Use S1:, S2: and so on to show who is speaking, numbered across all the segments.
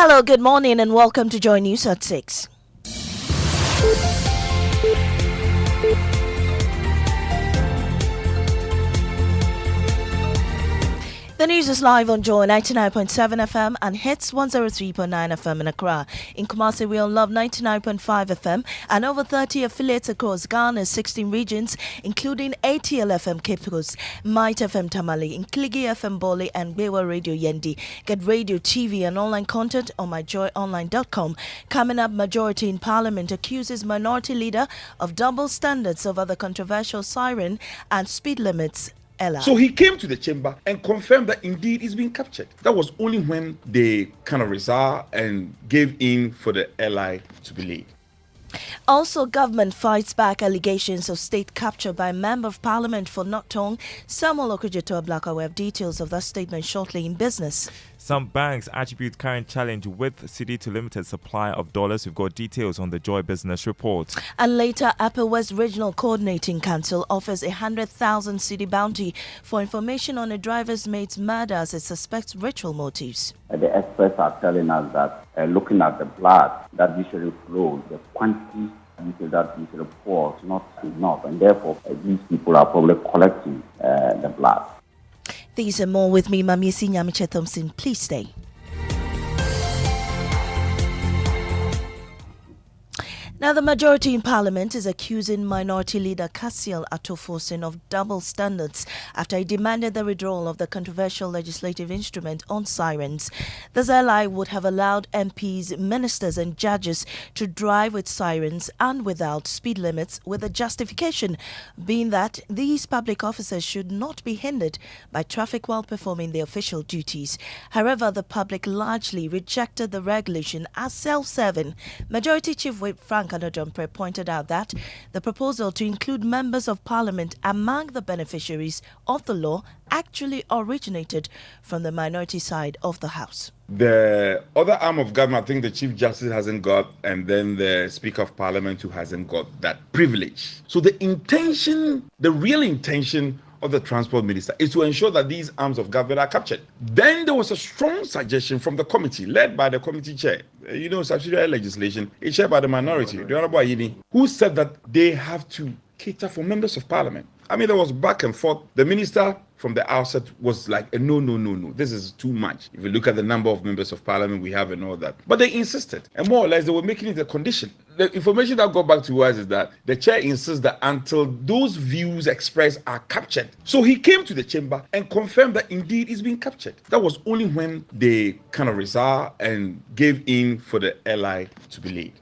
S1: Hello, good morning, and welcome to Joy News at 6. The news is live on Joy 99.7 FM and hits 103.9 FM in Accra. In Kumasi, we on Love 99.5 FM and over 30 affiliates across Ghana's 16 regions, including ATL FM Cape Coast, Might FM Tamale, Inkligi FM Bole, and Bewa Radio Yendi. Get radio, TV, and online content on myjoyonline.com. Coming up, majority in Parliament accuses minority leader of double standards over the controversial siren and speed limits.
S2: So he came to the chamber and confirmed that indeed he's been captured. That was only when they kind of resigned and gave in for the LI to be laid.
S1: Also, government fights back allegations of state capture by Member of Parliament for Notong, Samuel Okudzeto-Ablakwa. We have details of that statement shortly in business.
S3: Some banks attribute current challenge with Cedi to limited supply of dollars. We've got details on the Joy Business Report.
S1: And later, Upper West Regional Coordinating Council offers 100,000 Cedi bounty for information on a driver's mate's murder as it suspects ritual motives.
S4: The experts are telling us that looking at the blood that usually flows, the quantity that usually pours is not enough, and therefore these people are probably collecting the blood.
S1: These and more with me, Mamiesi Nyamiche Thompson. Please stay. Now, the majority in Parliament is accusing Minority Leader Cassiel Atoforsen of double standards after he demanded the withdrawal of the controversial legislative instrument on sirens. The ZLI would have allowed MPs, ministers and judges to drive with sirens and without speed limits, with the justification being that these public officers should not be hindered by traffic while performing their official duties. However, the public largely rejected the regulation as self-serving. Majority Chief Whip Frank Anodompre pointed out that the proposal to include members of Parliament among the beneficiaries of the law actually originated from the minority side of the House.
S2: The other arm of government, I think the Chief Justice hasn't got, and then the Speaker of Parliament who hasn't got that privilege. So the real intention of the Transport Minister is to ensure that these arms of government are captured. Then there was a strong suggestion from the committee, led by the committee chair, subsidiary legislation, is chaired by the minority, the Honorable Ayini, who said that they have to cater for members of Parliament. I mean, there was back and forth. The minister from the outset was like, no, this is too much. If you look at the number of members of Parliament we have and all that. But they insisted, and more or less they were making it a condition. The information that got back to us is that the chair insists that until those views expressed are captured. So he came to the chamber and confirmed that indeed he's been captured. That was only when they kind of resigned and gave in for the LI to be laid.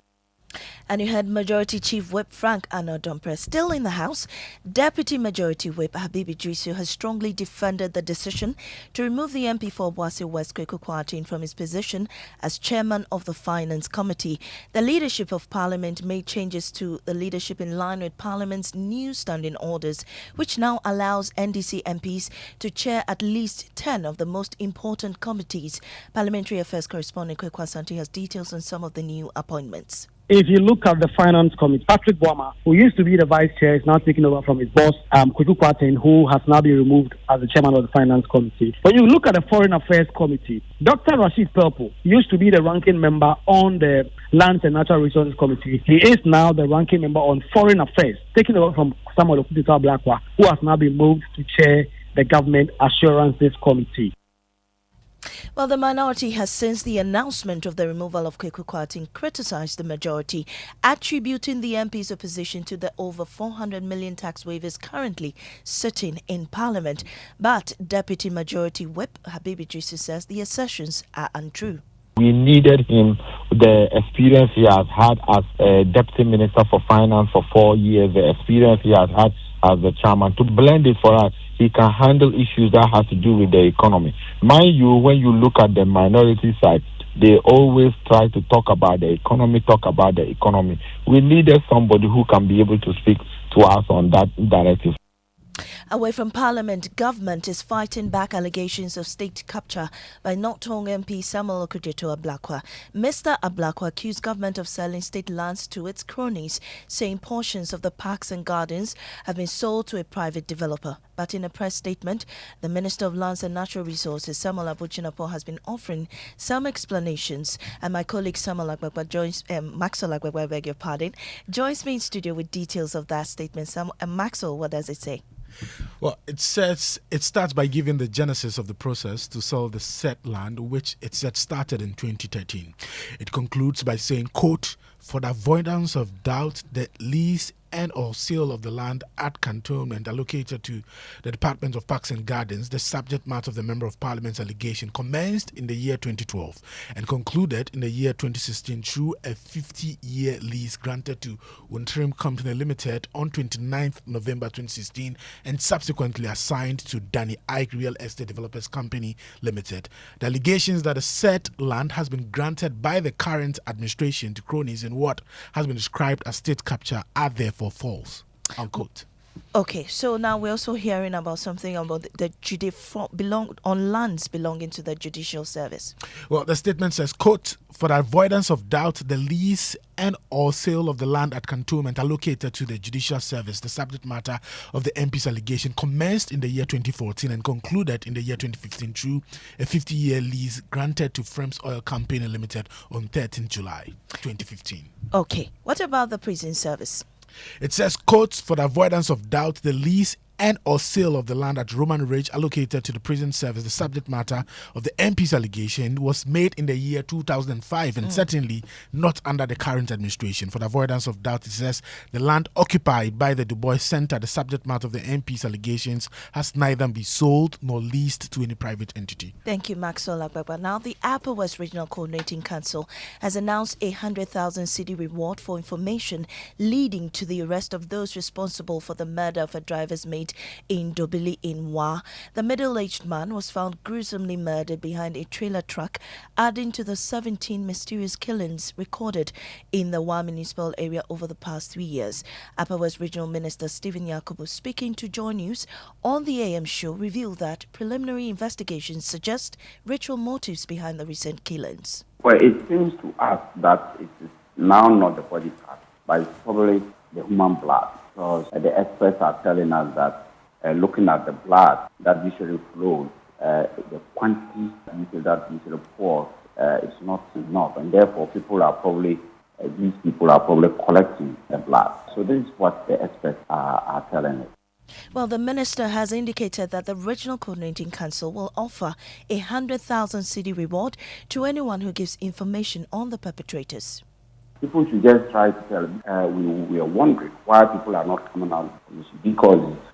S1: And you had Majority Chief Whip Frank Anodompre. Still in the House, Deputy Majority Whip Habibi Drisu has strongly defended the decision to remove the MP for Obuasi West Kweku Kwarteng from his position as chairman of the Finance Committee. The leadership of Parliament made changes to the leadership in line with Parliament's new standing orders, which now allows NDC MPs to chair at least 10 of the most important committees. Parliamentary Affairs correspondent Kweku Asante has details on some of the new appointments.
S5: If you look at the Finance Committee, Patrick Boama, who used to be the Vice Chair, is now taking over from his boss, Kweku Kwarteng, who has now been removed as the Chairman of the Finance Committee. When you look at the Foreign Affairs Committee, Dr. Rashid Purple used to be the ranking member on the Lands and Natural Resources Committee. He is now the ranking member on Foreign Affairs, taking over from Samuel Okudzeto-Ablakwa, who has now been moved to chair the Government Assurances Committee.
S1: Well, the minority has, since the announcement of the removal of Kweku Kwarteng, criticized the majority, attributing the MP's opposition to the over 400 million tax waivers currently sitting in Parliament. But Deputy Majority Whip Habibi Drisu says the assertions are untrue.
S6: We needed him, the experience he has had as a Deputy Minister for Finance for 4 years, the experience he has had as the chairman, to blend it for us. He can handle issues that have to do with the economy. Mind you, when you look at the minority side, they always try to talk about the economy. We needed somebody who can be able to speak to us on that directive.
S1: Away from Parliament, government is fighting back allegations of state capture by North Tongue MP Samuel Okudzeto Ablakwa. Mr. Ablakwa accused government of selling state lands to its cronies, saying portions of the parks and gardens have been sold to a private developer. But in a press statement, the Minister of Lands and Natural Resources, Samuel Abuchinapo, has been offering some explanations. And my colleague Samuel Agbagba joins, Maxwell Agbagba, I beg your pardon, joins me in studio with details of that statement. Maxwell, what does it say?
S7: Well, it says it starts by giving the genesis of the process to sell the said land, which it said started in 2013. It concludes by saying, quote, "For the avoidance of doubt, the lease and or sale of the land at cantonment allocated to the Department of Parks and Gardens, the subject matter of the Member of Parliament's allegation commenced in the year 2012 and concluded in the year 2016 through a 50-year lease granted to Wuntrim Company Limited on 29th November 2016 and subsequently assigned to Danny Ike Real Estate Developers Company Limited. The allegations that the said land has been granted by the current administration to cronies in what has been described as state capture are therefore false." Unquote.
S1: Okay, so now we're also hearing about something about on lands belonging to the judicial service.
S7: Well, the statement says, quote, "For the avoidance of doubt, the lease and or sale of the land at cantonment allocated to the judicial service, the subject matter of the MP's allegation commenced in the year 2014 and concluded in the year 2015 through a 50-year lease granted to Frems Oil Company Limited on 13 July 2015.
S1: Okay, what about the prison service?
S7: It says, quote, "For the avoidance of doubt, the lease and or sale of the land at Roman Ridge allocated to the prison service, the subject matter of the MP's allegation was made in the year 2005 and certainly not under the current administration. For the avoidance of doubt, it says the land occupied by the Du Bois Center, the subject matter of the MP's allegations, has neither been sold nor leased to any private entity."
S1: Thank you, Maxwell Agbagba. Now, the Upper West Regional Coordinating Council has announced a 100,000 cedi reward for information leading to the arrest of those responsible for the murder of a driver's mate in Dobili in Wa. The middle-aged man was found gruesomely murdered behind a trailer truck, adding to the 17 mysterious killings recorded in the Wa municipal area over the past 3 years. Upper West Regional Minister Stephen Yakubu, speaking to Joy News on the AM show, revealed that preliminary investigations suggest ritual motives behind the recent killings.
S4: Well, it seems to us that it is now not the body part, but it's probably the human blood. Because the experts are telling us that looking at the blood that usually flows, the quantity that usually pours is not enough, and therefore these people are probably collecting the blood. So this is what the experts are telling us.
S1: Well, the minister has indicated that the Regional Coordinating Council will offer a 100,000 cedi reward to anyone who gives information on the perpetrators.
S4: People should just try to tell. We are wondering why people are not coming out.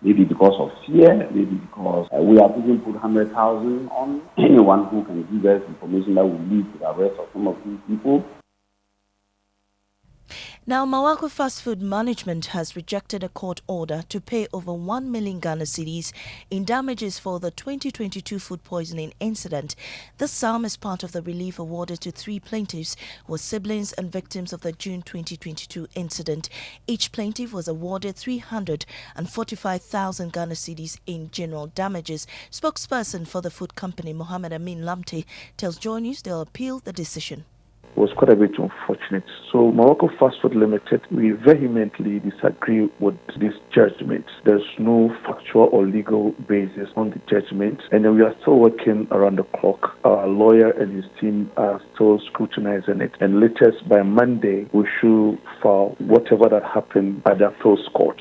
S4: Maybe because of fear, maybe because we have even put 100,000 on anyone who can give us information that will lead to the arrest of some of these people.
S1: Now, Mawako Fast Food Management has rejected a court order to pay over 1 million Ghana cedis in damages for the 2022 food poisoning incident. The sum is part of the relief awarded to 3 plaintiffs who were siblings and victims of the June 2022 incident. Each plaintiff was awarded 345,000 Ghana cedis in general damages. Spokesperson for the food company, Mohammed Amin Lamte, tells Joy News they'll appeal the decision.
S8: Was quite a bit unfortunate. So Morocco Fast Food Limited, we vehemently disagree with this judgment. There's no factual or legal basis on the judgment, and we are still working around the clock. Our lawyer and his team are still scrutinizing it, and latest by Monday we should file whatever that happened at the appeals court.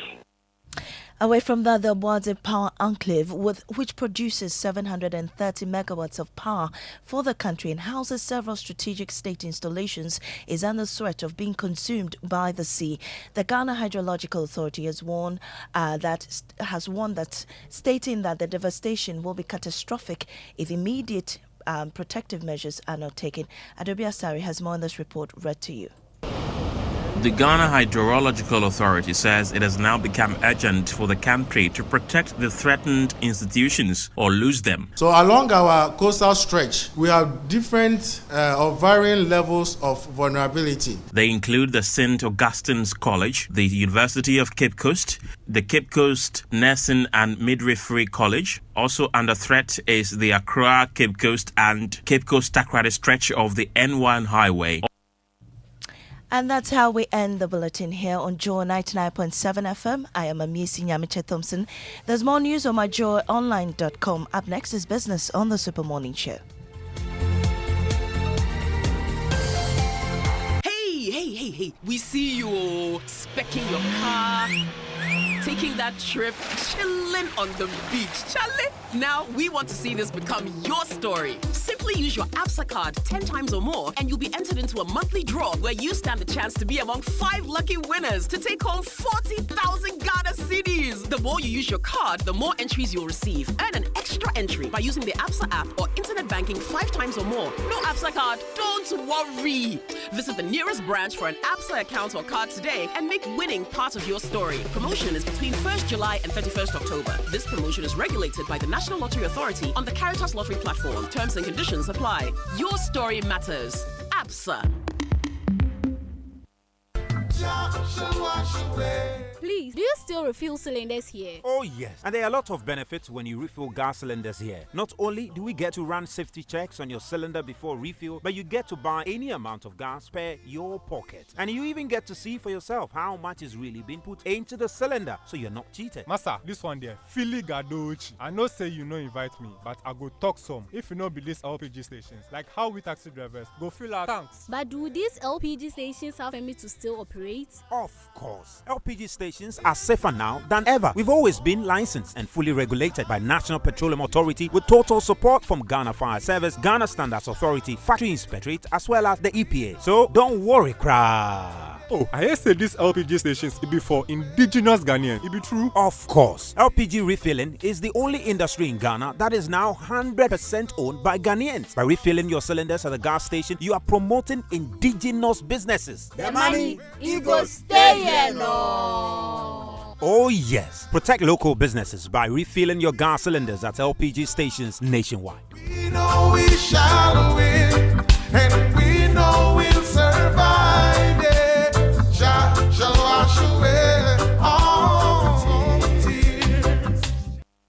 S1: Away from that, the Obuasi Power Enclave, which produces 730 megawatts of power for the country and houses several strategic state installations, is under threat of being consumed by the sea. The Ghana Hydrological Authority has warned stating that the devastation will be catastrophic if immediate protective measures are not taken. Adobe Asari has more on this report read to you.
S9: The Ghana Hydrological Authority says it has now become urgent for the country to protect the threatened institutions or lose them.
S10: So along our coastal stretch, we have different or varying levels of vulnerability.
S9: They include the St. Augustine's College, the University of Cape Coast, the Cape Coast Nursing and Midwifery College. Also under threat is the Accra, Cape Coast and Cape Coast Takoradi stretch of the N1 highway.
S1: And that's how we end the bulletin here on Joy 99.7 FM. I am Amisi Nyamiche Thompson. There's more news on myjoyonline.com. Up next is Business on the Super Morning Show.
S11: Hey, we see you specking your car, taking that trip, chilling on the beach. Charlie, now we want to see this become your story. Simply use your ABSA card 10 times or more and you'll be entered into a monthly draw where you stand a chance to be among 5 lucky winners to take home 40,000 Ghana cedis. The more you use your card, the more entries you'll receive. Earn an extra entry by using the ABSA app or internet banking 5 times or more. No ABSA card? Don't worry. Visit the nearest branch for an ABSA account or card today and make winning part of your story. Promotion is between 1st July and 31st October. This promotion is regulated by the National Lottery Authority on the Caritas Lottery platform. Terms and conditions apply. Your story matters. ABSA.
S12: Please, do you still refill cylinders here?
S13: Oh yes, and there are a lot of benefits when you refill gas cylinders here. Not only do we get to run safety checks on your cylinder before refill, but you get to buy any amount of gas per your pocket. And you even get to see for yourself how much is really being put into the cylinder, so you're not cheated.
S14: Master, this one there, Philly Gadochi. I know say you no invite me, but I go talk some. If you know be these LPG stations, like how we taxi drivers go fill our tanks.
S12: But do these LPG stations have permit to still operate?
S13: Of course. LPG stations are safer now than ever. We've always been licensed and fully regulated by National Petroleum Authority with total support from Ghana Fire Service, Ghana Standards Authority, Factory Inspectorate, as well as the EPA. So don't worry, crowd.
S14: Oh, I hear say these LPG stations be for indigenous Ghanaians. It be true?
S13: Of course. LPG refilling is the only industry in Ghana that is now 100% owned by Ghanaians. By refilling your cylinders at the gas station, you are promoting indigenous businesses.
S12: The money, it go stay here, no.
S13: Oh yes. Protect local businesses by refilling your gas cylinders at LPG stations nationwide.
S15: We know we shall win, and we know we'll survive. Shall wash away all tears.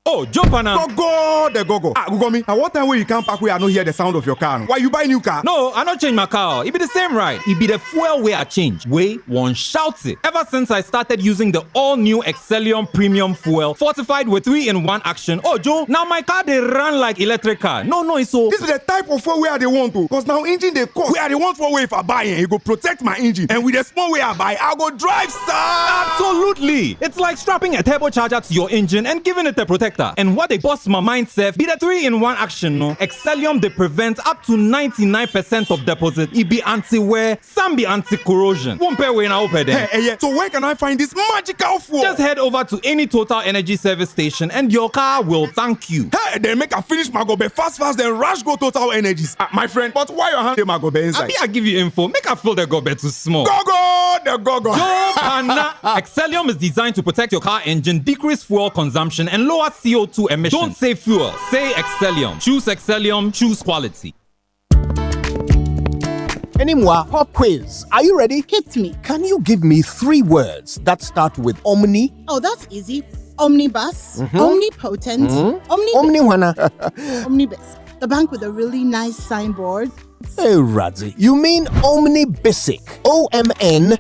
S16: Oh, jump on now.
S17: Go, the go. Google me. At what time when you come back, we are not hear the sound of your car? Why you buy new car?
S16: No, I not change my car. It be the same ride. It be the fuel way I change. Way one shouts it. Ever since I started using the all-new Excellium Premium Fuel, fortified with 3-in-1 action. Oh, Joe, now my car they run like electric car. No, it's so.
S17: This is the type of fuel where they want to. Cause now engine they cost. Where they want for way if I buy it, it go protect my engine. And with the small way I buy, I go drive, sir.
S16: Absolutely. It's like strapping a turbocharger to your engine and giving it a protector. And what they bust my mind, Seth, be the 3-in-1 action, no? Excellium, they prevent up to 99% of deposit. It be anti-wear, some be anti-corrosion. Won't pay when I open them.
S17: Hey, so where can I find this magical fuel?
S16: Just head over to any Total Energy service station and your car will thank you.
S17: Hey, then make a finish Magobe fast, then rush go Total Energies. My friend, but why your hand the Magobe inside?
S16: I give you info. Make a fill the gobe too small.
S17: The go.
S16: Excellium is designed to protect your car engine, decrease fuel consumption, and lower CO2 emissions. Don't say fuel, say Excellium. Choose Excellium, choose quality.
S18: Anymore, pop quiz. Are you ready?
S19: Hit me.
S18: Can you give me 3 words that start with Omni?
S19: Oh, that's easy. Omnibus, omnipotent, Omnibus. The bank with a really nice signboard.
S18: Hey, Radzi, you mean Omnibisic. OMNIBSIC.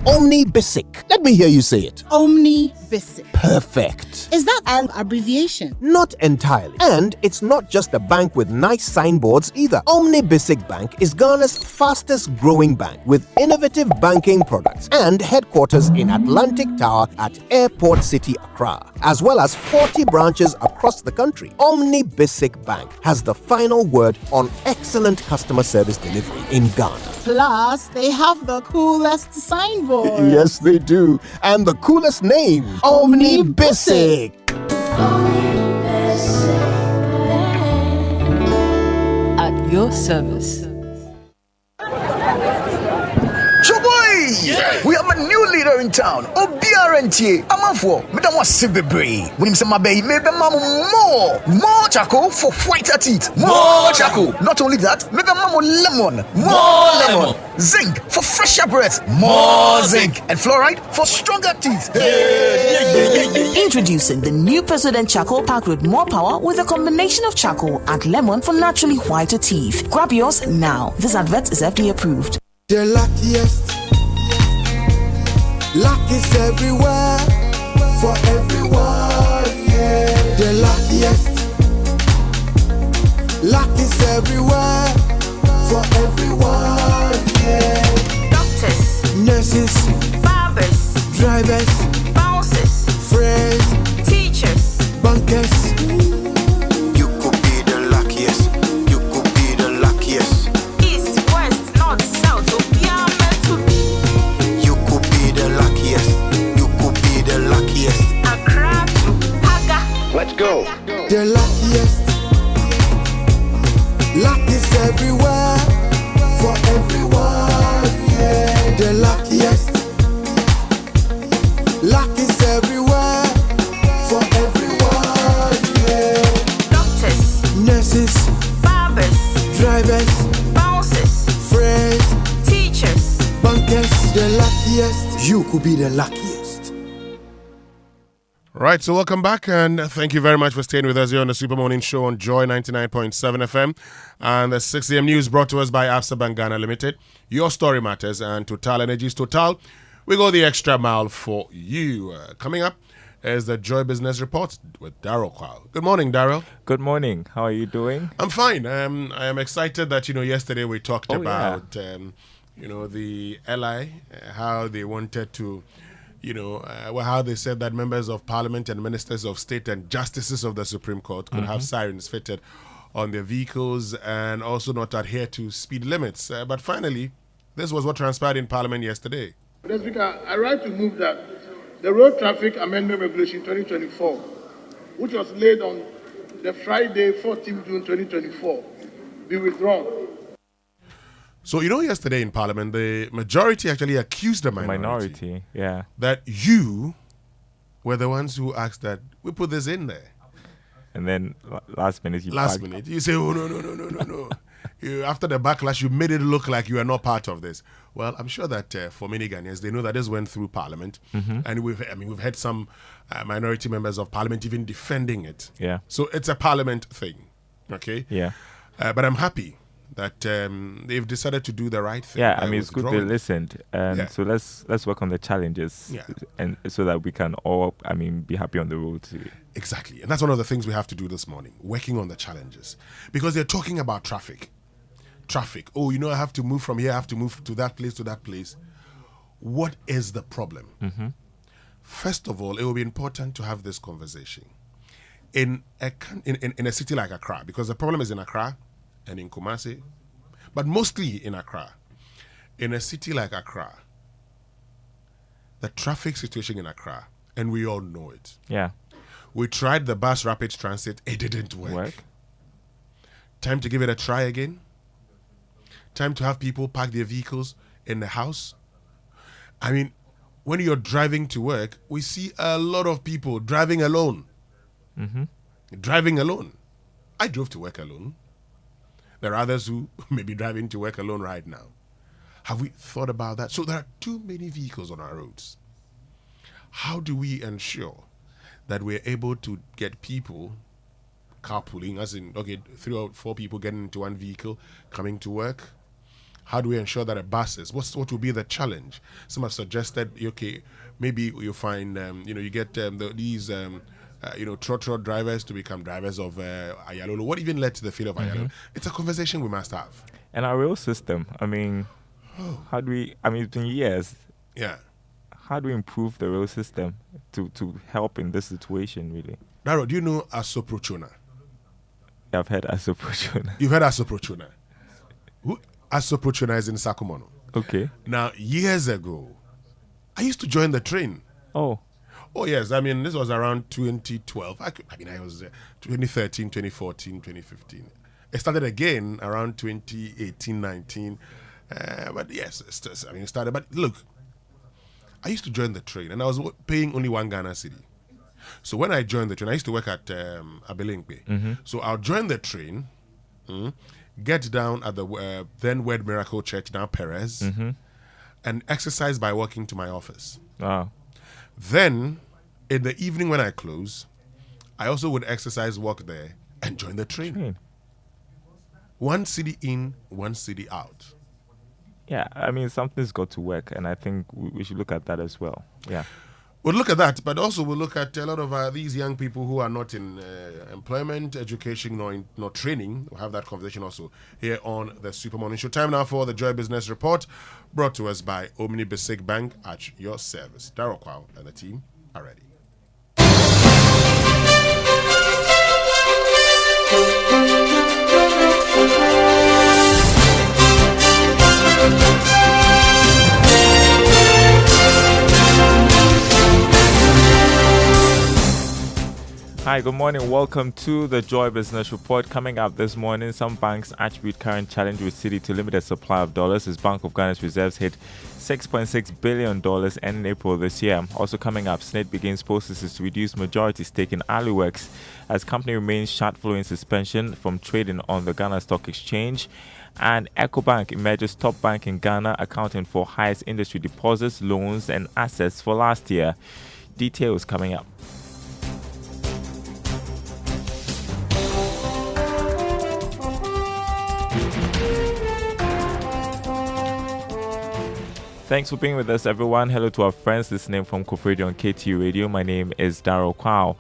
S18: Omnibisic. Let me hear you say it.
S19: Omnibisic.
S18: Perfect.
S19: Is that an abbreviation?
S18: Not entirely. And it's not just a bank with nice signboards either. Omnibisic Bank is Ghana's fastest growing bank with innovative banking products and headquarters in Atlantic Tower at Airport City, Accra, as well as 40 branches across the country. Omnibisic Bank has the final word on excellent customer service delivery in Ghana.
S19: Plus, they have the coolest signboard.
S18: Yes, they do. And the coolest name, Omnibisic.
S20: At your service. here in town. Obiarentie. Amafo. Madam was Sibebre. When him say my baby, maybe mamu more charcoal for whiter teeth. More charcoal. Not only that, maybe mamu lemon. More lemon. Zinc for fresher breath. More zinc. And fluoride for stronger teeth.
S21: Introducing the new President Charcoal Pack with more power with a combination of charcoal and lemon for naturally whiter teeth. Grab yours now. This advert is FDA approved.
S22: The luckiest. Luck is everywhere. For everyone. Yeah. The luckiest. Luck is everywhere. For everyone. Yeah.
S21: Doctors,
S22: nurses,
S21: barbers,
S22: drivers,
S21: bouncers,
S22: friends,
S21: teachers,
S22: bankers. You could be the luckiest. You could be the luckiest.
S21: East, west, north, south,
S22: you could be the luckiest. You could be the luckiest.
S21: Accra to Haga.
S22: Let's go. The luckiest. Luck is everywhere. For everyone. Yeah. The luckiest. Luck is everywhere. For everyone. Yeah.
S21: Doctors,
S22: nurses,
S21: barbers,
S22: drivers,
S21: bouncers,
S22: friends,
S21: teachers,
S22: bankers. The luckiest. You could be the luckiest.
S23: Right, so welcome back, and thank you very much for staying with us here on the Super Morning Show on Joy 99.7 FM. And the 6 a.m. news brought to us by Absa Bank Ghana Limited. Your story matters, and Total Energies Total, we go the extra mile for you. Coming up is the Joy Business Report with Daryl Kwao. Good morning, Daryl.
S3: Good morning. How are you doing?
S23: I'm fine. I am excited that, yesterday we talked about, the LI, how they wanted to, how they said that members of parliament and ministers of state and justices of the Supreme Court could have sirens fitted on their vehicles and also not adhere to speed limits. But finally, this was what transpired in parliament yesterday.
S24: Mr. Speaker, I write to move that the Road Traffic Amendment Regulation 2024, which was laid on the Friday, 14 June 2024, be withdrawn.
S23: So, yesterday in Parliament, the majority actually accused the minority that you were the ones who asked that we put this in there.
S3: And then last minute
S23: you say, oh, no. After the backlash, you made it look like you are not part of this. Well, I'm sure that for many Ghanaians, they know that this went through Parliament. And we've had some minority members of Parliament even defending it.
S3: Yeah.
S23: So it's a Parliament thing. Okay?
S3: Yeah.
S23: But I'm happy that they've decided to do the right thing.
S3: Yeah, it's good they listened. So let's work on the challenges, and so that we can all, be happy on the road.
S23: Exactly, and that's one of the things we have to do this morning: working on the challenges, because they're talking about traffic. Oh, I have to move from here. I have to move to that place. What is the problem? First of all, it will be important to have this conversation in a city like Accra, because the problem is in Accra and in Kumasi, but mostly in Accra. In a city like Accra, the traffic situation in Accra, and we all know it.
S3: Yeah.
S23: We tried the bus rapid transit, it didn't work. Time to give it a try again. Time to have people park their vehicles in the house. When you're driving to work, we see a lot of people driving alone. Driving alone. I drove to work alone. There are others who may be driving to work alone right now. Have we thought about that? So there are too many vehicles on our roads. How do we ensure that we're able to get people carpooling, as in, 3 or 4 people getting into one vehicle, coming to work? How do we ensure that buses, what will be the challenge? Some have suggested, maybe you find, you get these trotro drivers to become drivers of Ayalolo. What even led to the fate of Ayalolo? It's a conversation we must have.
S3: And our rail system, how do we, it's been years.
S23: Yeah.
S3: How do we improve the rail system to help in this situation, really?
S23: Daro, do you know Asoprochona?
S3: Yeah, I've heard Asoprochona.
S23: You've heard Asoprochona? Asoprochona is in Sakumono.
S3: Okay.
S23: Now, years ago, I used to join the train.
S3: Oh,
S23: yes. This was around 2012. I was 2013, 2014, 2015. It started again around 2018, 19. But yes, it started. But look, I used to join the train, and I was paying only 1 Ghana cedi. So when I joined the train, I used to work at Abelinkpe. So I'll join the train, get down at the then Word Miracle Church, now Perez, and exercise by walking to my office.
S3: Wow.
S23: Then, in the evening when I close, I also would exercise, walk there, and join the train. 1 cedi in, 1 cedi out.
S3: Yeah, I mean, something's got to work, and I think we should look at that as well. Yeah.
S23: We'll look at that, but also we'll look at a lot of these young people who are not in employment, education, nor training. We'll have that conversation also here on the Super Morning Show. Time now for the Joy Business Report, brought to us by Omni Basic Bank at your service. Darryl Kwao and the team are ready.
S3: Hi, good morning. Welcome to the Joy Business Report. Coming up this morning, some banks attribute current challenge with Citi to limited supply of dollars as Bank of Ghana's reserves hit $6.6 billion in April this year. Also coming up, SSNIT begins processes to reduce majority stake in Aluworks as company remains shut following suspension from trading on the Ghana Stock Exchange. And EcoBank emerges top bank in Ghana, accounting for highest industry deposits, loans and assets for last year. Details coming up. Thanks for being with us, everyone. Hello to our friends listening from Kofredo on KTU Radio. My name is Darryl Kwao.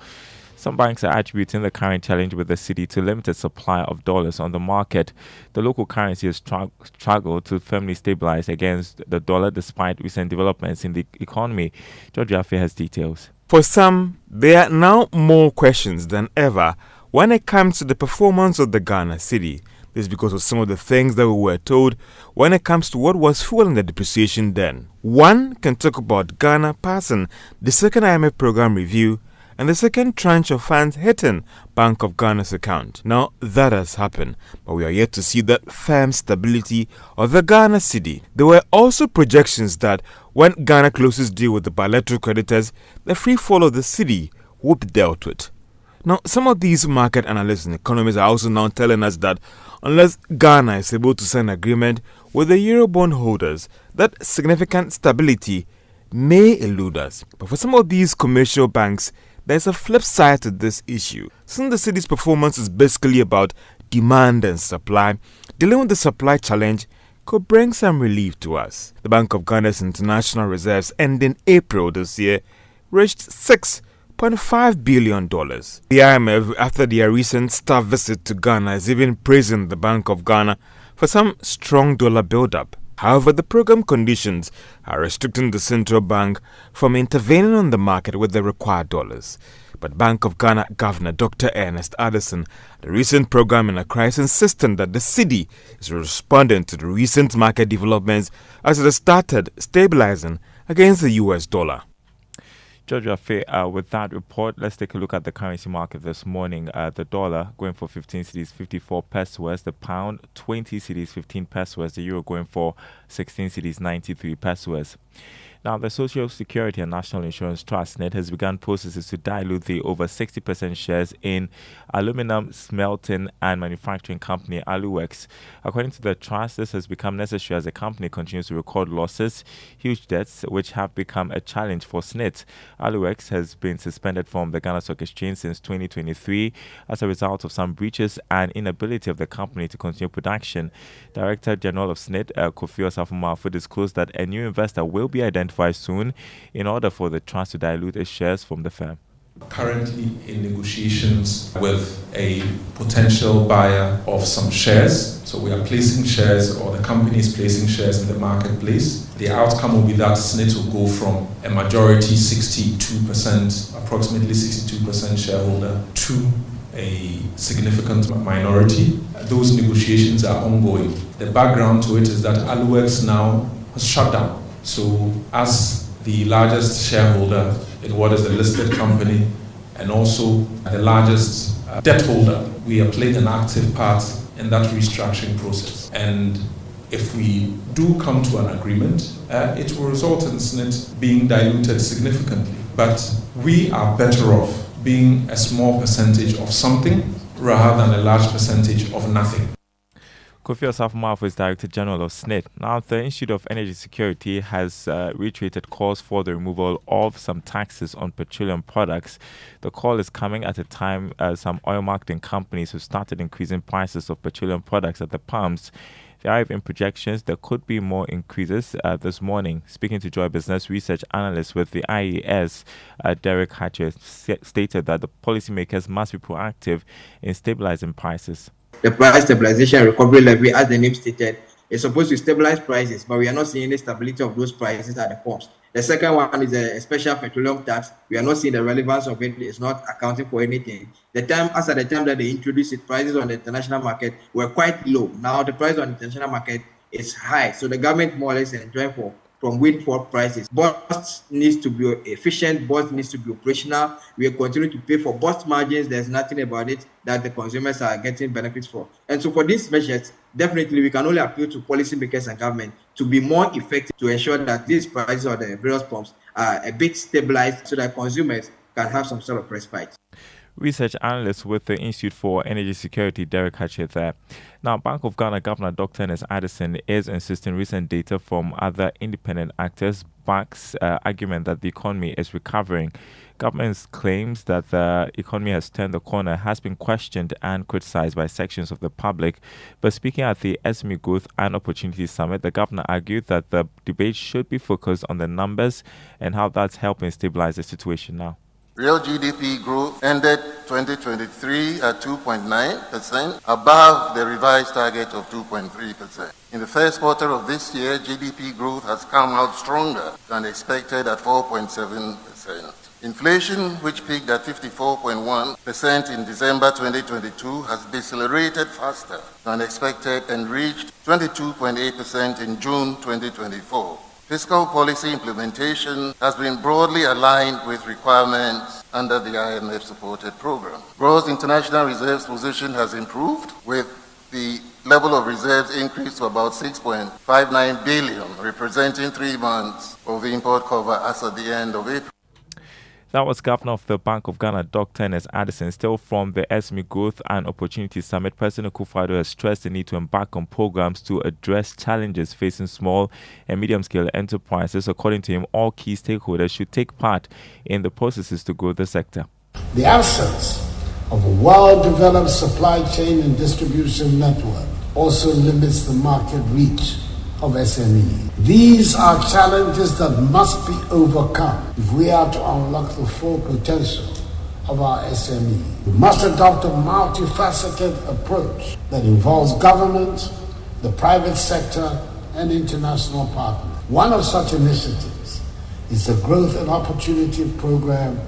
S3: Some banks are attributing the current challenge with the city to limited supply of dollars on the market. The local currency has struggled to firmly stabilize against the dollar despite recent developments in the economy. George Affe has details.
S2: For some, there are now more questions than ever when it comes to the performance of the Ghana cedi. This is because of some of the things that we were told when it comes to what was fueling the depreciation then. One can talk about Ghana passing the second IMF program review and the second tranche of funds hitting Bank of Ghana's account. Now, that has happened, but we are yet to see that firm stability of the Ghana cedi. There were also projections that when Ghana closes deal with the bilateral creditors, the free fall of the cedi would be dealt with. Now, some of these market analysts and economists are also now telling us that unless Ghana is able to sign an agreement with the Eurobond holders, that significant stability may elude us. But for some of these commercial banks, there's a flip side to this issue. Since the city's performance is basically about demand and supply, dealing with the supply challenge could bring some relief to us. The Bank of Ghana's international reserves ending April this year reached $6.5 billion. The IMF, after their recent staff visit to Ghana, is even praising the Bank of Ghana for some strong dollar buildup. However, the program conditions are restricting the central bank from intervening on the market with the required dollars. But Bank of Ghana Governor Dr. Ernest Addison, the recent program in Accra, is insisting that the cedi is responding to the recent market developments as it has started stabilizing against the US dollar.
S3: George Affe, with that report, let's take a look at the currency market this morning. The dollar going for 15 cedis, 54 pesos. The pound, 20 cedis, 15 pesos. The euro going for 16 cedis, 93 pesos. Now, the Social Security and National Insurance Trust, SSNIT, has begun processes to dilute the over 60% shares in aluminum smelting and manufacturing company Aluworks. According to the trust, this has become necessary as the company continues to record losses, huge debts, which have become a challenge for SSNIT. Aluworks has been suspended from the Ghana Stock Exchange since 2023 as a result of some breaches and inability of the company to continue production. Director General of SSNIT, Kofi Osafo-Maafo, disclosed that a new investor will be identified soon in order for the trust to dilute its shares from the firm.
S5: Currently in negotiations with a potential buyer of some shares. So we are placing shares, or the company is placing shares in the marketplace. The outcome will be that SSNIT will go from a majority 62%, approximately 62% shareholder, to a significant minority. Those negotiations are ongoing. The background to it is that Aluworks now has shut down. So as the largest shareholder in what is a listed company and also the largest debt holder, we are playing an active part in that restructuring process. And if we do come to an agreement, it will result in SSNIT being diluted significantly. But we are better off being a small percentage of something rather than a large percentage of nothing.
S3: Kofi Osafo-Maafo is Director General of SSNIT. Now, the Institute of Energy Security has reiterated calls for the removal of some taxes on petroleum products. The call is coming at a time some oil marketing companies have started increasing prices of petroleum products at the pumps. There are even projections there could be more increases this morning. Speaking to Joy Business, research analyst with the IES, Derek Hatcher, stated that the policymakers must be proactive in stabilizing prices.
S4: The price stabilization and recovery levy, as the name stated, is supposed to stabilize prices, but we are not seeing any stability of those prices at the pumps. The second one is a special petroleum tax. We are not seeing the relevance of it. It's not accounting for anything. As at the time that they introduced it, prices on the international market were quite low. Now the price on the international market is high. So the government more or less is enjoying from windfall prices. Bus needs to be efficient. Bus needs to be operational. We will continue to pay for bus margins. There's nothing about it that the consumers are getting benefits for. And so for these measures, definitely we can only appeal to policymakers and government to be more effective to ensure that these prices of the various pumps are a bit stabilized so that consumers can have some sort of respite.
S3: Research analyst with the Institute for Energy Security, Derek Hatcher there. Now, Bank of Ghana Governor Dr. Ernest Addison is insisting recent data from other independent actors backs argument that the economy is recovering. Government's claims that the economy has turned the corner has been questioned and criticized by sections of the public. But speaking at the SME Growth and Opportunity Summit, the governor argued that the debate should be focused on the numbers and how that's helping stabilize the situation now.
S6: Real GDP growth ended 2023 at 2.9%, above the revised target of 2.3%. In the first quarter of this year, GDP growth has come out stronger than expected at 4.7%. Inflation, which peaked at 54.1% in December 2022, has decelerated faster than expected and reached 22.8% in June 2024. Fiscal policy implementation has been broadly aligned with requirements under the IMF-supported program. Gross international reserves position has improved, with the level of reserves increased to about 6.59 billion, representing 3 months of the import cover as at the end of April.
S3: That was Governor of the Bank of Ghana, Dr. Ernest Addison. Still from the SME Growth and Opportunity Summit, President Akufo-Addo has stressed the need to embark on programs to address challenges facing small and medium-scale enterprises. According to him, all key stakeholders should take part in the processes to grow the sector.
S7: The absence of a well-developed supply chain and distribution network also limits the market reach of SME. These are challenges that must be overcome if we are to unlock the full potential of our SME. We must adopt a multifaceted approach that involves government, the private sector, and international partners. One of such initiatives is the Growth and Opportunity Program.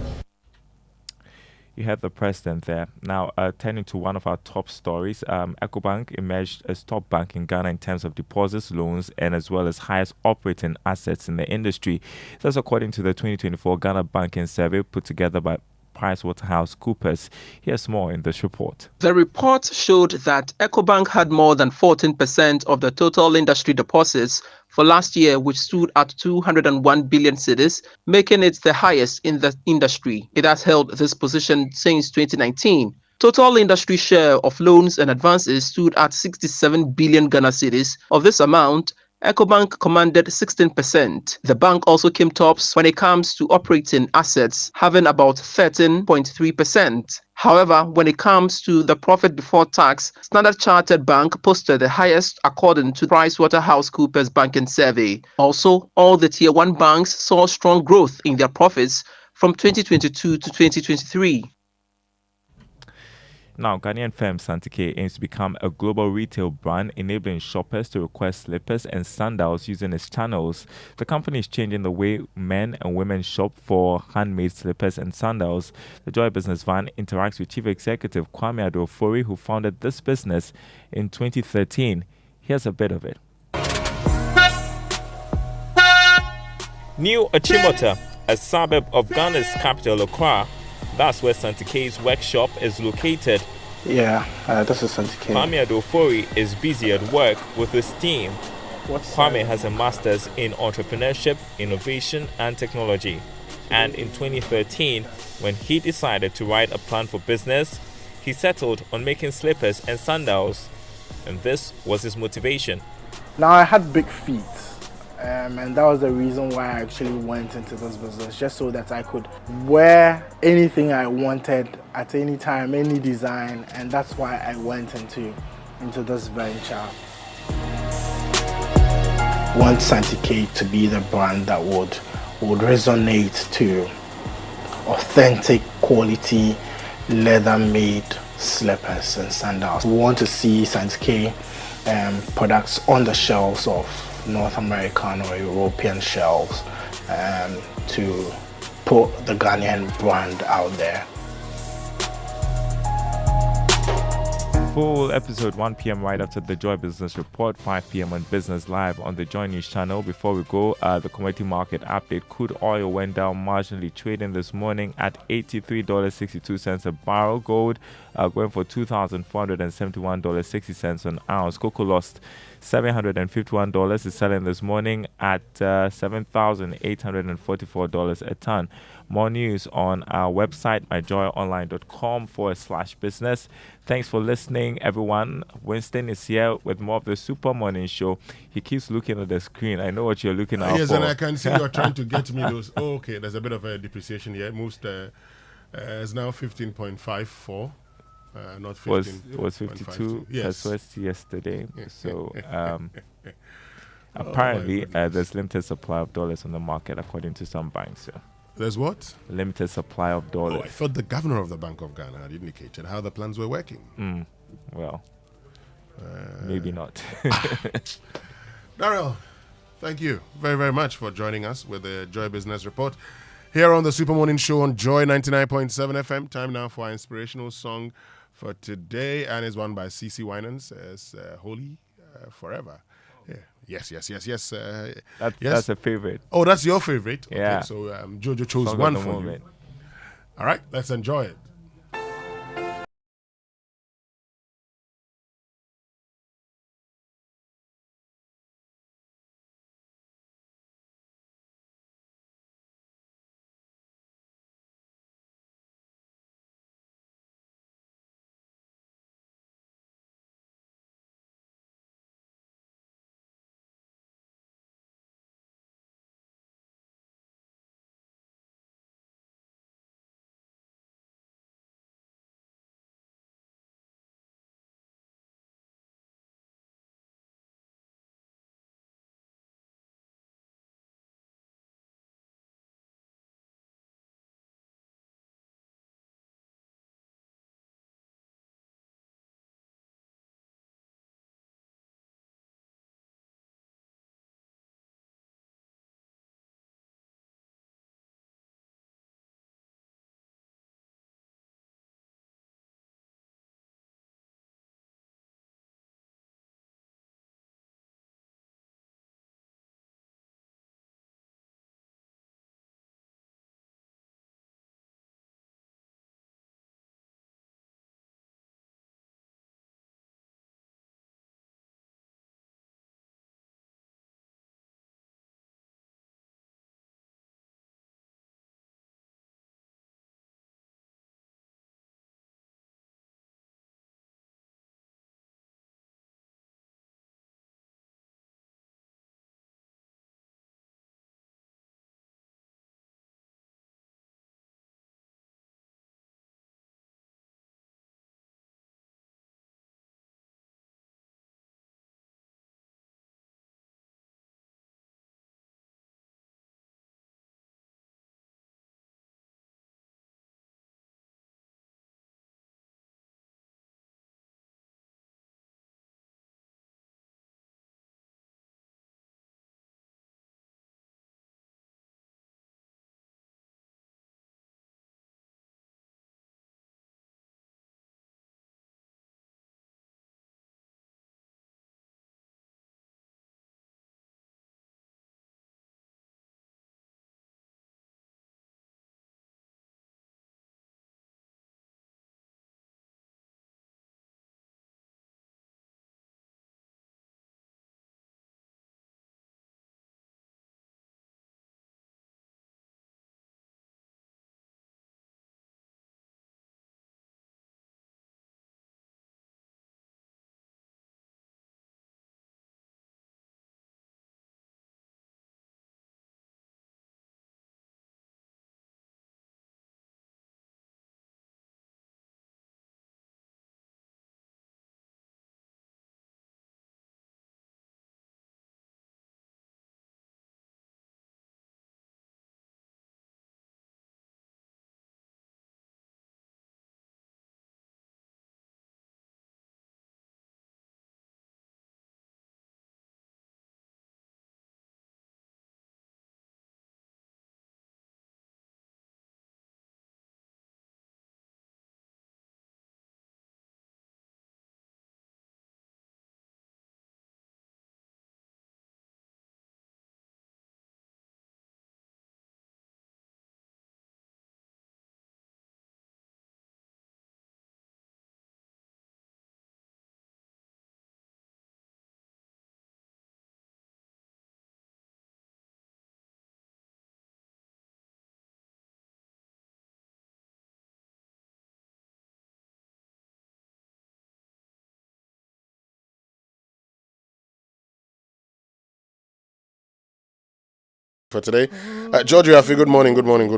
S3: You have the president there. Now, turning to one of our top stories, EcoBank emerged as top bank in Ghana in terms of deposits, loans, and as well as highest operating assets in the industry. That's according to the 2024 Ghana Banking Survey put together by PricewaterhouseCoopers. Here's more in this report.
S8: The report showed that EcoBank had more than 14% of the total industry deposits for last year, which stood at 201 billion cedis, making it the highest in the industry. It has held this position since 2019. Total industry share of loans and advances stood at 67 billion Ghana cedis. Of this amount, EcoBank commanded 16%. The bank also came tops when it comes to operating assets, having about 13.3%. However, when it comes to the profit before tax, Standard Chartered Bank posted the highest according to PricewaterhouseCoopers banking survey. Also, all the Tier 1 banks saw strong growth in their profits from 2022 to 2023.
S3: Now, Ghanaian firm Santike aims to become a global retail brand, enabling shoppers to request slippers and sandals using its channels. The company is changing the way men and women shop for handmade slippers and sandals. The Joy Business Van interacts with Chief Executive Kwame Addo-Ofori, who founded this business in 2013. Here's a bit of it. New Achimota, a suburb of Ghana's capital, Accra. That's where Santike's workshop is located.
S25: Yeah, this is Santike.
S3: Kwame Addo-Ofori is busy at work with his team Kwame has a master's in entrepreneurship, innovation, and technology. And in 2013, when he decided to write a plan for business, he settled on making slippers and sandals. And this was his motivation.
S1: Now, I had big feet, and that was the reason why I actually went into this business, just so that I could wear anything I wanted at any time, any design, and that's why I went into this venture. I want Santi K to be the brand that would resonate to authentic quality leather-made slippers and sandals. We want to see Santi K products on the shelves of North American or European shelves to put the Ghanaian brand out there.
S3: Full episode 1 p.m. right after the Joy Business Report, 5 p.m. on Business Live on the Joy News channel. Before we go, the commodity market update. Crude oil went down marginally, trading this morning at $83.62 a barrel. Gold going for $2,471.60 an ounce. Cocoa lost $751, is selling this morning at $7,844 a ton. More news on our website, myjoyonline.com/business. Thanks for listening, everyone. Winston is here with more of the Super Morning Show. He keeps looking at the screen. I know what you're looking at.
S23: Yes,
S3: for.
S23: and I can see you're trying to get me those. Oh, okay, there's a bit of a depreciation here. It moves to, it's now 15.54. Not 15.
S3: It was 52 pesos yesterday. So apparently there's limited supply of dollars on the market, according to some banks. Yeah.
S23: There's what?
S3: Limited supply of dollars.
S23: Oh, I thought the governor of the Bank of Ghana had indicated how the plans were working.
S3: Well, maybe not.
S23: Daryl, thank you very, very much for joining us with the Joy Business Report here on the Super Morning Show on Joy 99.7 FM. Time now for our inspirational song for today, and it's one by CeCe Winans as Holy Forever. Yeah. Yes.
S3: That's a favorite.
S23: Oh, that's your favorite?
S3: Yeah.
S23: Okay, so Jojo chose
S3: Song
S23: one
S3: of the
S23: for
S3: moment.
S23: you. All right, let's enjoy it. For today. George Rafi, good morning.
S2: Good morning.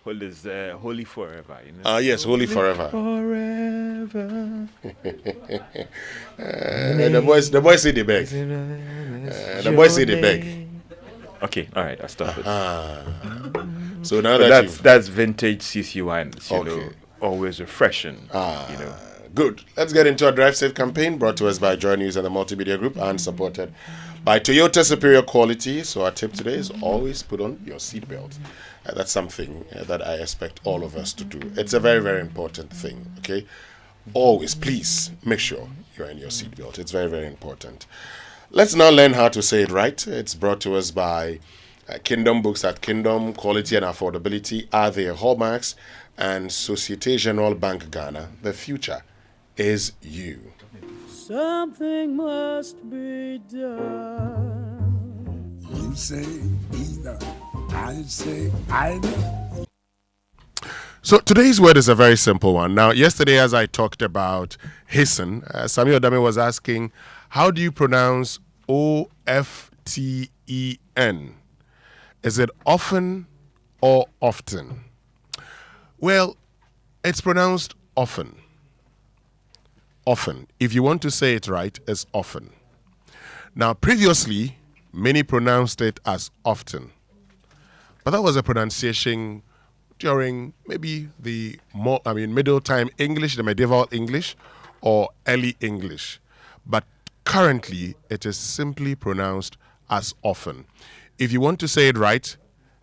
S2: Holy forever. You know?
S23: Yes, holy forever.
S2: Forever.
S23: The boys say they beg. The boys say they beg.
S2: Okay, all right, I'll stop it.
S23: So now
S2: that's vintage CC wine. You know, always refreshing. You know.
S23: Good. Let's get into our Drive Safe campaign, brought to us by Joy News and the Multimedia Group and supported by Toyota Superior Quality. So our tip today is always put on your seatbelt. That's something that I expect all of us to do. It's a very, very important thing, okay? Always, please, make sure you're in your seatbelt. It's very, very important. Let's now learn how to say it right. It's brought to us by Kingdom Books at Kingdom. Quality and affordability are their hallmarks. And Societe Generale Bank Ghana, the future is you.
S12: Something must be done.
S9: You say either, I say either.
S23: So today's word is a very simple one. Now, yesterday as I talked about hasten, Samuel Dame was asking, how do you pronounce O-F-T-E-N? Is it often or often? Well, it's pronounced often. Often. If you want to say it right, it's often. Now, previously, many pronounced it as often. But that was a pronunciation during maybe the middle time English, the medieval English, or early English. But currently, it is simply pronounced as often. If you want to say it right,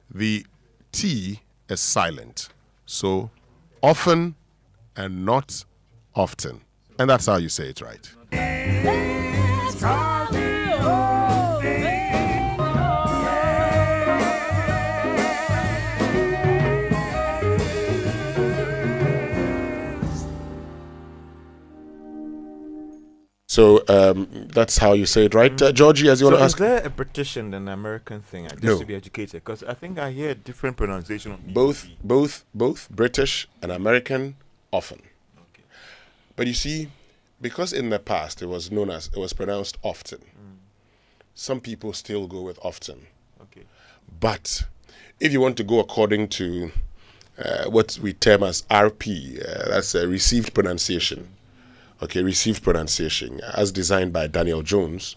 S23: the T is silent. So, often and not often. And that's how you say it right. So that's how you say it, right? Georgie, as you want to ask?
S2: Is there a British and an American thing? Just to be educated, because I think I hear different pronunciation of
S23: both British and American often.
S2: Okay.
S23: But you see, because in the past it was pronounced often. Some people still go with often.
S2: Okay.
S23: But if you want to go according to what we term as RP, that's a received pronunciation. Okay, received pronunciation, as designed by Daniel Jones,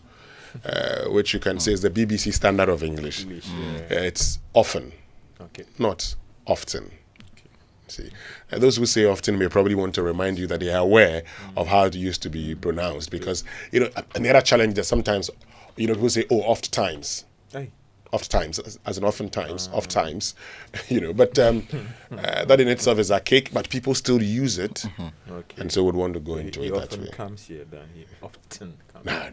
S23: which you can say is the BBC standard of English. It's often, not often. See, and those who say often may probably want to remind you that they are aware of how it used to be pronounced, because and the other challenge that sometimes people say, oh, oft times. Oft times, as in oftentimes, oft times, but that in itself is archaic, but people still use it, and so would want to go into it that way.
S2: Comes here, then he often comes.
S23: No.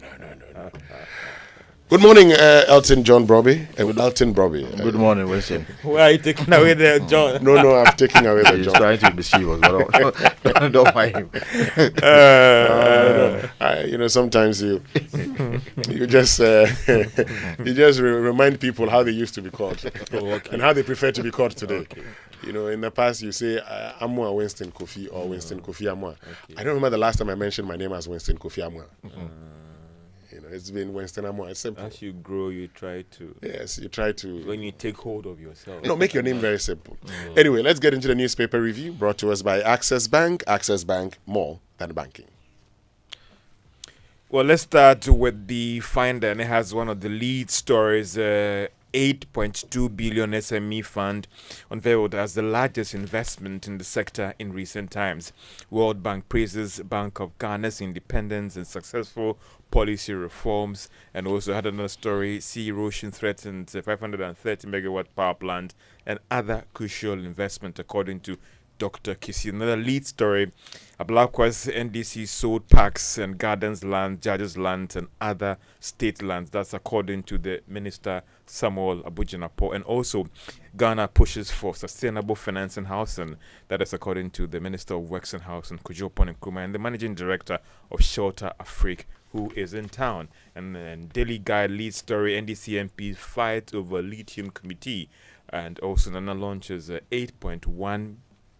S23: Good morning, Elton John Brobby. Elton Brobby.
S10: Good morning, Winston.
S2: Why are you taking away the John?
S23: No, I'm taking away the John.
S10: He's trying to deceive us, but don't mind him.
S23: Sometimes you just remind people how they used to be called and how they prefer to be called today. Okay. In the past you say Amwa Winston Kofi or Winston Kofi Amwa. Okay. I don't remember the last time I mentioned my name as Winston Kofi Amwa. It's been Winston Amwa. It's simple.
S2: As you grow, you try to.
S23: Yes, you try to.
S2: When you take hold of yourself.
S23: No, make your name very simple. Anyway, let's get into the newspaper review brought to us by Access Bank. Access Bank, more than banking.
S2: Well, let's start with the Finder, and it has one of the lead stories. 8.2 billion SME fund unveiled as the largest investment in the sector in recent times. World Bank praises Bank of Ghana's independence and successful policy reforms, and also had another story. Sea erosion threatens a 530 megawatt power plant and other crucial investment, according to Dr. Kisi. Another lead story, Ablakwa's NDC sold parks and gardens land, judges' lands, and other state lands. That's according to the Minister Samuel Abujanapo. And also, Ghana pushes for sustainable finance and housing. That is according to the Minister of Works and Housing, Kujopon Nkrumah, and the Managing Director of Shelter Afrique, who is in town. And then Daily Guide lead story, NDC MPs fight over lithium committee. And also, Nana launches a $8.1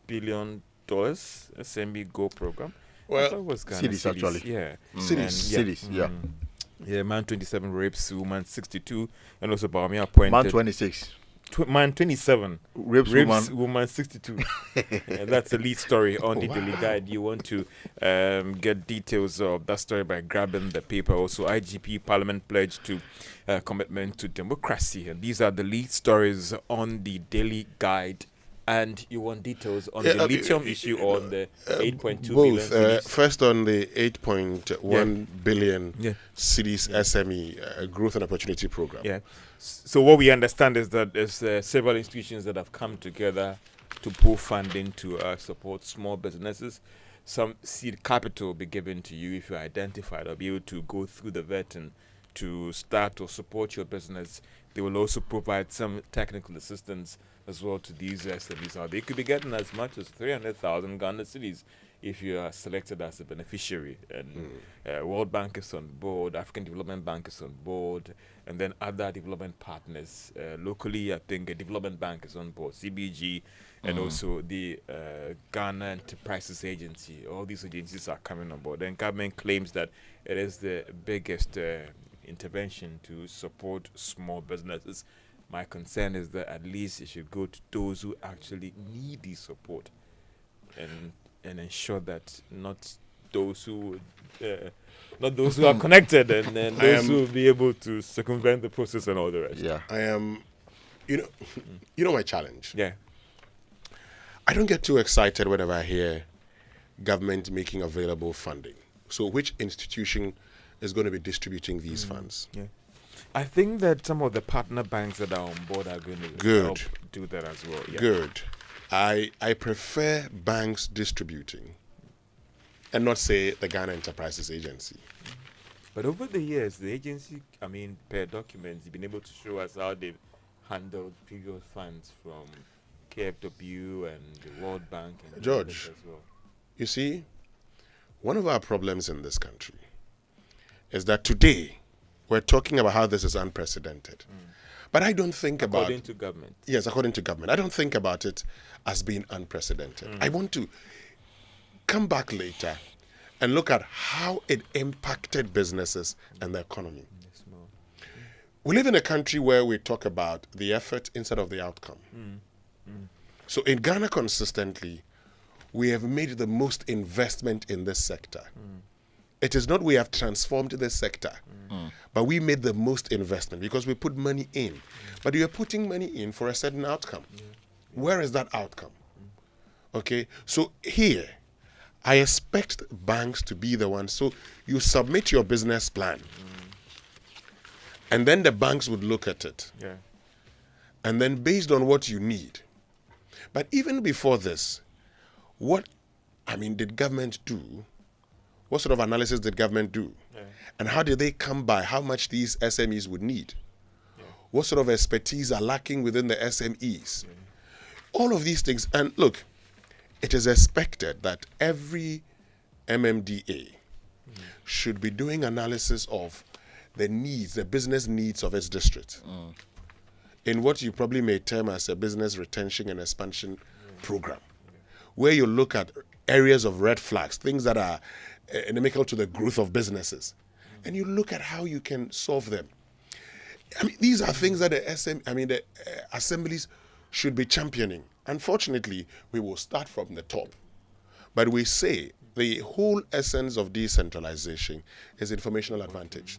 S2: billion SME Go program.
S10: Well, cities actually.
S2: Yeah.
S10: Cities, yeah.
S2: Yeah, man 27 rapes woman 62, and also Bawumia appointed
S10: Man 26.
S2: Man 27
S10: rapes
S2: woman 62. That's the lead story on the Daily Guide. You want to get details of that story by grabbing the paper. Also, IGP Parliament pledged to commitment to democracy, and these are the lead stories on the Daily Guide. And you want details on the lithium issue or on the 8.2
S23: both,
S2: billion?
S23: First on the 8.1 billion cedis SME Growth and Opportunity Program.
S2: Yeah. So what we understand is that there's several institutions that have come together to pool funding to support small businesses. Some seed capital will be given to you if you're identified or be able to go through the vetting to start or support your business. They will also provide some technical assistance as well to these SMEs. They could be getting as much as 300,000 Ghana cedis if you are selected as a beneficiary. And World Bank is on board, African Development Bank is on board, and then other development partners. Locally, I think a development bank is on board, CBG, and also the Ghana Enterprises Agency. All these agencies are coming on board. And government claims that it is the biggest intervention to support small businesses. My concern is that at least it should go to those who actually need the support, and ensure that not those who are connected and those who will be able to circumvent the process and all the rest.
S23: Yeah, I am. You know my challenge.
S2: Yeah,
S23: I don't get too excited whenever I hear government making available funding. So, which institution is going to be distributing these funds?
S2: Yeah. I think that some of the partner banks that are on board are going to help do that as well. Yeah.
S23: Good. I prefer banks distributing and not say the Ghana Enterprises Agency.
S2: But over the years, the agency, per documents, they've been able to show us how they've handled previous funds from KFW and the World Bank. And
S23: George,
S2: as well.
S23: You see, one of our problems in this country is that today, we're talking about how this is unprecedented. But I don't think
S2: according to government.
S23: Yes, according to government. I don't think about it as being unprecedented. I want to come back later and look at how it impacted businesses and the economy. We live in a country where we talk about the effort instead of the outcome. So in Ghana consistently, we have made the most investment in this sector. It is not we have transformed this sector, but we made the most investment because we put money in. But you are putting money in for a certain outcome. Where is that outcome? Okay, so here, I expect banks to be the ones. So you submit your business plan, and then the banks would look at it.
S2: Yeah.
S23: And then based on what you need. But even before this, did government do? What sort of analysis did government do? Yeah. And how did they come by how much these SMEs would need? Yeah. What sort of expertise are lacking within the SMEs? Yeah. All of these things. And look, it is expected that every MMDA should be doing analysis of the needs, the business needs of its district. In what you probably may term as a business retention and expansion program, where you look at areas of red flags, things that are inimical to the growth of businesses, and you look at how you can solve them. These are things that the assemblies should be championing. Unfortunately, we will start from the top, but we say the whole essence of decentralization is informational advantage.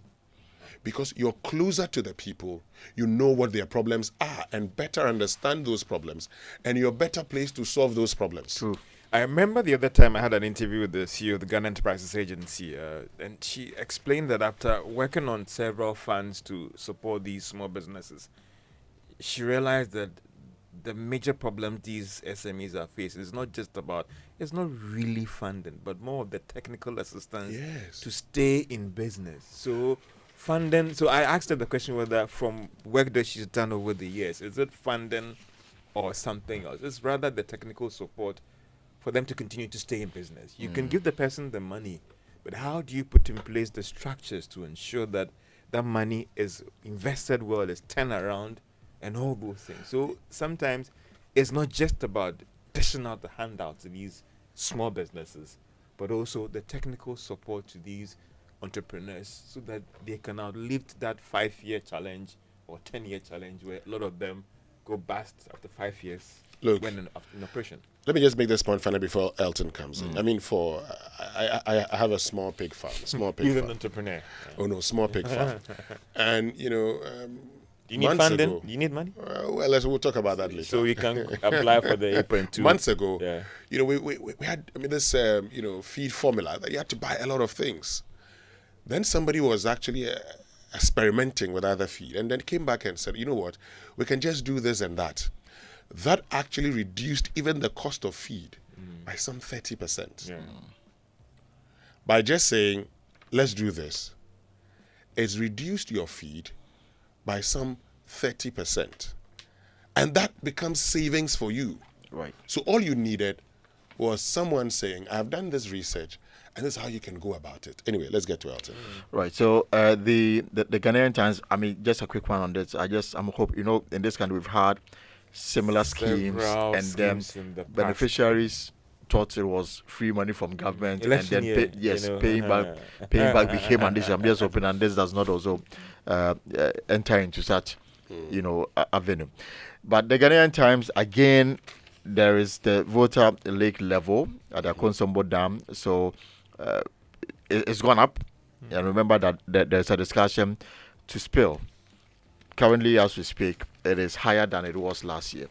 S23: Because you're closer to the people, you know what their problems are and better understand those problems, and you're better placed to solve those problems.
S2: True. I remember the other time I had an interview with the CEO of the Ghana Enterprises Agency, and she explained that after working on several funds to support these small businesses, she realized that the major problem these SMEs are facing is not just about, it's not really funding, but more of the technical assistance to stay in business. So funding, so I asked her the question whether from work that she's done over the years, is it funding or something else? It's rather the technical support for them to continue to stay in business. You can give the person the money, but how do you put in place the structures to ensure that that money is invested well, is turned around, and all those things? So sometimes it's not just about dishing out the handouts to these small businesses, but also the technical support to these entrepreneurs so that they can outlive that 5-year challenge or 10-year challenge where a lot of them go bust after 5 years
S23: Look,
S2: when in operation?
S23: Let me just make this point finally before Elton comes in. I mean, I have a small pig farm.
S2: You're an entrepreneur.
S23: Oh no, small pig farm. And you know,
S2: do you need funding? Do you need money?
S23: We'll talk about that later.
S2: So we can apply for the 8.2.
S23: Months ago, you know, we had this feed formula that you had to buy a lot of things. Then somebody was actually experimenting with other feed, and then came back and said, you know what, we can just do this and that. That actually reduced even the cost of feed by some 30%. By just saying, let's do this, it's reduced your feed by some 30%. And that becomes savings for you.
S10: Right.
S23: So all you needed was someone saying, I've done this research, and this is how you can go about it. Anyway, let's get to Elton.
S10: Right. So the Ghanaian Times, I mean, just a quick one on this. I'm hope, you know, in this country we've had similar schemes, and then beneficiaries thought it was free money from government,
S2: Election
S10: and then
S2: year,
S10: paying back became an issue. I'm just hoping, and this does not also enter into such avenue. But the Ghanaian Times, again, there is the Volta Lake level at the Konsombo Dam, so it's gone up. And remember that there's a discussion to spill. Currently, as we speak, it is higher than it was last year,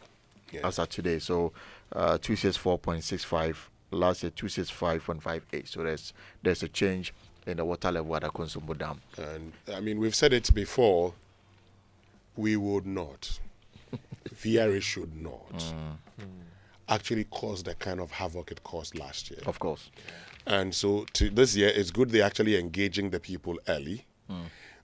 S10: as of today. So, 264.65. Last year, 265.58. So there's a change in the water level at the Konsombo Dam.
S23: And I mean, we've said it before. We would not, VRA should not actually cause the kind of havoc it caused last year.
S10: Of course.
S23: And so this year, it's good they're actually engaging the people early.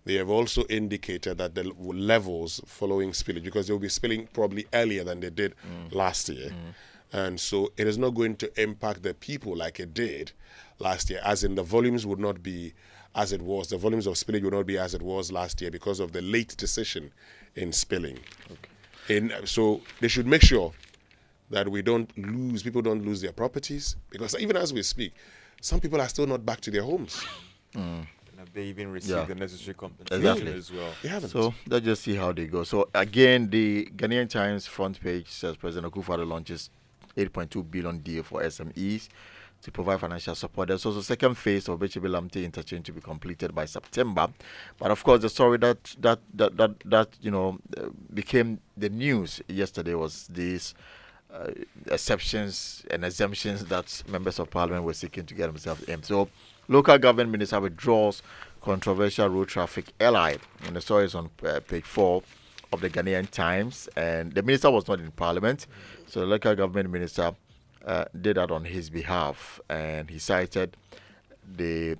S23: They have also indicated that the levels following spillage, because they'll be spilling probably earlier than they did last year. And so it is not going to impact the people like it did last year, as in the volumes would not be as it was. The volumes of spillage would not be as it was last year because of the late decision in spilling. So they should make sure that people don't lose their properties, because even as we speak, some people are still not back to their homes.
S2: They even receive the necessary compensation as well.
S23: They haven't.
S10: So let's just see how they go. So again, the Ghanaian Times front page says President Akufo-Addo launches 8.2 billion deal for SMEs to provide financial support. There's also second phase of Bechibi Lamte interchange to be completed by September. But of course, the story that became the news yesterday was these exceptions and exemptions that members of parliament were seeking to get themselves in. So local government minister withdraws controversial road traffic LI. And the story is on page 4 of the Ghanaian Times. And the minister was not in parliament. So the local government minister did that on his behalf. And he cited the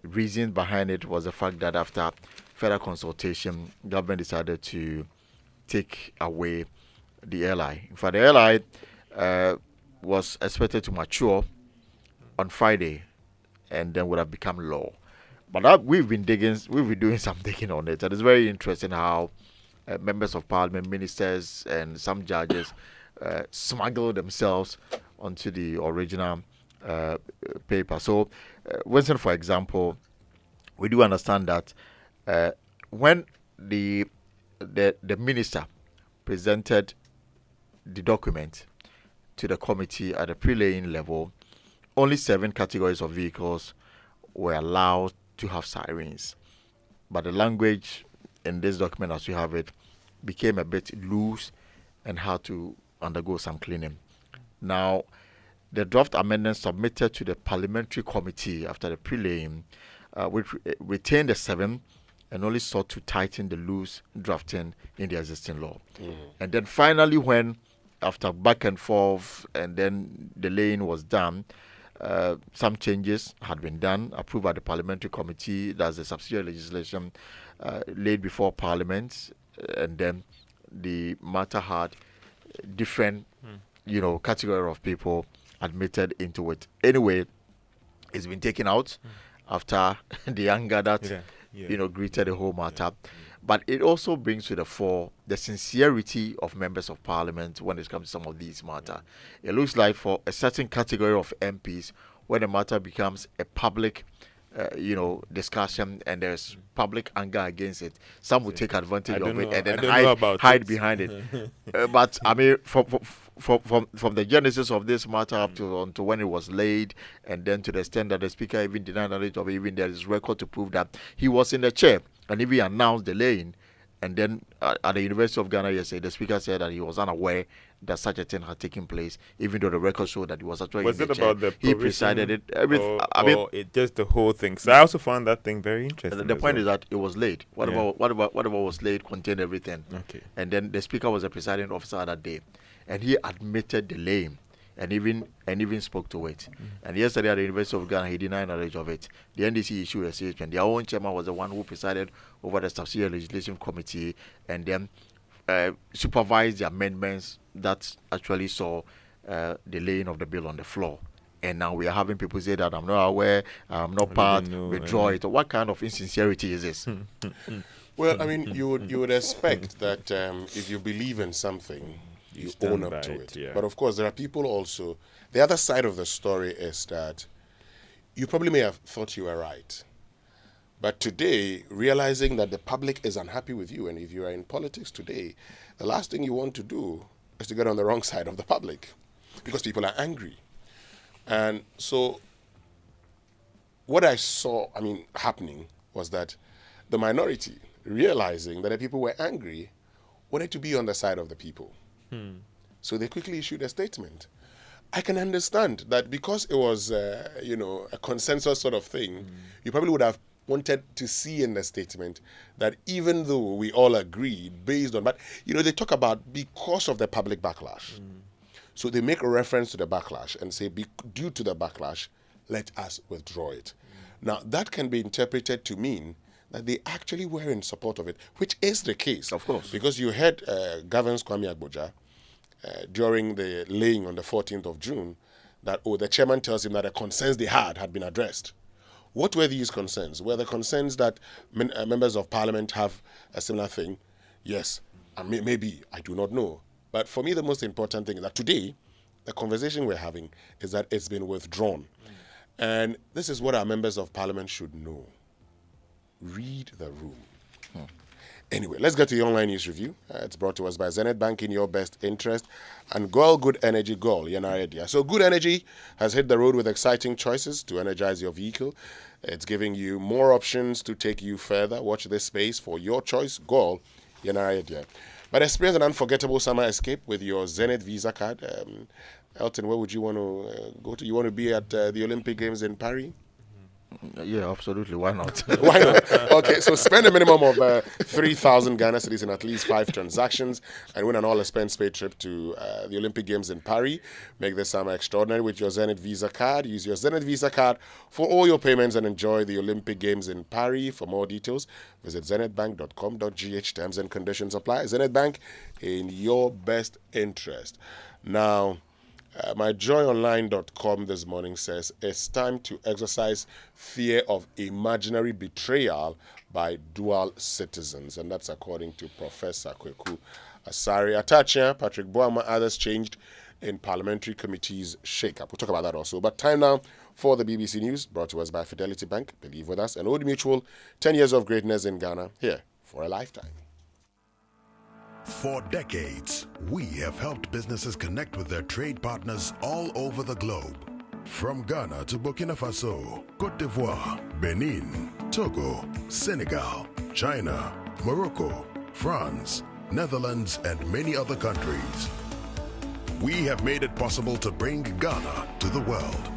S10: reason behind it was the fact that after further consultation, government decided to take away the LI. In fact, the LI was expected to mature on Friday and then would have become law. But we've been doing some digging on it, and it's very interesting how members of parliament, ministers, and some judges smuggle themselves onto the original paper. So, Winston, for example, we do understand that when the minister presented the document to the committee at the pre-laying level, only 7 categories of vehicles were allowed to have sirens. But the language in this document, as you have it, became a bit loose and had to undergo some cleaning. Now, the draft amendment submitted to the parliamentary committee after the pre-laying, which retained the 7 and only sought to tighten the loose drafting in the existing law. And then finally, when after back and forth and then the laying was done, some changes had been done, approved by the parliamentary committee. That's the subsidiary legislation laid before parliament, and then the matter had different, category of people admitted into it. Anyway, it's been taken out after the anger that greeted the whole matter. But it also brings to the fore the sincerity of members of parliament when it comes to some of these matters. It looks like for a certain category of MPs, when the matter becomes a public discussion, and there's public anger against it, some will take advantage of it and then hide behind it. But I mean, from the genesis of this matter up to when it was laid, and then to the extent that the speaker even denied knowledge of it, even there is record to prove that he was in the chair and even announced the laying. And then at the University of Ghana yesterday, the speaker said that he was unaware that such a thing had taken place, even though the record showed that he was actually in the chair.
S2: Was it about the
S10: he presided it.
S2: Or it just the whole thing? So I also found that thing very interesting.
S10: The point is that it was late. Whatever was late contained everything.
S2: Okay.
S10: And then the speaker was the presiding officer that day, and he admitted the laying. And even spoke to it. And yesterday at the University of Ghana, he denied knowledge of it. The NDC issued a statement. Their own chairman was the one who presided over the subsidiary legislation committee and then supervised the amendments that actually saw the laying of the bill on the floor. And now we are having people say that I'm not aware, I'm not part, withdraw it. What kind of insincerity is this?
S23: Well, I mean, you would expect that if you believe in something, you own up to it.
S2: Yeah.
S23: But of course, there are people also. The other side of the story is that you probably may have thought you were right. But today, realizing that the public is unhappy with you, and if you are in politics today, the last thing you want to do is to get on the wrong side of the public because people are angry. And so what I saw, happening was that the minority, realizing that the people were angry, wanted to be on the side of the people. So they quickly issued a statement. I can understand that because it was, a consensus sort of thing, you probably would have wanted to see in the statement that even though we all agreed based on, but, they talk about because of the public backlash. So they make a reference to the backlash and say, due to the backlash, let us withdraw it. Now, that can be interpreted to mean that they actually were in support of it, which is the case.
S10: Of course.
S23: Because you heard Governs Kwame Agboja during the laying on the 14th of June that, the chairman tells him that the concerns they had been addressed. What were these concerns? Were the concerns that members of parliament have a similar thing? Yes, maybe, I do not know. But for me, the most important thing is that today, the conversation we're having is that it's been withdrawn. And this is what our members of parliament should know. Read the room. Anyway, let's get to the online news review. It's brought to us by Zenith Bank, in your best interest, and Goal Good Energy Goal, Yanara. So Good Energy has hit the road with exciting choices to energize your vehicle. It's giving you more options to take you further. Watch this space for your choice, Goal, Yanara. But experience an unforgettable summer escape with your Zenith Visa card. Elton, where would you want to go to? You want to be at the Olympic Games in Paris?
S10: Yeah, absolutely. Why not?
S23: Why not? Okay, so spend a minimum of 3,000 Ghana cedis in at least 5 transactions and win an all-expense-paid trip to the Olympic Games in Paris. Make this summer extraordinary with your Zenith Visa card. Use your Zenith Visa card for all your payments and enjoy the Olympic Games in Paris. For more details, visit zenithbank.com.gh. Terms and conditions apply. Zenith Bank, in your best interest. Now, myjoyonline.com this morning says it's time to exercise fear of imaginary betrayal by dual citizens, and that's according to Professor Kweku Asari Atachia. Patrick Boama, others changed in parliamentary committees shake-up. We'll talk about that also. But time now for the BBC News, brought to us by Fidelity Bank. Believe with us, and Old Mutual, 10 years of greatness in Ghana, here for a lifetime.
S11: For decades, we have helped businesses connect with their trade partners all over the globe. From Ghana to Burkina Faso, Côte d'Ivoire, Benin, Togo, Senegal, China, Morocco, France, Netherlands, and many other countries. We have made it possible to bring Ghana to the world.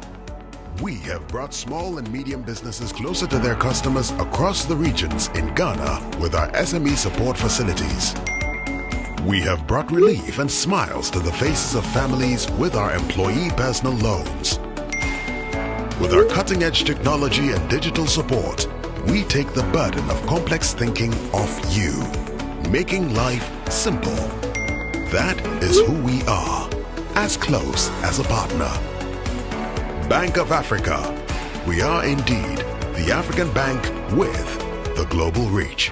S11: We have brought small and medium businesses closer to their customers across the regions in Ghana with our SME support facilities. We have brought relief and smiles to the faces of families with our employee personal loans. With our cutting-edge technology and digital support, we take the burden of complex thinking off you, making life simple. That is who we are, as close as a partner. Bank of Africa. We are indeed the African bank with the global reach.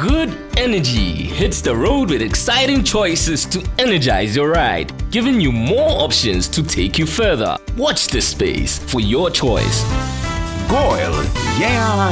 S13: Good energy hits the road with exciting choices to energize your ride, giving you more options to take you further. Watch this space for your choice.
S14: Goil, yeah.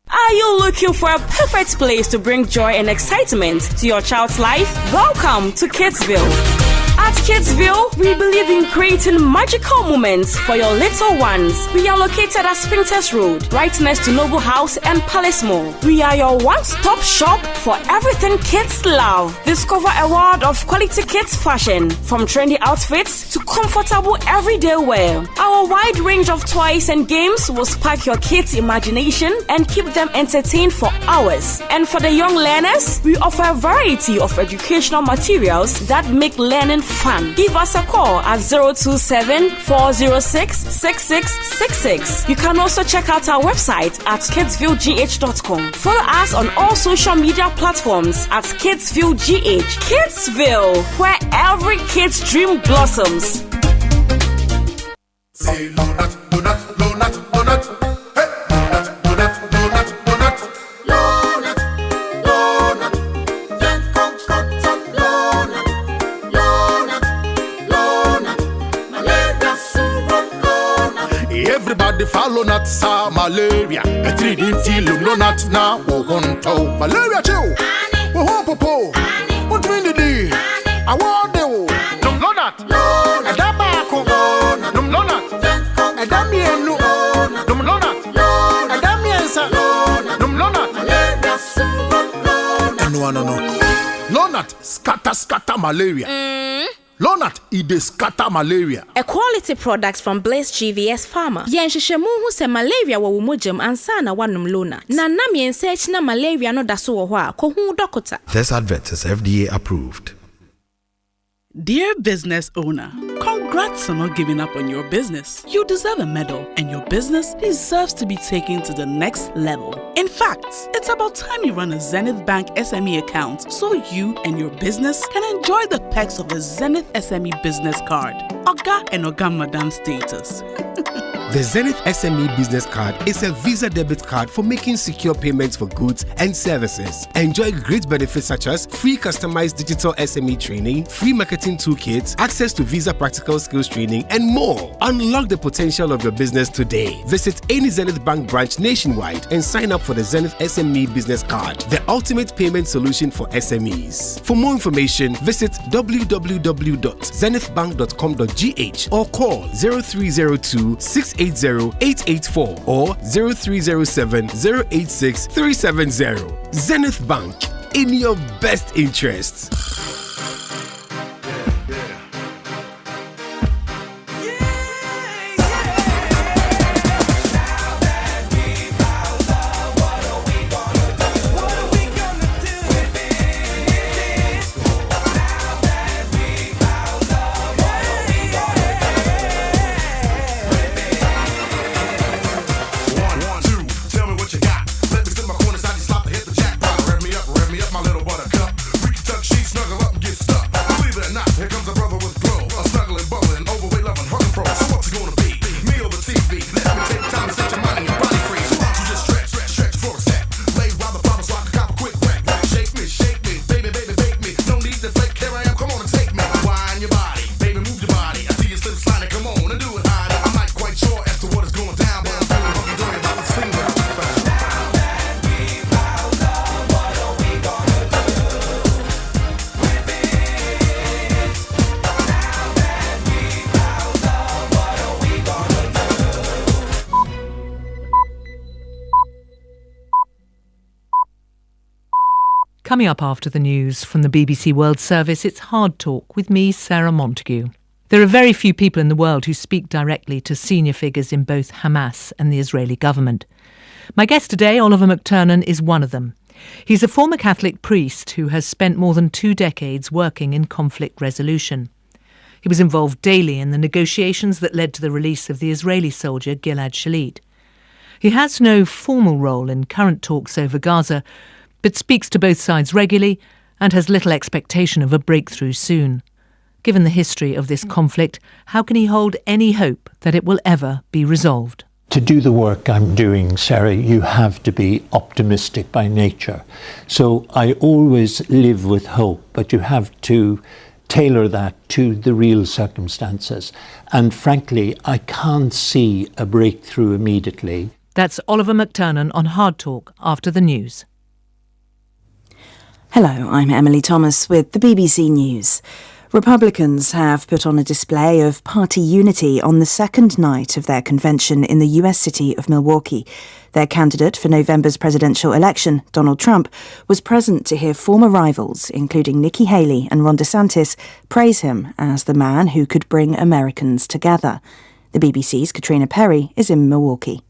S15: Are you looking for a perfect place to bring joy and excitement to your child's life? Welcome to Kidsville. At Kidsville, we believe in creating magical moments for your little ones. We are located at Spintex Road, right next to Noble House and Palace Mall. We are your one-stop shop for everything kids love. Discover a world of quality kids fashion, from trendy outfits to comfortable everyday wear. Our wide range of toys and games will spark your kids' imagination and keep them entertained for hours. And for the young learners, we offer a variety of educational materials that make learning fun. Give us a call at 027-406-6666. You can also check out our website at kidsvillegh.com. Follow us on all social media platforms at KidsvilleGH. Kidsville, where every kid's dream blossoms.
S11: Say donut, donut, donut, donut. Hey, donut, donut, donut, donut. Donut, donut. Then come cut up donut. Donut, donut. Malaria syrup donut. Everybody follow not sa malaria. A 3D no not now. Oh, malaria chill. Oh, popo. What mean the day? I want the no donut. A dabako. No donut. A damienu. No donut. A damiensa. No donut. Malaria syrup donut. No. Lonat scatter malaria. Lonat ide scatter malaria.
S17: A quality product from Blaze GVS Pharma. Yenshishemu hu se malaria wa wumojam ansa na wanum Lonat. Na nam yensearch na malaria no daso wo hwa ko hu dokota.
S25: This advert is FDA approved.
S26: Dear business owner, congrats on not giving up on your business. You deserve a medal, and your business deserves to be taken to the next level. In fact, it's about time you run a Zenith Bank SME account so you and your business can enjoy the perks of a Zenith SME business card. Oga and Oga Madam status.
S25: The Zenith SME Business Card is a Visa debit card for making secure payments for goods and services. Enjoy great benefits such as free customized digital SME training, free marketing toolkits, access to Visa practical skills training, and more. Unlock the potential of your business today. Visit any Zenith Bank branch nationwide and sign up for the Zenith SME Business Card, the ultimate payment solution for SMEs. For more information, visit www.zenithbank.com.gh or call 0302 680-884 or 0307-086-370. Zenith Bank, in your best interests.
S27: Coming up after the news from the BBC World Service, it's Hard Talk with me, Sarah Montague. There are very few people in the world who speak directly to senior figures in both Hamas and the Israeli government. My guest today, Oliver McTurnan, is one of them. He's a former Catholic priest who has spent more than 2 decades working in conflict resolution. He was involved daily in the negotiations that led to the release of the Israeli soldier Gilad Shalit. He has no formal role in current talks over Gaza, but speaks to both sides regularly and has little expectation of a breakthrough soon. Given the history of this conflict, how can he hold any hope that it will ever be resolved?
S16: to do the work I'm doing, Sarah, you have to be optimistic by nature. So I always live with hope, but you have to tailor that to the real circumstances. And frankly, I can't see a breakthrough immediately.
S27: That's Oliver McTurnan on Hard Talk after the news.
S18: Hello, I'm Emily Thomas with the BBC News. Republicans have put on a display of party unity on the second night of their convention in the US city of Milwaukee. Their candidate for November's presidential election, Donald Trump, was present to hear former rivals, including Nikki Haley and Ron DeSantis, praise him as the man who could bring Americans together. The BBC's Katrina Perry is in Milwaukee.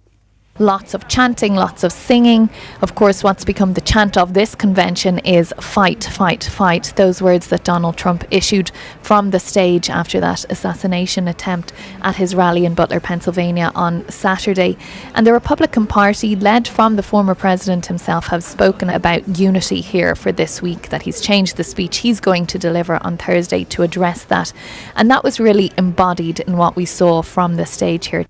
S19: Lots of chanting, lots of singing. Of course, what's become the chant of this convention is fight, fight, fight. Those words that Donald Trump issued from the stage after that assassination attempt at his rally in Butler, Pennsylvania on Saturday. And the Republican Party, led from the former president himself, have spoken about unity here for this week, that he's changed the speech he's going to deliver on Thursday to address that. And that was really embodied in what we saw from the stage here.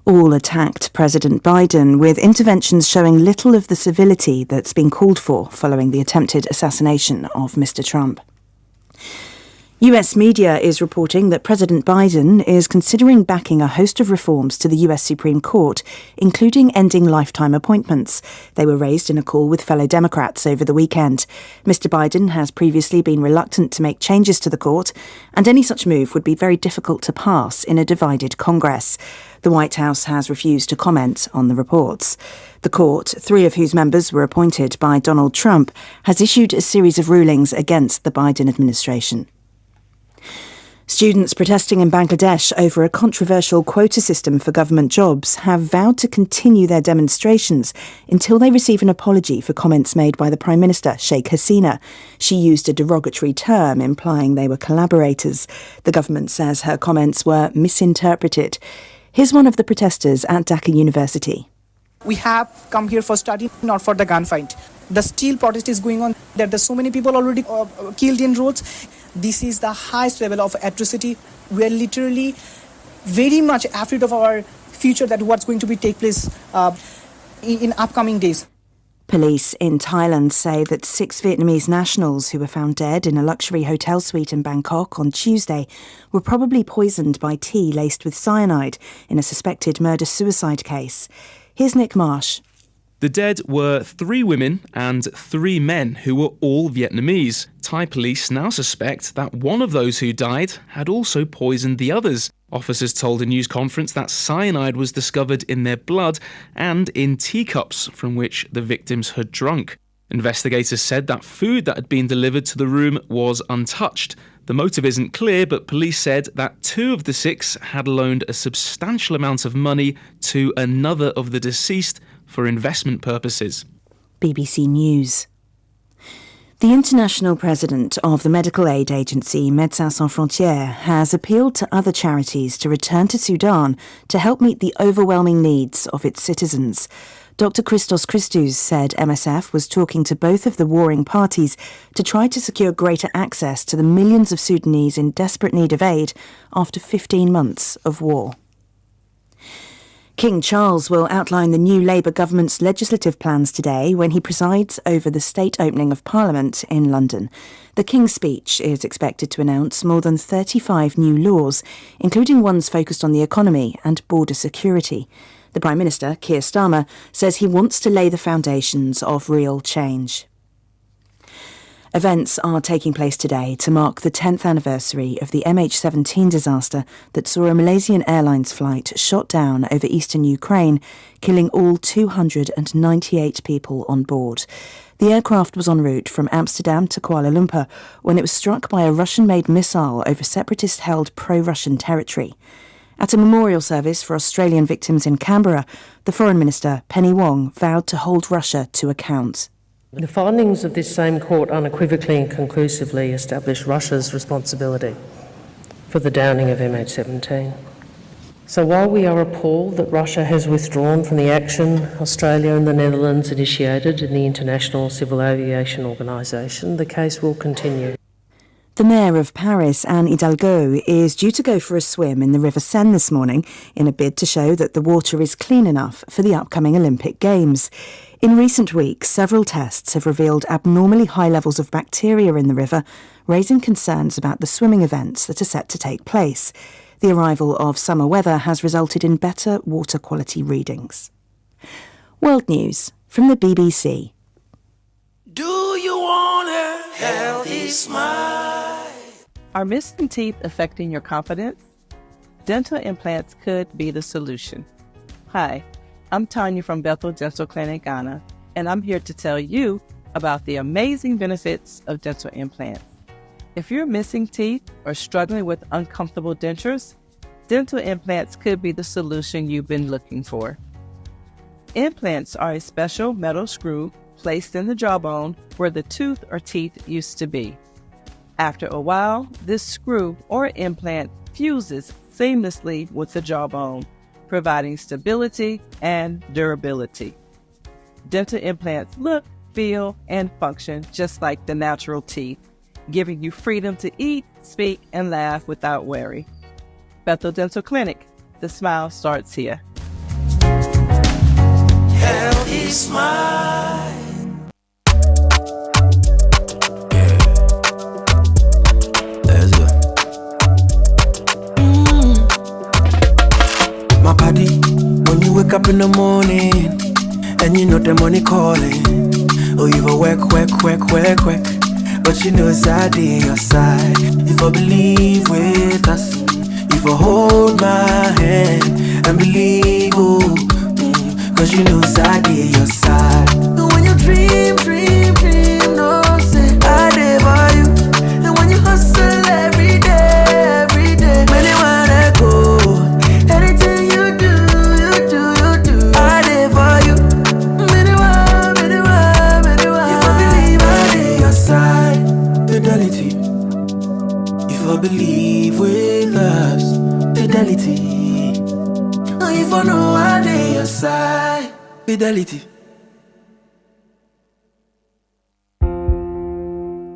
S18: All attacked President Biden, with interventions showing little of the civility that's been called for following the attempted assassination of Mr. Trump. US media is reporting that President Biden is considering backing a host of reforms to the US Supreme Court, including ending lifetime appointments. They were raised in a call with fellow Democrats over the weekend. Mr. Biden has previously been reluctant to make changes to the court, and any such move would be very difficult to pass in a divided Congress. The White House has refused to comment on the reports. The court, 3 of whose members were appointed by Donald Trump, has issued a series of rulings against the Biden administration. Students protesting in Bangladesh over a controversial quota system for government jobs have vowed to continue their demonstrations until they receive an apology for comments made by the Prime Minister, Sheikh Hasina. She used a derogatory term implying they were collaborators. The government says her comments were misinterpreted. Here's one of the protesters at Dhaka University.
S20: We have come here for study, not for the gunfight. The still protest is going on. There's so many people already killed in roads. This is the highest level of atrocity. We are literally very much afraid of our future, that what's going to be take place in upcoming days.
S18: Police in Thailand say that 6 Vietnamese nationals who were found dead in a luxury hotel suite in Bangkok on Tuesday were probably poisoned by tea laced with cyanide in a suspected murder-suicide case. Here's Nick Marsh.
S21: The dead were 3 women and 3 men who were all Vietnamese. Thai police now suspect that one of those who died had also poisoned the others. Officers told a news conference that cyanide was discovered in their blood and in teacups from which the victims had drunk. Investigators said that food that had been delivered to the room was untouched. The motive isn't clear, but police said that 2 of the 6 had loaned a substantial amount of money to another of the deceased for investment purposes.
S18: BBC News. The international president of the medical aid agency Médecins Sans Frontières has appealed to other charities to return to Sudan to help meet the overwhelming needs of its citizens. Dr. Christos Christou said MSF was talking to both of the warring parties to try to secure greater access to the millions of Sudanese in desperate need of aid after 15 months of war. King Charles will outline the new Labour government's legislative plans today when he presides over the state opening of Parliament in London. The King's speech is expected to announce more than 35 new laws, including ones focused on the economy and border security. The Prime Minister, Keir Starmer, says he wants to lay the foundations of real change. Events are taking place today to mark the 10th anniversary of the MH17 disaster that saw a Malaysian Airlines flight shot down over eastern Ukraine, killing all 298 people on board. The aircraft was en route from Amsterdam to Kuala Lumpur when it was struck by a Russian-made missile over separatist-held pro-Russian territory. At a memorial service for Australian victims in Canberra, the Foreign Minister, Penny Wong, vowed to hold Russia to account.
S22: The findings of this same court unequivocally and conclusively establish Russia's responsibility for the downing of MH17. So while we are appalled that Russia has withdrawn from the action Australia and the Netherlands initiated in the International Civil Aviation Organisation, the case will continue.
S18: The mayor of Paris, Anne Hidalgo, is due to go for a swim in the River Seine this morning in a bid to show that the water is clean enough for the upcoming Olympic Games. In recent weeks, several tests have revealed abnormally high levels of bacteria in the river, raising concerns about the swimming events that are set to take place. The arrival of summer weather has resulted in better water quality readings. World News from the BBC.
S1: Do you want a healthy smile?
S4: Are missing teeth affecting your confidence? Dental implants could be the solution. Hi, I'm Tanya from Bethel Dental Clinic, Ghana, and I'm here to tell you about the amazing benefits of dental implants. If you're missing teeth or struggling with uncomfortable dentures, dental implants could be the solution you've been looking for. Implants are a special metal screw placed in the jawbone where the tooth or teeth used to be. After a while, this screw or implant fuses seamlessly with the jawbone, providing stability and durability. Dental implants look, feel, and function just like the natural teeth, giving you freedom to eat, speak, and laugh without worry. Bethel Dental Clinic, the smile starts here.
S1: Healthy smile. My body, when you wake up in the morning and you know the money calling, oh, you go work, but you know it's out there your side. If I believe with us, if I hold my hand and believe, oh, cause you know it's out there your side. And when you dream, no say I live for you. And when you hustle every day, many wanna go. Anything you do, I live for you. Many want. If I believe I live your side, fidelity. If I believe with us, fidelity. If I know I live your side, fidelity.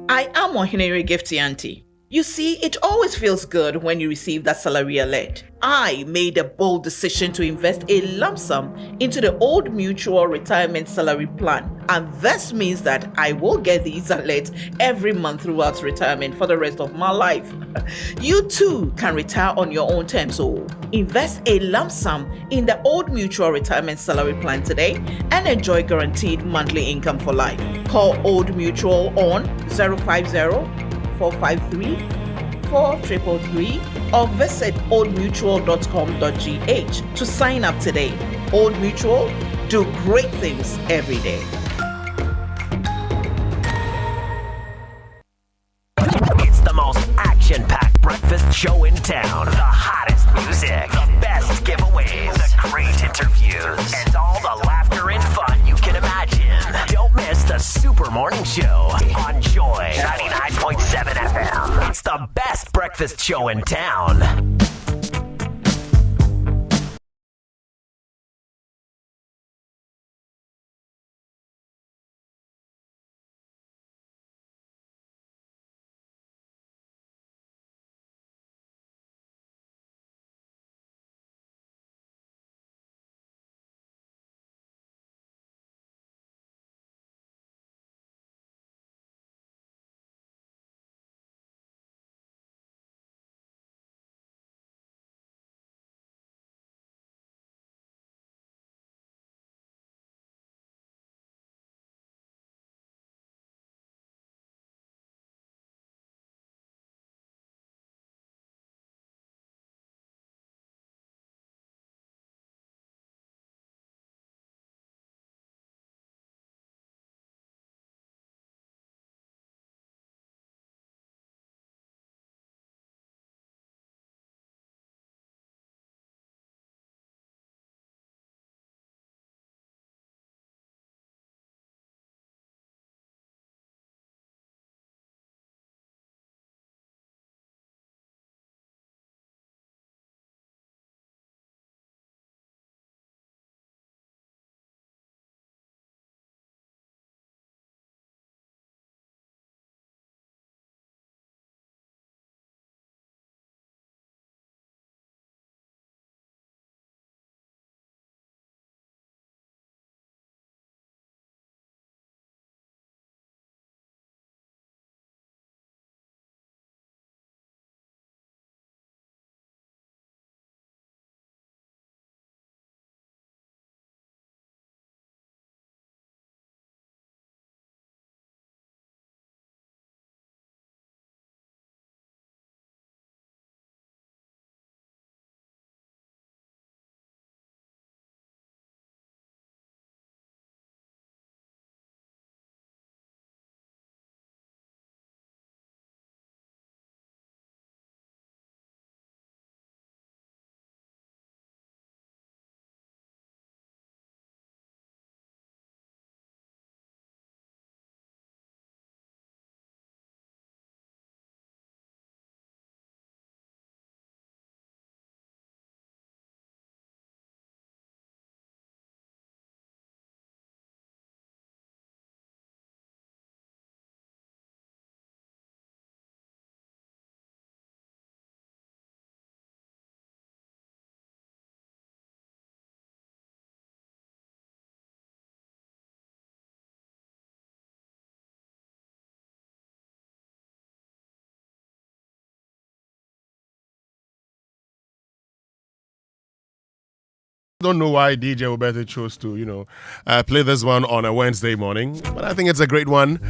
S5: I am Ohinere Gifty. You see, it always feels good when you receive that salary alert. I made a bold decision to invest a lump sum into the Old Mutual Retirement Salary Plan. And this means that I will get these alerts every month throughout retirement for the rest of my life. You too can retire on your own terms. So invest a lump sum in the Old Mutual Retirement Salary Plan today and enjoy guaranteed monthly income for life. Call Old Mutual on 050-453-4333 or visit oldmutual.com.gh to sign up today. Old Mutual, do great things every day.
S6: It's the most action-packed breakfast show in town. The hottest music, the best giveaways, the great interviews, and all the laughter and fun you can imagine. Don't miss the Super Morning Show on Joy 99.7 FM. It's the best breakfast show in town.
S23: Don't know why DJ Roberto chose to, play this one on a Wednesday morning, but I think it's a great one.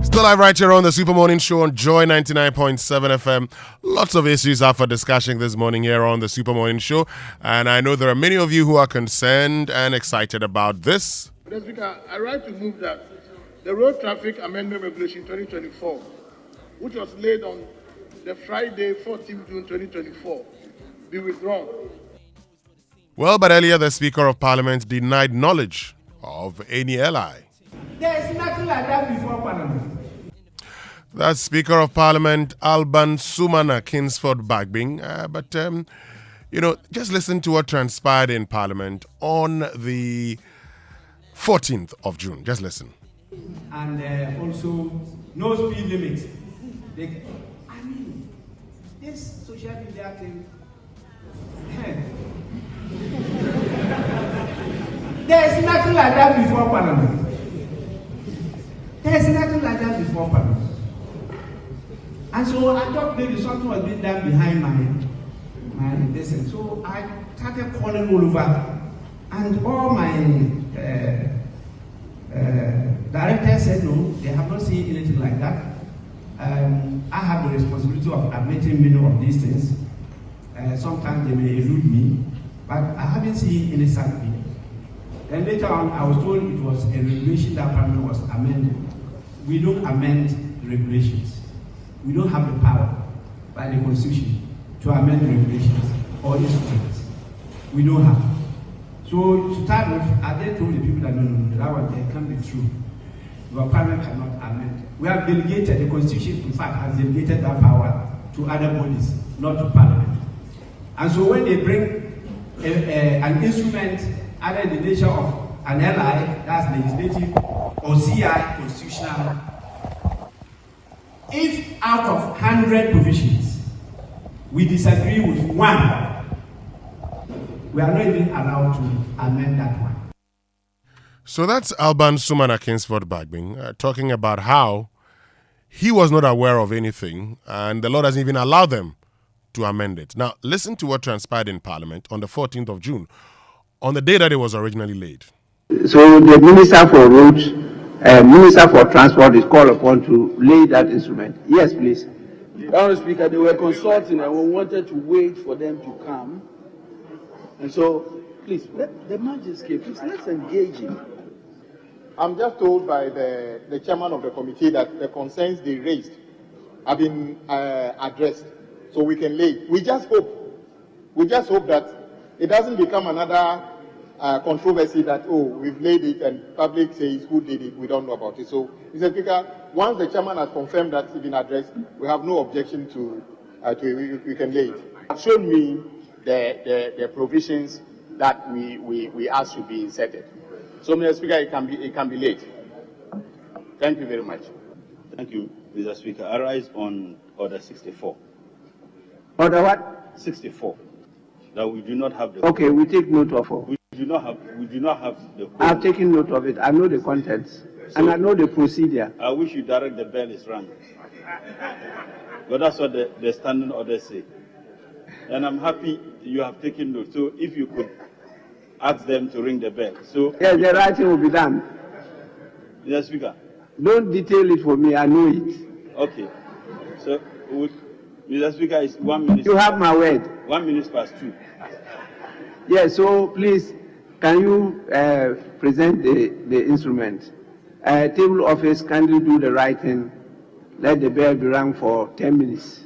S23: Still live right here on the Super Morning Show on Joy 99.7 FM. Lots of issues up for discussion this morning here on the Super Morning Show, and I know there are many of you who are concerned and excited about this.
S2: Mr. Speaker, I write to move that the Road Traffic Amendment Regulation 2024, which was laid on the Friday, 14 June 2024, be withdrawn.
S23: Well, but earlier the Speaker of Parliament denied knowledge of any ally.
S2: There is nothing like that before Parliament.
S23: That's Speaker of Parliament Alban Sumana Kingsford Bagbing. But just listen to what transpired in Parliament on the 14th of June. Just listen.
S2: And also, no speed limit. This social media thing, there is nothing like that before Parliament. There is nothing like that before Parliament. And so I thought maybe something was being done behind my listen. So I started calling all over, and all my directors said no, they have not seen anything like that. I have the responsibility of admitting many of these things. Sometimes they may elude me, but I haven't seen any sign. Then later on, I was told it was a regulation that Parliament was amended. We don't amend regulations. We don't have the power by the Constitution to amend regulations or instruments. We don't have. So to start with, I then told the people that no, that one there can't be true. Your Parliament cannot amend. We have delegated, the Constitution in fact has delegated that power to other bodies, not to Parliament. And so when they bring an instrument either in the nature of an ally, that's legislative, or CI, constitutional, if out of 100 provisions we disagree with one, we are not even allowed to amend that one.
S23: So that's Alban Sumana Kingsford Bagbing talking about how he was not aware of anything and the law doesn't even allow them to amend it. Now, listen to what transpired in Parliament on the 14th of June, on the day that it was originally laid.
S2: So the Minister for Roads, Minister for Transport is called upon to lay that instrument. Yes, please.
S3: Mr. Speaker, they were consulting and we wanted to wait for them to come. And so, please, let the magistrate, please, let's engage him.
S2: I'm just told by the chairman of the committee that the concerns they raised have been addressed, so we can lay. We just hope that it doesn't become another controversy that, we've laid it and public says who did it, we don't know about it. So, Mr. Speaker, once the chairman has confirmed that it's been addressed, we have no objection to we can lay it.
S3: Show me the provisions that we ask to be inserted. So, Mr. Speaker, it can be laid. Thank you very much.
S7: Thank you, Mr. Speaker. I rise on Order 64.
S2: Order what?
S7: 64. That we do not have the.
S2: Okay, we take note of it.
S7: We do not have the.
S2: I've taken note of it. I know the contents and I know the procedure.
S7: I wish you direct the bell is rung. But that's what the standing orders say. And I'm happy you have taken note. So if you could ask them to ring the bell. So
S2: yes, the writing will be done.
S7: Mr. Speaker.
S2: Don't detail it for me. I know it.
S7: Okay. So Mr. Speaker, it's 1 minute.
S2: You have my word.
S7: 1 minute past 2.
S2: Yes. So please, can you present the instrument? Table office, kindly do the writing. Let the bell be rung for 10 minutes.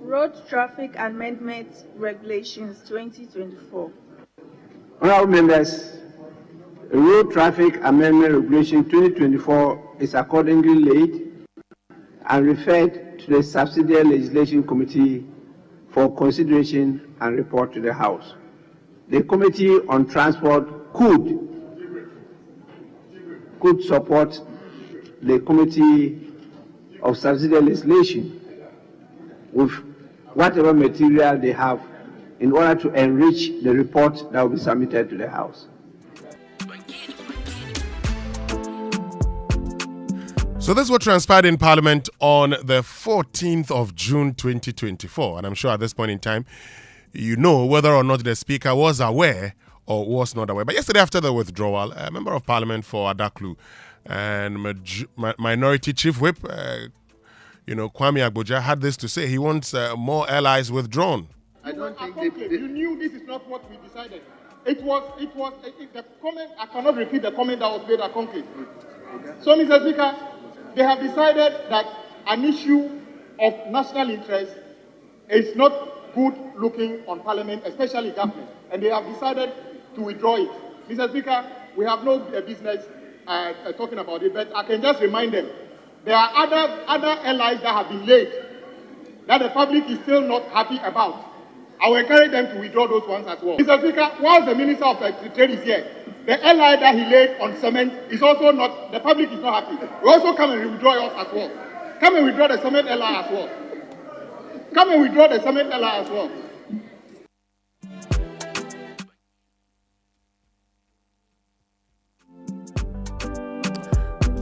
S8: Road Traffic Amendment Regulations 2024.
S2: Honourable members, the Road Traffic Amendment Regulation 2024 is accordingly laid and referred to the Subsidiary Legislation Committee for consideration and report to the House. The Committee on Transport could support the Committee of Subsidiary Legislation with whatever material they have in order to enrich the report that will be submitted to the House.
S23: So this is what transpired in Parliament on the 14th of June 2024. And I'm sure at this point in time, you know whether or not the Speaker was aware or was not aware. But yesterday, after the withdrawal, a Member of Parliament for Adaklu and Minority Chief Whip, Kwame Agboja, had this to say. He wants more allies withdrawn.
S9: I don't think you knew this is not what we decided. It was the comment. I cannot repeat the comment that was made at conclave. So, Mr. Speaker, they have decided that an issue of national interest is not good looking on Parliament, especially government, and they have decided to withdraw it. Mr. Speaker, we have no business talking about it, but I can just remind them there are other allies that have been laid that the public is still not happy about. I will encourage them to withdraw those ones as well. Mr. Speaker, whilst the Minister of Trade is here, the ally that he laid on cement is also not, the public is not happy. We also come and withdraw yours as well. Come and withdraw the cement ally as well. Come and withdraw the cement ally as well.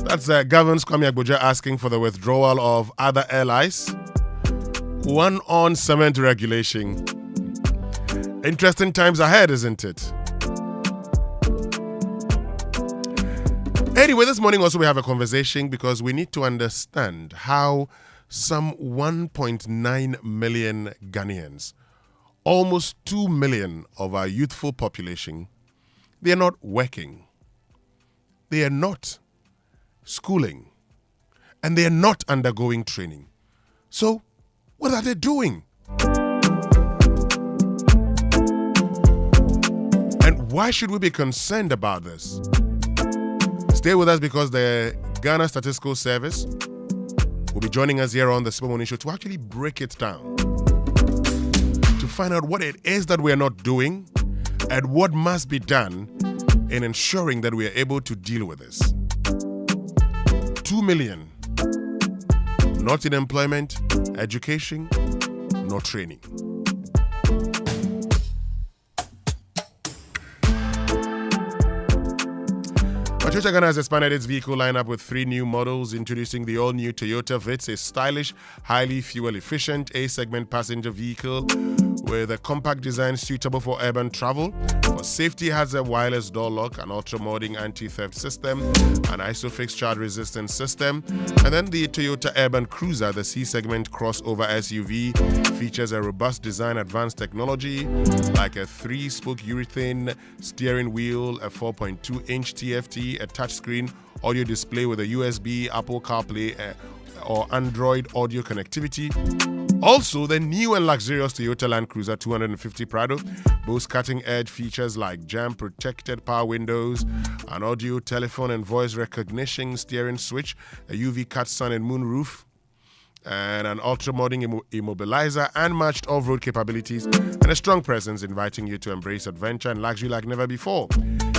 S23: That's Governors Kwame Agboja asking for the withdrawal of other allies. One on cement regulation. Interesting times ahead, isn't it? Anyway, this morning also we have a conversation because we need to understand how some 1.9 million Ghanaians, almost 2 million of our youthful population, they are not working. They are not schooling. And they are not undergoing training. So, what are they doing? And why should we be concerned about this? Stay with us because the Ghana Statistical Service will be joining us here on the Super Morning Show to actually break it down, to find out what it is that we are not doing and what must be done in ensuring that we are able to deal with this. 2 million, not in employment, education, nor training. Toyota Ghana has expanded its vehicle lineup with 3 new models, introducing the all-new Toyota Vitz, a stylish, highly fuel-efficient A-segment passenger vehicle with a compact design suitable for urban travel. For safety, it has a wireless door lock, an ultra-modern anti-theft system, an ISOFIX child-resistant system, and then the Toyota Urban Cruiser, the C-segment crossover SUV, features a robust design, advanced technology like a 3-spoke urethane steering wheel, a 4.2-inch TFT, a touchscreen audio display with a USB, Apple CarPlay, or Android audio connectivity. Also, the new and luxurious Toyota Land Cruiser 250 Prado boasts cutting-edge features like jam-protected power windows, an audio, telephone, and voice recognition steering switch, a UV-cut sun and moon roof, and an ultra-modern immobilizer, and matched off-road capabilities, and a strong presence inviting you to embrace adventure and luxury like never before.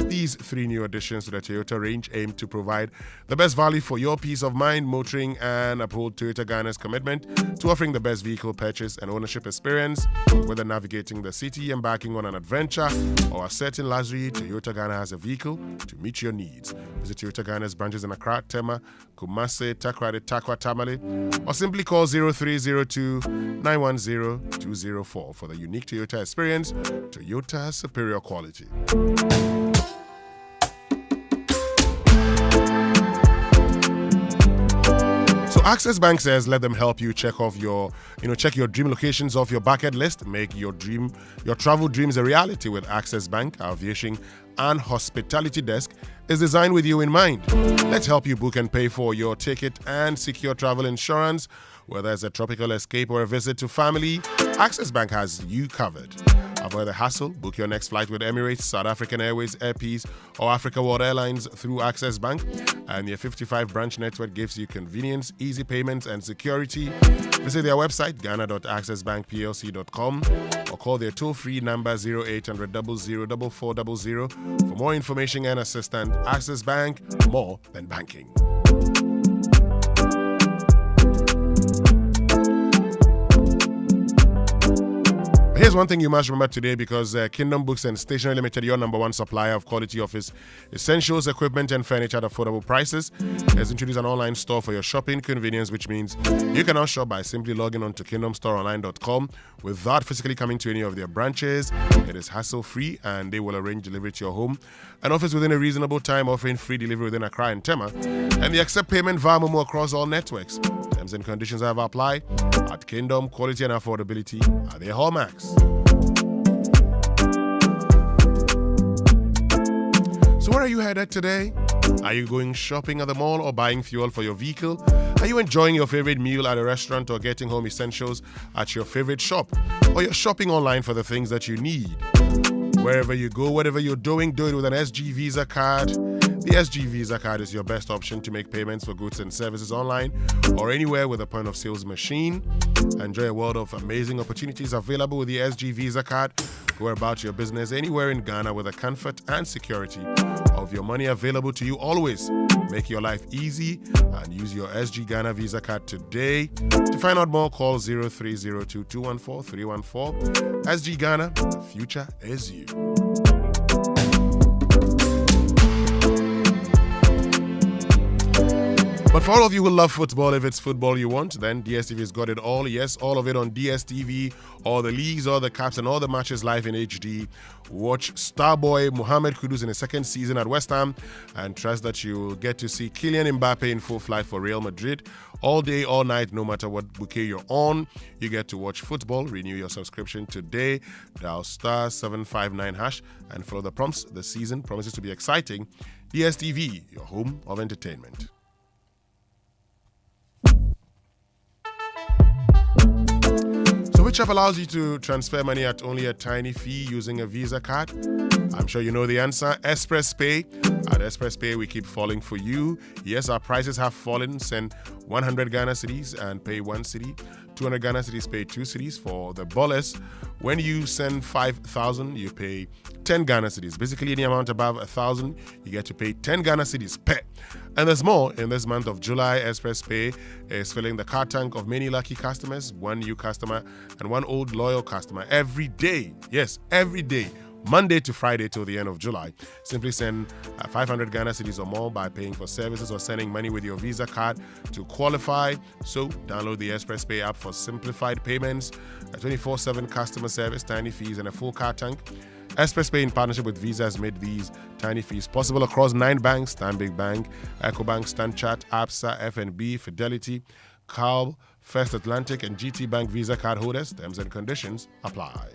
S23: These 3 new additions to the Toyota range aim to provide the best value for your peace of mind motoring and uphold Toyota Ghana's commitment to offering the best vehicle purchase and ownership experience. Whether navigating the city, embarking on an adventure, or a certain luxury, Toyota Ghana has a vehicle to meet your needs. Visit Toyota Ghana's branches in Accra, Tema, Kumasi, Takoradi, Takwa, Tamale, or simply call 0302-910-204 for the unique Toyota experience, Toyota superior quality. Access Bank says let them help you check your dream locations off your bucket list. Make your travel dreams a reality with Access Bank. Our aviation and hospitality desk is designed with you in mind. Let's help you book and pay for your ticket and secure travel insurance. Whether it's a tropical escape or a visit to family, Access Bank has you covered. Avoid the hassle. Book your next flight with Emirates, South African Airways, Air Peace, or Africa World Airlines through Access Bank. And your 55 branch network gives you convenience, easy payments, and security. Visit their website, ghana.accessbankplc.com, or call their toll-free number 0800 00 4400 for more information and assistance. Access Bank, more than banking. But here's one thing you must remember today, because Kingdom Books and Stationery Limited, your number one supplier of quality office essentials, equipment and furniture at affordable prices, has introduced an online store for your shopping convenience, which means you can now shop by simply logging on to kingdomstoreonline.com without physically coming to any of their branches. It is hassle-free and they will arrange delivery to your home and office within a reasonable time, offering free delivery within Accra and Tema. And they accept payment via Momo across all networks. Terms and conditions have applied. At Kingdom, quality and affordability are their hallmarks. So where are you headed today? Are you going shopping at the mall or buying fuel for your vehicle? Are you enjoying your favorite meal at a restaurant or getting home essentials at your favorite shop? Or you're shopping online for the things that you need? Wherever you go, whatever you're doing, do it with an SG Visa card. The SG Visa card is your best option to make payments for goods and services online or anywhere with a point of sales machine. Enjoy a world of amazing opportunities available with the SG Visa card. Go about your business anywhere in Ghana with the comfort and security of your money available to you always. Make your life easy and use your SG Ghana Visa card today. To find out more, call 0302-214-314. SG Ghana, the future is you. But for all of you who love football, if it's football you want, then DSTV's got it all. Yes, all of it on DSTV, all the leagues, all the caps, and all the matches live in HD. Watch Starboy Mohamed Kudus in his second season at West Ham and trust that you'll get to see Kylian Mbappe in full flight for Real Madrid. All day, all night, no matter what bouquet you're on, you get to watch football. Renew your subscription today. Dial *759# and follow the prompts. The season promises to be exciting. DSTV, your home of entertainment. Which app allows you to transfer money at only a tiny fee using a Visa card? I'm sure you know the answer. Express Pay. At Express Pay, we keep falling for you. Yes, our prices have fallen. Send 100 Ghana cedis and pay 1 cedi. 200 Ghana cedis, pay 2 cedis. For the ballers, when you send 5,000, you pay 10 Ghana cedis. Basically, any amount above 1,000, you get to pay 10 Ghana cedis per. And there's more. In this month of July, Express Pay is filling the car tank of many lucky customers, one new customer and one old loyal customer every day. Yes, every day. Monday to Friday till the end of July. Simply send 500 Ghana cedis or more by paying for services or sending money with your Visa card to qualify. So download the Express Pay app for simplified payments, a 24/7 customer service, tiny fees, and a full car tank. Express Pay in partnership with Visa has made these tiny fees possible across 9 banks: Stanbic Bank, EcoBank, StanChart, ABSA, FNB, Fidelity, CAL, First Atlantic, and GT Bank Visa card holders. Terms and conditions apply.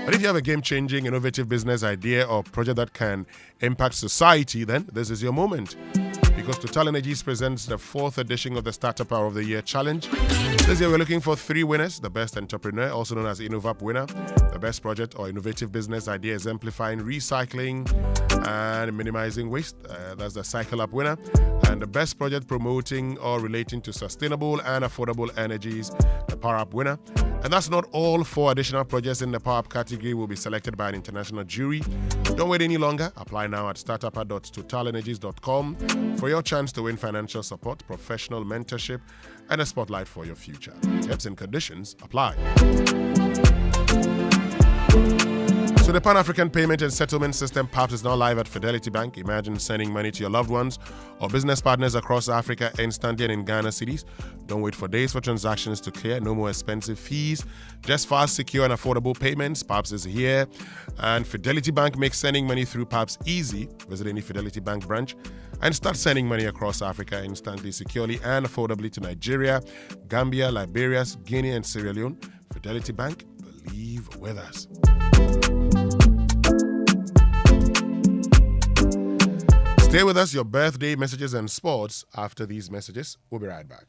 S23: But if you have a game-changing, innovative business idea or project that can impact society, then this is your moment. Because TotalEnergies presents the 4th edition of the Startup Hour of the Year Challenge. This year we're looking for 3 winners: the best entrepreneur, also known as InnoVap winner, the best project or innovative business idea exemplifying recycling and minimizing waste, that's the Cycle Up winner, and the best project promoting or relating to sustainable and affordable energies, the Power Up winner. And that's not all. 4 additional projects in the Power Up category will be selected by an international jury. Don't wait any longer. Apply now at startup.totalenergies.com for your chance to win financial support, professional mentorship, and a spotlight for your future. Terms and conditions apply. So the Pan-African Payment and Settlement System, PAPS, is now live at Fidelity Bank. Imagine sending money to your loved ones or business partners across Africa instantly and in Ghana cedis. Don't wait for days for transactions to clear. No more expensive fees. Just fast, secure, and affordable payments. PAPS is here. And Fidelity Bank makes sending money through PAPS easy. Visit any Fidelity Bank branch and start sending money across Africa instantly, securely, and affordably to Nigeria, Gambia, Liberia, Guinea, and Sierra Leone. Fidelity Bank, believe with us. Stay with us, your birthday messages and sports after these messages. We'll be right back.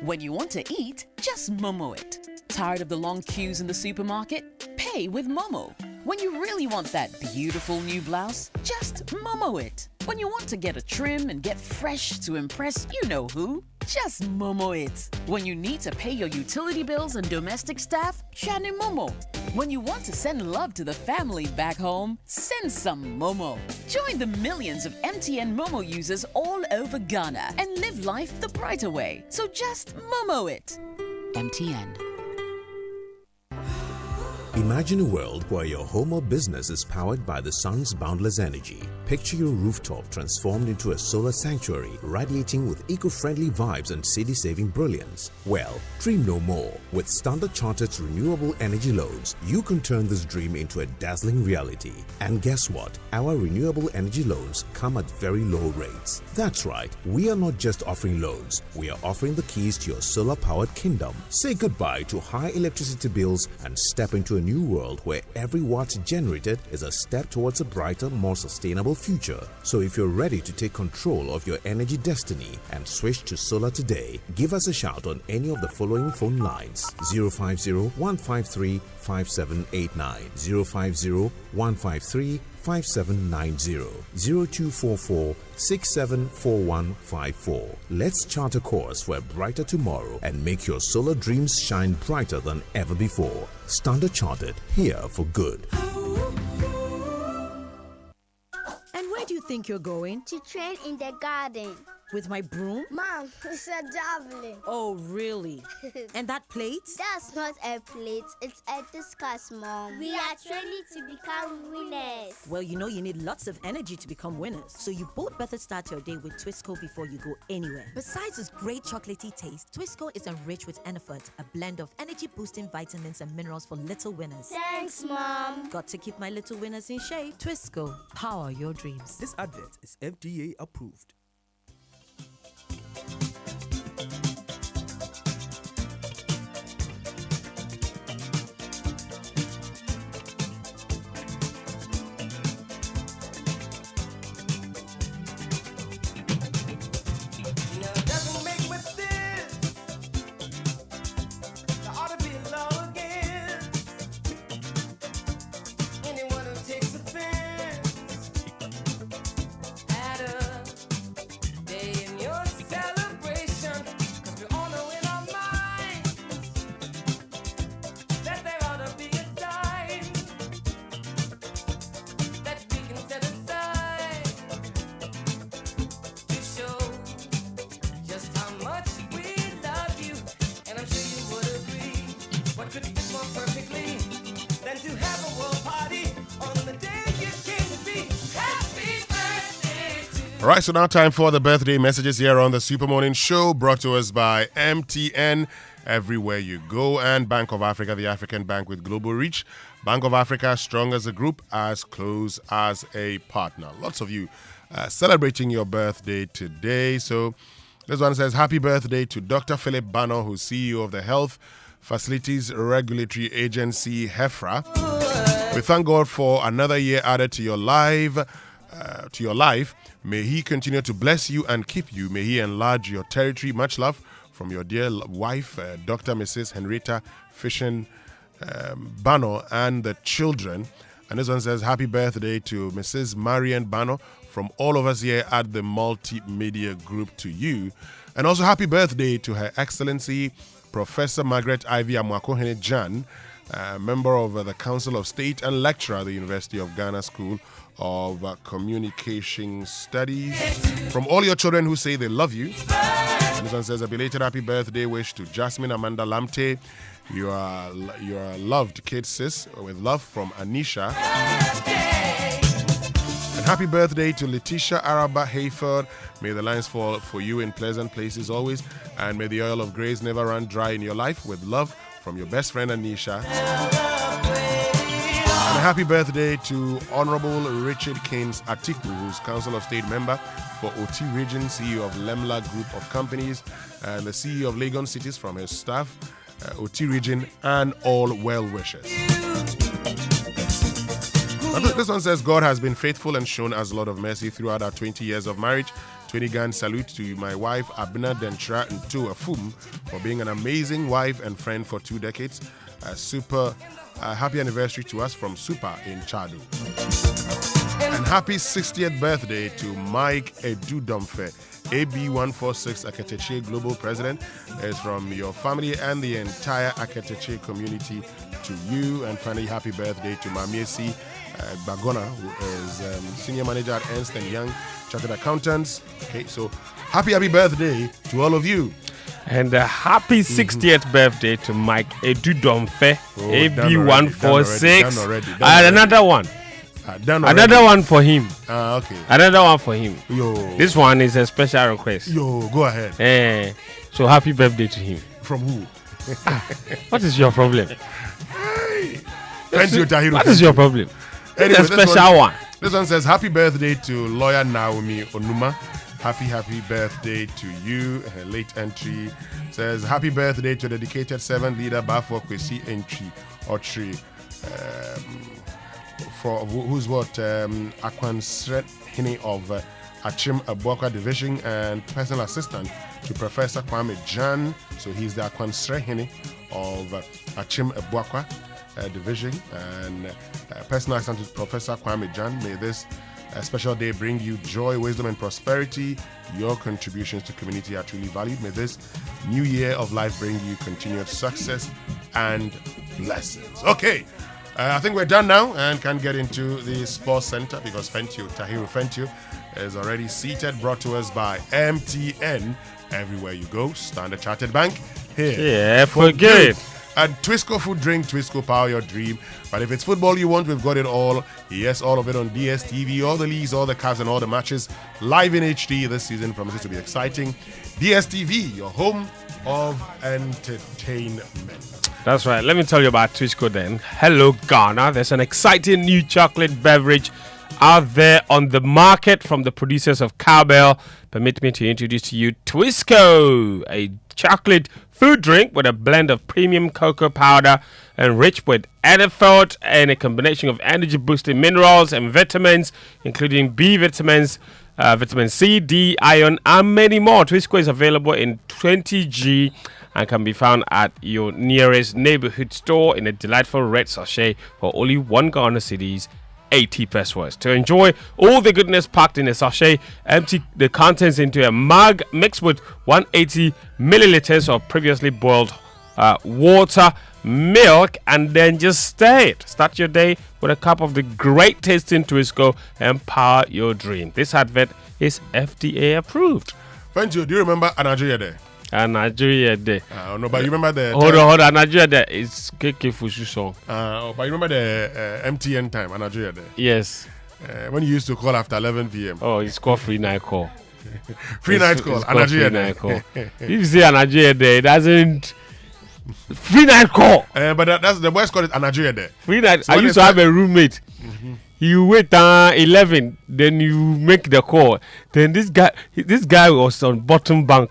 S10: When you want to eat, just Momo it. Tired of the long queues in the supermarket? Pay with Momo. When you really want that beautiful new blouse, just Momo it. When you want to get a trim and get fresh to impress you know who, just Momo it. When you need to pay your utility bills and domestic staff, Shani Momo. When you want to send love to the family back home, send some Momo. Join the millions of MTN Momo users all over Ghana and live life the brighter way. So just Momo it. MTN.
S11: Imagine a world where your home or business is powered by the sun's boundless energy. Picture your rooftop transformed into a solar sanctuary, radiating with eco-friendly vibes and city-saving brilliance. Well, dream no more. With Standard Chartered's renewable energy loans, you can turn this dream into a dazzling reality. And guess what? Our renewable energy loans come at very low rates. That's right, we are not just offering loans, we are offering the keys to your solar-powered kingdom. Say goodbye to high electricity bills and step into a new world where every watt generated is a step towards a brighter, more sustainable future. So if you're ready to take control of your energy destiny and switch to solar today, give us a shout on any of the following phone lines: 050-153-5789, 050-153-5790, 0244-674154. Let's chart a course for a brighter tomorrow and make your solar dreams shine brighter than ever before. Standard Chartered, here for good.
S12: And where do you think you're going?
S13: To train in the garden.
S12: With my broom?
S13: Mom, it's a javelin.
S12: Oh, really? And that plate?
S13: That's not a plate, it's a discus, Mom. We are training to become winners.
S12: Well, you know you need lots of energy to become winners. So you both better start your day with Twisco before you go anywhere. Besides its great chocolatey taste, Twisco is enriched with Enerfort, a blend of energy-boosting vitamins and minerals for little winners.
S13: Thanks, Mom.
S12: Got to keep my little winners in shape. Twisco, power your dreams.
S14: This advert is FDA approved.
S23: Alright, so now time for the birthday messages here on the Super Morning Show, brought to us by MTN, everywhere you go, and Bank of Africa, the African bank with global reach. Bank of Africa, strong as a group, as close as a partner. Lots of you celebrating your birthday today. So this one says, happy birthday to Dr. Philip Bano, who's CEO of the Health Facilities Regulatory Agency, HEFRA. We thank God for another year added to your life. May He continue to bless you and keep you. May He enlarge your territory. Much love from your dear wife, Dr. Mrs. Henrietta Fishin Bano, and the children. And this one says, happy birthday to Mrs. Marian Bano from all of us here at the Multimedia Group to you. And also happy birthday to Her Excellency Professor Margaret Ivy Amwakohene Jan, member of the Council of State and lecturer at the University of Ghana School of Communication Studies. From all your children who say they love you. And this one says, a belated happy birthday wish to Jasmine Amanda Lamte. You are loved, kid sis, with love from Anisha. And happy birthday to Letitia Araba Hayford. May the lines fall for you in pleasant places always. And may the oil of grace never run dry in your life. With love from your best friend Anisha. And a happy birthday to Honorable Richard Keynes Atiku, who's Council of State member for OT Region, CEO of Lemla Group of Companies, and the CEO of Legon Cities, from his staff, OT Region, and all well wishers. This one says, God has been faithful and shown us a lot of mercy throughout our 20 years of marriage. 20 gun salute to my wife, Abna Dentra Ntu Afum, for being an amazing wife and friend for 2 decades. Super happy anniversary to us from Super in Chadu. And happy 60th birthday to Mike Edudomfe, AB146 Aketeche Global President. Is from your family and the entire Aketeche community to you. And finally, happy birthday to Mamiesi Bagona, who is Senior Manager at Ernst & Young Chartered Accountants. Okay, so happy birthday to all of you.
S15: And a happy 60th birthday to Mike Edudomfe, AB146. And another one. Another one for him.
S23: Okay.
S15: Another one for him.
S23: Yo.
S15: This one is a special request.
S23: Yo, go ahead.
S15: So happy birthday to him.
S23: From who?
S15: What is your problem?
S23: Thank you, Tahiru.
S15: What is your problem?
S23: Anyway,
S15: it's a special one.
S23: This one says, happy birthday to lawyer Naomi Onuma. Happy birthday to you. Her late entry says, happy birthday to dedicated servant leader Bafo Kwesi Entry Otri. For who's what? Akwansret Hine of Achim Abuakwa Division and personal assistant to Professor Kwame Jan. So he's the Akwansret Hine of Achim Abuakwa Division and personal assistant to Professor Kwame Jan. May this special day bring you joy, wisdom, and prosperity. Your contributions to community are truly valued. May this new year of life bring you continued success and blessings. Okay, I think we're done now and can get into the sports center because Tahiru Fentio is already seated, brought to us by MTN. Everywhere you go, Standard Chartered Bank here.
S15: Yeah, for good.
S23: And Twisco Food Drink, Twisco Power Your Dream. But if it's football you want, we've got it all. Yes, all of it on DSTV, all the leagues, all the Cavs, and all the matches live in HD. This season promises to be exciting. DSTV, your home of entertainment.
S15: That's right. Let me tell you about Twisco then. Hello, Ghana. There's an exciting new chocolate beverage out there on the market from the producers of Cowbell. Permit me to introduce to you Twisco, a chocolate food drink with a blend of premium cocoa powder enriched with Edephalt and a combination of energy-boosting minerals and vitamins, including B vitamins, vitamin C, D, iron, and many more. Twisco is available in 20G and can be found at your nearest neighborhood store in a delightful red sachet for only 1 Ghana cedis, 80 pesos. To enjoy all the goodness packed in a sachet, empty the contents into a mug, mixed with 180 milliliters of previously boiled water, milk, and then just stir it. Start your day with a cup of the great tasting Twisco and power your dream. This advert is FDA approved.
S23: Thank you. Do you remember Nigeria Day?
S15: Nigeria Day.
S23: No, but you remember the...
S15: Hold on. Nigeria Day is KK Fushu song.
S23: But you remember the MTN time, Nigeria Day?
S15: Yes.
S23: When you used to call after 11 p.m.
S15: Oh, it's called free night call.
S23: Free night call, Nigeria Day.
S15: If you say Nigeria Day, it doesn't... Free night call.
S23: But that's the boys call it Nigeria Day.
S15: Free night. So I used to have a roommate. You wait 11, then you make the call. Then this guy was on bottom bank.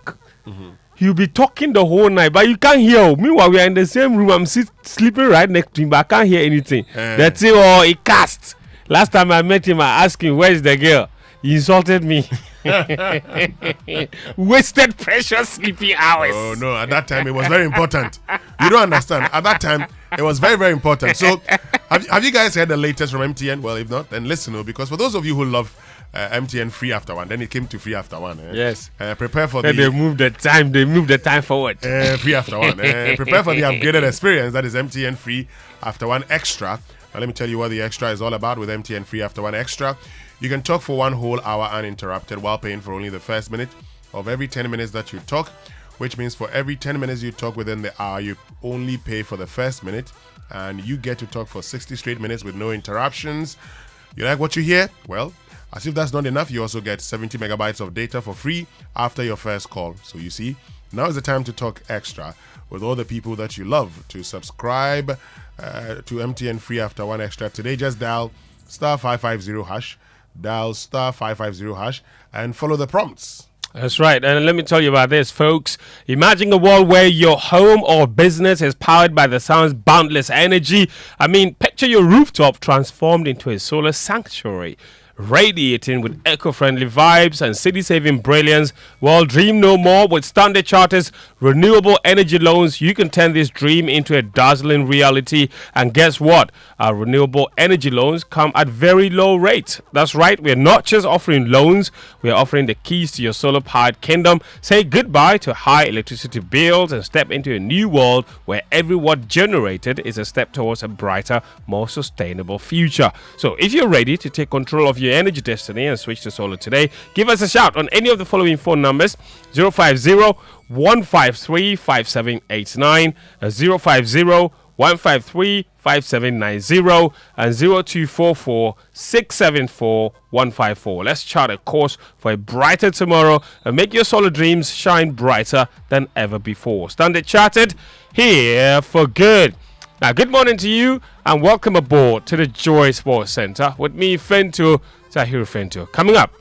S15: He'll be talking the whole night, but you can't hear. Meanwhile, we are in the same room. I'm sleeping right next to him, but I can't hear anything. That's it. Oh, he cast. Last time I met him, I asked him, "Where's the girl?" He insulted me. Wasted precious sleeping hours.
S23: Oh no! At that time, it was very important. You don't understand. At that time, it was very, very important. So, have you guys heard the latest from MTN? Well, if not, then listen. Because for those of you who love MTN Free After One, then it came to Free After One.
S15: Yes.
S23: Prepare for
S15: They moved the time. They moved the time forward.
S23: Free After One. Prepare for the upgraded experience. That is MTN Free After One Extra. Now, let me tell you what the extra is all about with MTN Free After One Extra. You can talk for 1 whole hour uninterrupted while paying for only the first minute of every 10 minutes that you talk, which means for every 10 minutes you talk within the hour, you only pay for the first minute, and you get to talk for 60 straight minutes with no interruptions. You like what you hear? Well, as if that's not enough, you also get 70 megabytes of data for free after your first call. So you see, now is the time to talk extra with all the people that you love. To subscribe to MTN Free After One Extra today, just dial *550#. Dial *550# and follow the prompts.
S15: That's right. And let me tell you about this, folks. Imagine a world where your home or business is powered by the sun's boundless energy. I mean, picture your rooftop transformed into a solar sanctuary. radiating with eco-friendly vibes and city-saving brilliance. Well, dream no more. With Standard Chartered's renewable energy loans, you can turn this dream into a dazzling reality. And guess what? Our renewable energy loans come at very low rates. That's right, we're not just offering loans, we're offering the keys to your solar-powered kingdom. Say goodbye to high electricity bills and step into a new world where every watt generated is a step towards a brighter, more sustainable future. So if you're ready to take control of your energy destiny and switch to solar today, give us a shout on any of the following phone numbers: 050-153-5789, 050-153-5790, and 0244-674-154. Let's chart a course for a brighter tomorrow and make your solar dreams shine brighter than ever before. Standard Chartered, here for good. Now, good morning to you and welcome aboard to the Joy Sports Center with me, Fento, Tahiru Fento. Coming up.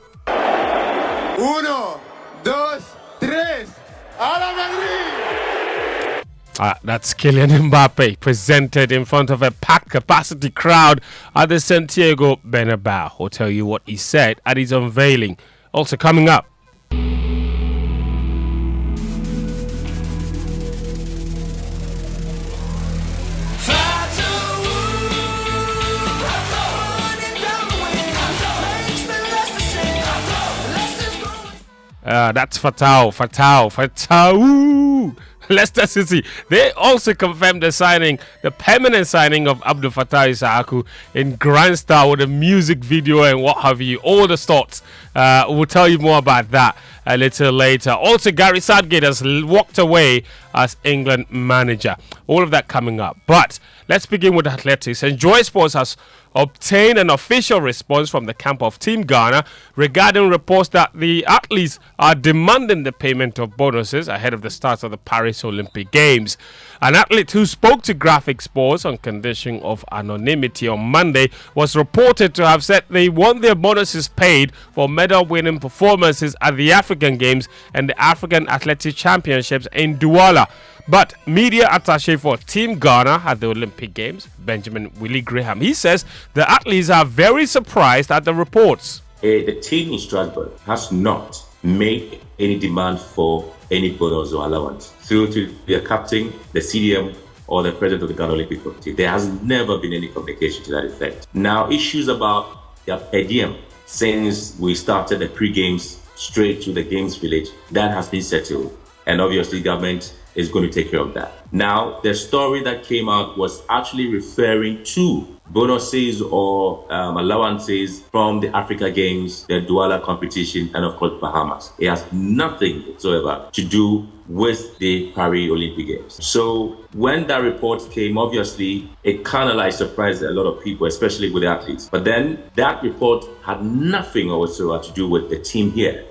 S16: 1, 2, 3,
S15: that's Kylian Mbappe presented in front of a packed capacity crowd at the Santiago Bernabeu. I'll tell you what he said at his unveiling. Also coming up. That's Fatau. Leicester City, they also confirmed the permanent signing of Abdul Fattah Issahaku in grand style with a music video and what have you, all the sorts. We'll tell you more about that a little later. Also, Gary Southgate has walked away as England manager. All of that coming up. But let's begin with athletics. And Joy Sports has obtained an official response from the camp of Team Ghana regarding reports that the athletes are demanding the payment of bonuses ahead of the start of the Paris Olympic Games. An athlete who spoke to Graphic Sports on condition of anonymity on Monday was reported to have said they want their bonuses paid for medal-winning performances at the African Games and the African Athletic Championships in Douala. But media attaché for Team Ghana at the Olympic Games, Benjamin Willie Graham, he says the athletes are very surprised at the reports.
S17: The team in Strasbourg has not made any demand for any bonus or allowance through to their captain, the CDM, or the president of the Ghana Olympic Committee. There has never been any communication to that effect. Now, issues about their per diem, since we started the pre-games straight to the games village, that has been settled. And obviously, government is going to take care of that. Now, the story that came out was actually referring to bonuses or allowances from the Africa Games, the Douala competition, and of course, Bahamas. It has nothing whatsoever to do with the Paris Olympic Games. So when that report came, obviously, it kind of like surprised a lot of people, especially with the athletes. But then that report had nothing whatsoever to do with the team here.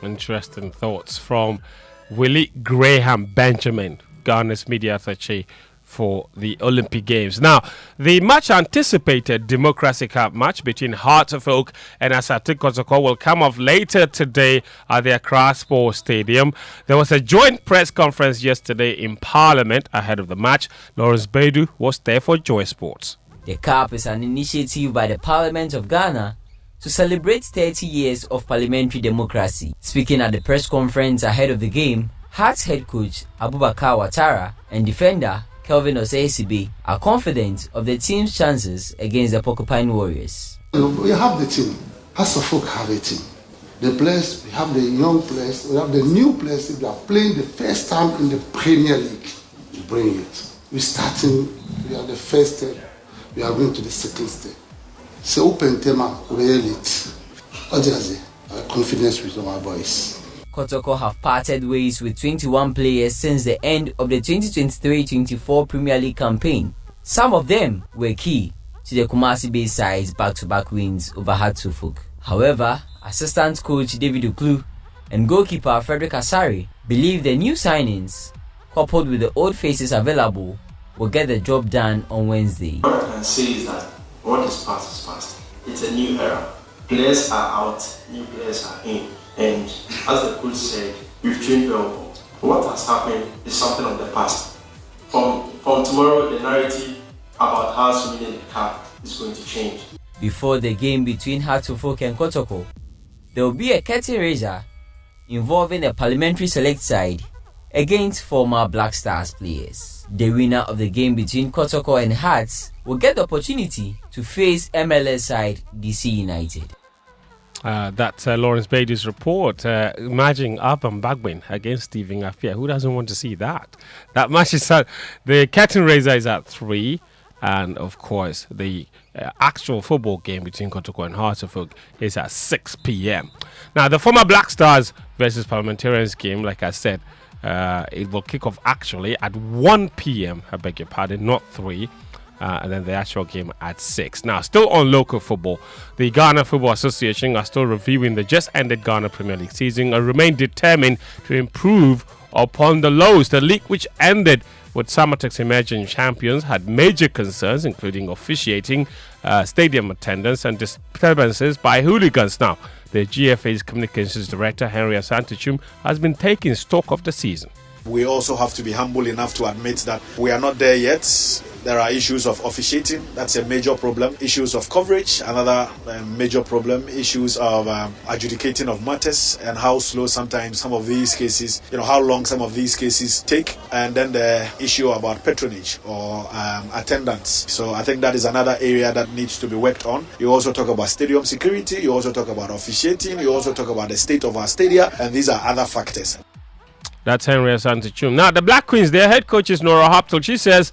S15: Interesting thoughts from Willie Graham, Benjamin, Ghana's media attaché for the Olympic Games. Now, the much anticipated Democracy Cup match between Hearts of Oak and Asante Kotoko will come off later today at the Accra Sports Stadium. There was a joint press conference yesterday in Parliament ahead of the match. Lawrence Bedu was there for Joy Sports.
S19: The Cup is an initiative by the Parliament of Ghana to celebrate 30 years of parliamentary democracy. Speaking at the press conference ahead of the game, Hearts head coach Abubakar Ouattara and defender Kelvin Osei-Sibe are confident of the team's chances against the Porcupine Warriors.
S24: We have the team. Hearts of Oak have a team. The players, we have the young players, we have the new players that are playing the first time in the Premier League. We bring it. We are the first step, we are going to the second step. So open tema really confidence with our boys.
S19: Kotoko have parted ways with 21 players since the end of the 2023-24 Premier League campaign. Some of them were key to the Kumasi-based side's back-to-back wins over Hearts of Oak. However, assistant coach David Uklu and goalkeeper Frederick Asari believe the new signings, coupled with the old faces available, will get the job done on Wednesday.
S25: What I can say is that what is past is past. It's a new era. Players are out, new players are in. And as the coach said, we've trained well. What has happened is something of the past. From tomorrow, the narrative about Hearts winning the cup is going to change.
S19: before the game between Hearts of Oak and Kotoko, there will be a curtain raiser involving a parliamentary select side against former Black Stars players. The winner of the game between Kotoko and Hearts will get the opportunity to face MLS side DC United.
S15: That's Lawrence Beatty's report. Imagine Urban Bagbin against Stephen Afia. Who doesn't want to see that? That match is at the curtain raiser is at 3, and of course the actual football game between Kotoko and Hearts of Oak is at 6 p.m. Now the former Black Stars versus Parliamentarians game, like I said, it will kick off actually at 1 p.m. I beg your pardon, not 3. And then the actual game at 6. Now, still on local football, the Ghana Football Association are still reviewing the just ended Ghana Premier League season and remain determined to improve upon the lows. The league, which ended with Samatex emerging champions, had major concerns, including officiating, stadium attendance, and disturbances by hooligans. Now, the GFA's communications director, Henry Asantichum, has been taking stock of the season.
S4: We also have to be humble enough to admit that we are not there yet. There are issues of officiating, that's a major problem. Issues of coverage, another major problem. Issues of adjudicating of matters and how slow sometimes some of these cases, how long some of these cases take. And then the issue about patronage or attendance. So I think that is another area that needs to be worked on. You also talk about stadium security, you also talk about officiating, you also talk about the state of our stadia, and these are other factors.
S15: That's Henry Asantichum. Now, the Black Queens, their head coach is Nora Hoptel. She says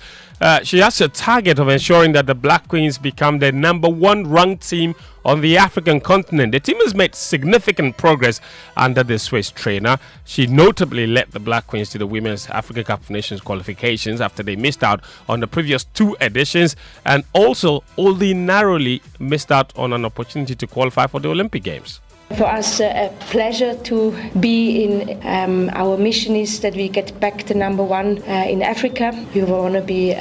S15: she has a target of ensuring that the Black Queens become the #1 ranked team on the African continent. The team has made significant progress under the Swiss trainer. She notably led the Black Queens to the Women's Africa Cup of Nations qualifications after they missed out on the previous 2 editions, and also only narrowly missed out on an opportunity to qualify for the Olympic Games.
S18: For us, a pleasure to be in. Our mission is that we get back to #1 in Africa. We want to be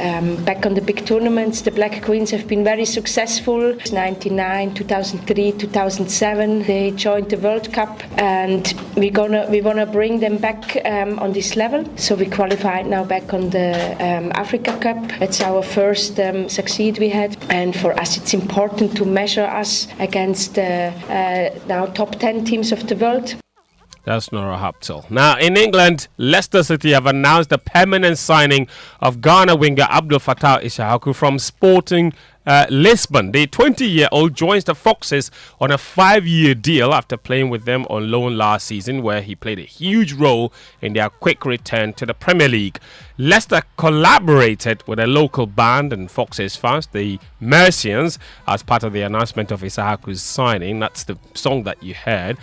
S18: back on the big tournaments. The Black Queens have been very successful. 1999, 2003, 2007, they joined the World Cup, and we wanna bring them back on this level. So we qualified now back on the Africa Cup. It's our first succeed we had, and for us it's important to measure us against now top 10 teams of the world.
S15: That's Nora Hoptel. Now, in England, Leicester City have announced the permanent signing of Ghana winger Abdul Fattah Issahaku from Sporting Lisbon. The 20-year-old joins the Foxes on a 5-year deal after playing with them on loan last season, where he played a huge role in their quick return to the Premier League. Leicester collaborated with a local band and Foxes fans, the Mercians, as part of the announcement of Issahaku's signing. That's the song that you heard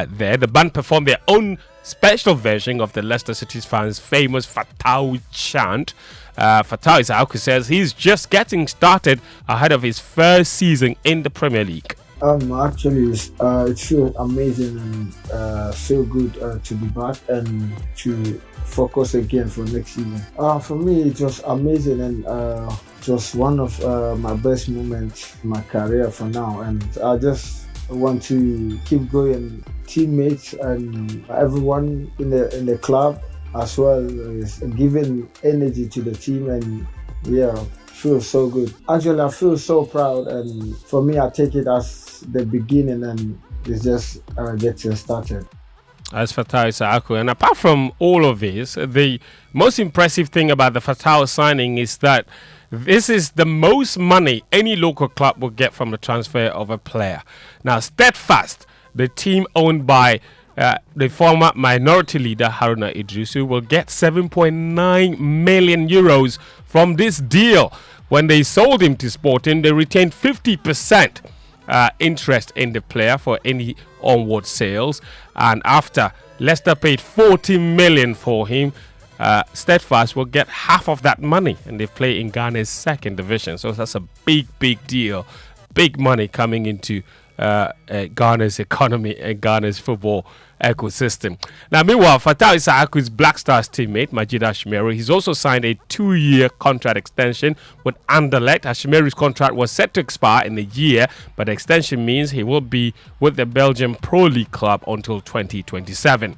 S15: there. The band performed their own special version of the Leicester City fans' famous Fattah chant. Fattah Issahaku says he's just getting started ahead of his first season in the Premier League.
S20: Actually, it feels amazing and feel good to be back and to focus again for next season. For me, it was amazing and it was one of my best moments in my career for now, and I just want to keep going. Teammates and everyone in the club as well is giving energy to the team, and feels so good. Actually, I feel so proud, and for me, I take it as the beginning, and it's just getting started.
S15: As Fattah Issahaku, and apart from all of this, the most impressive thing about the Fattah signing is that this is the most money any local club will get from the transfer of a player. Now, Steadfast, the team owned by the former minority leader Haruna Idrisu, will get 7.9 million euros from this deal. When they sold him to Sporting, they retained 50% interest in the player for any onward sales, and after Leicester paid 40 million for him, Steadfast will get half of that money, and they play in Ghana's 2nd division. So that's a big deal, big money coming into Ghana's economy and Ghana's football ecosystem. Now, meanwhile, Fattah Issahaku's Black Stars teammate Majid Ashmeru, he's also signed a 2-year contract extension with Anderlecht. Ashmeru's contract was set to expire in a year, but the extension means he will be with the Belgian Pro League club until 2027.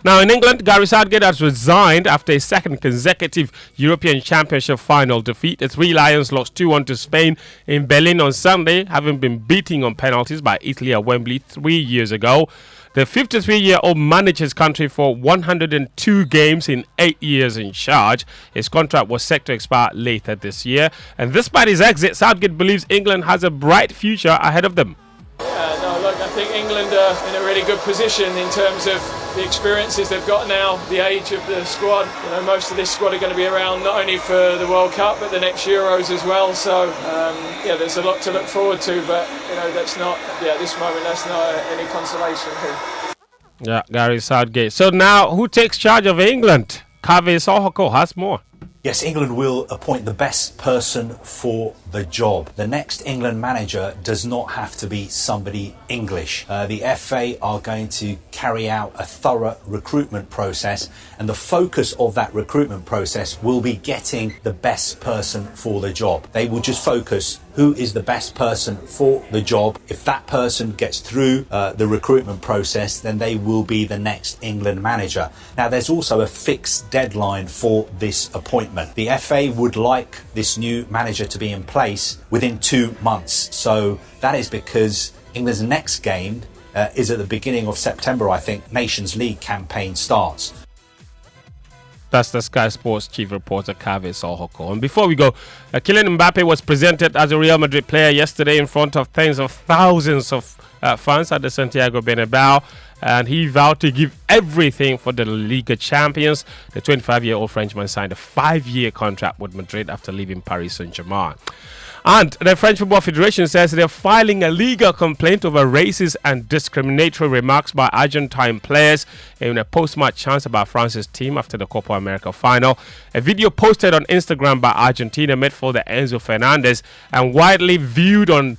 S15: Now, in England, Gary Southgate has resigned after a second consecutive European Championship final defeat. The Three Lions lost 2-1 to Spain in Berlin on Sunday, having been beaten on penalties by Italy at Wembley 3 years ago. The 53-year-old managed his country for 102 games in 8 years in charge. His contract was set to expire later this year. And despite his exit, Southgate believes England has a bright future ahead of them.
S1: I think England are in a really good position in terms of the experiences they've got now, the age of the squad. Most of this squad are going to be around not only for the World Cup but the next Euros as well. So there's a lot to look forward to, but that's not at this moment that's not any consolation here.
S15: Yeah, Gary Southgate. So now, who takes charge of England? Kave Sohoko has more.
S5: Yes, England will appoint the best person for the job. The next England manager does not have to be somebody English. The FA are going to carry out a thorough recruitment process, and the focus of that recruitment process will be getting the best person for the job. They will just focus who is the best person for the job. If that person gets through the recruitment process, then they will be the next England manager. Now, there's also a fixed deadline for this appointment. The FA would like this new manager to be in place within 2 months. So that is because England's next game is at the beginning of September, I think. Nations League campaign starts.
S15: That's the Sky Sports chief reporter, Kave Sohoko. And before we go, Kylian Mbappe was presented as a Real Madrid player yesterday in front of tens of thousands of fans at the Santiago Bernabeu. And he vowed to give everything for the La Liga champions. The 25-year-old Frenchman signed a 5-year contract with Madrid after leaving Paris Saint-Germain. And the French Football Federation says they're filing a legal complaint over racist and discriminatory remarks by Argentine players in a post-match chant about France's team after the Copa America final. A video posted on Instagram by Argentina midfielder Enzo Fernandez and widely viewed on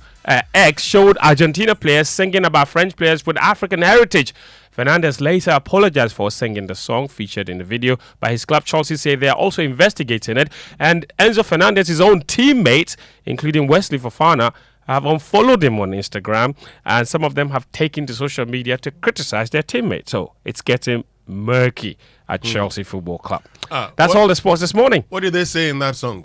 S15: X showed Argentina players singing about French players with African heritage. Fernandez later apologized for singing the song featured in the video, but his club Chelsea say they are also investigating it. And Enzo Fernandez's own teammates, including Wesley Fofana, have unfollowed him on Instagram, and some of them have taken to social media to criticize their teammates. So it's getting murky at Chelsea Football Club. That's all the sports this morning.
S23: What did they say in that song?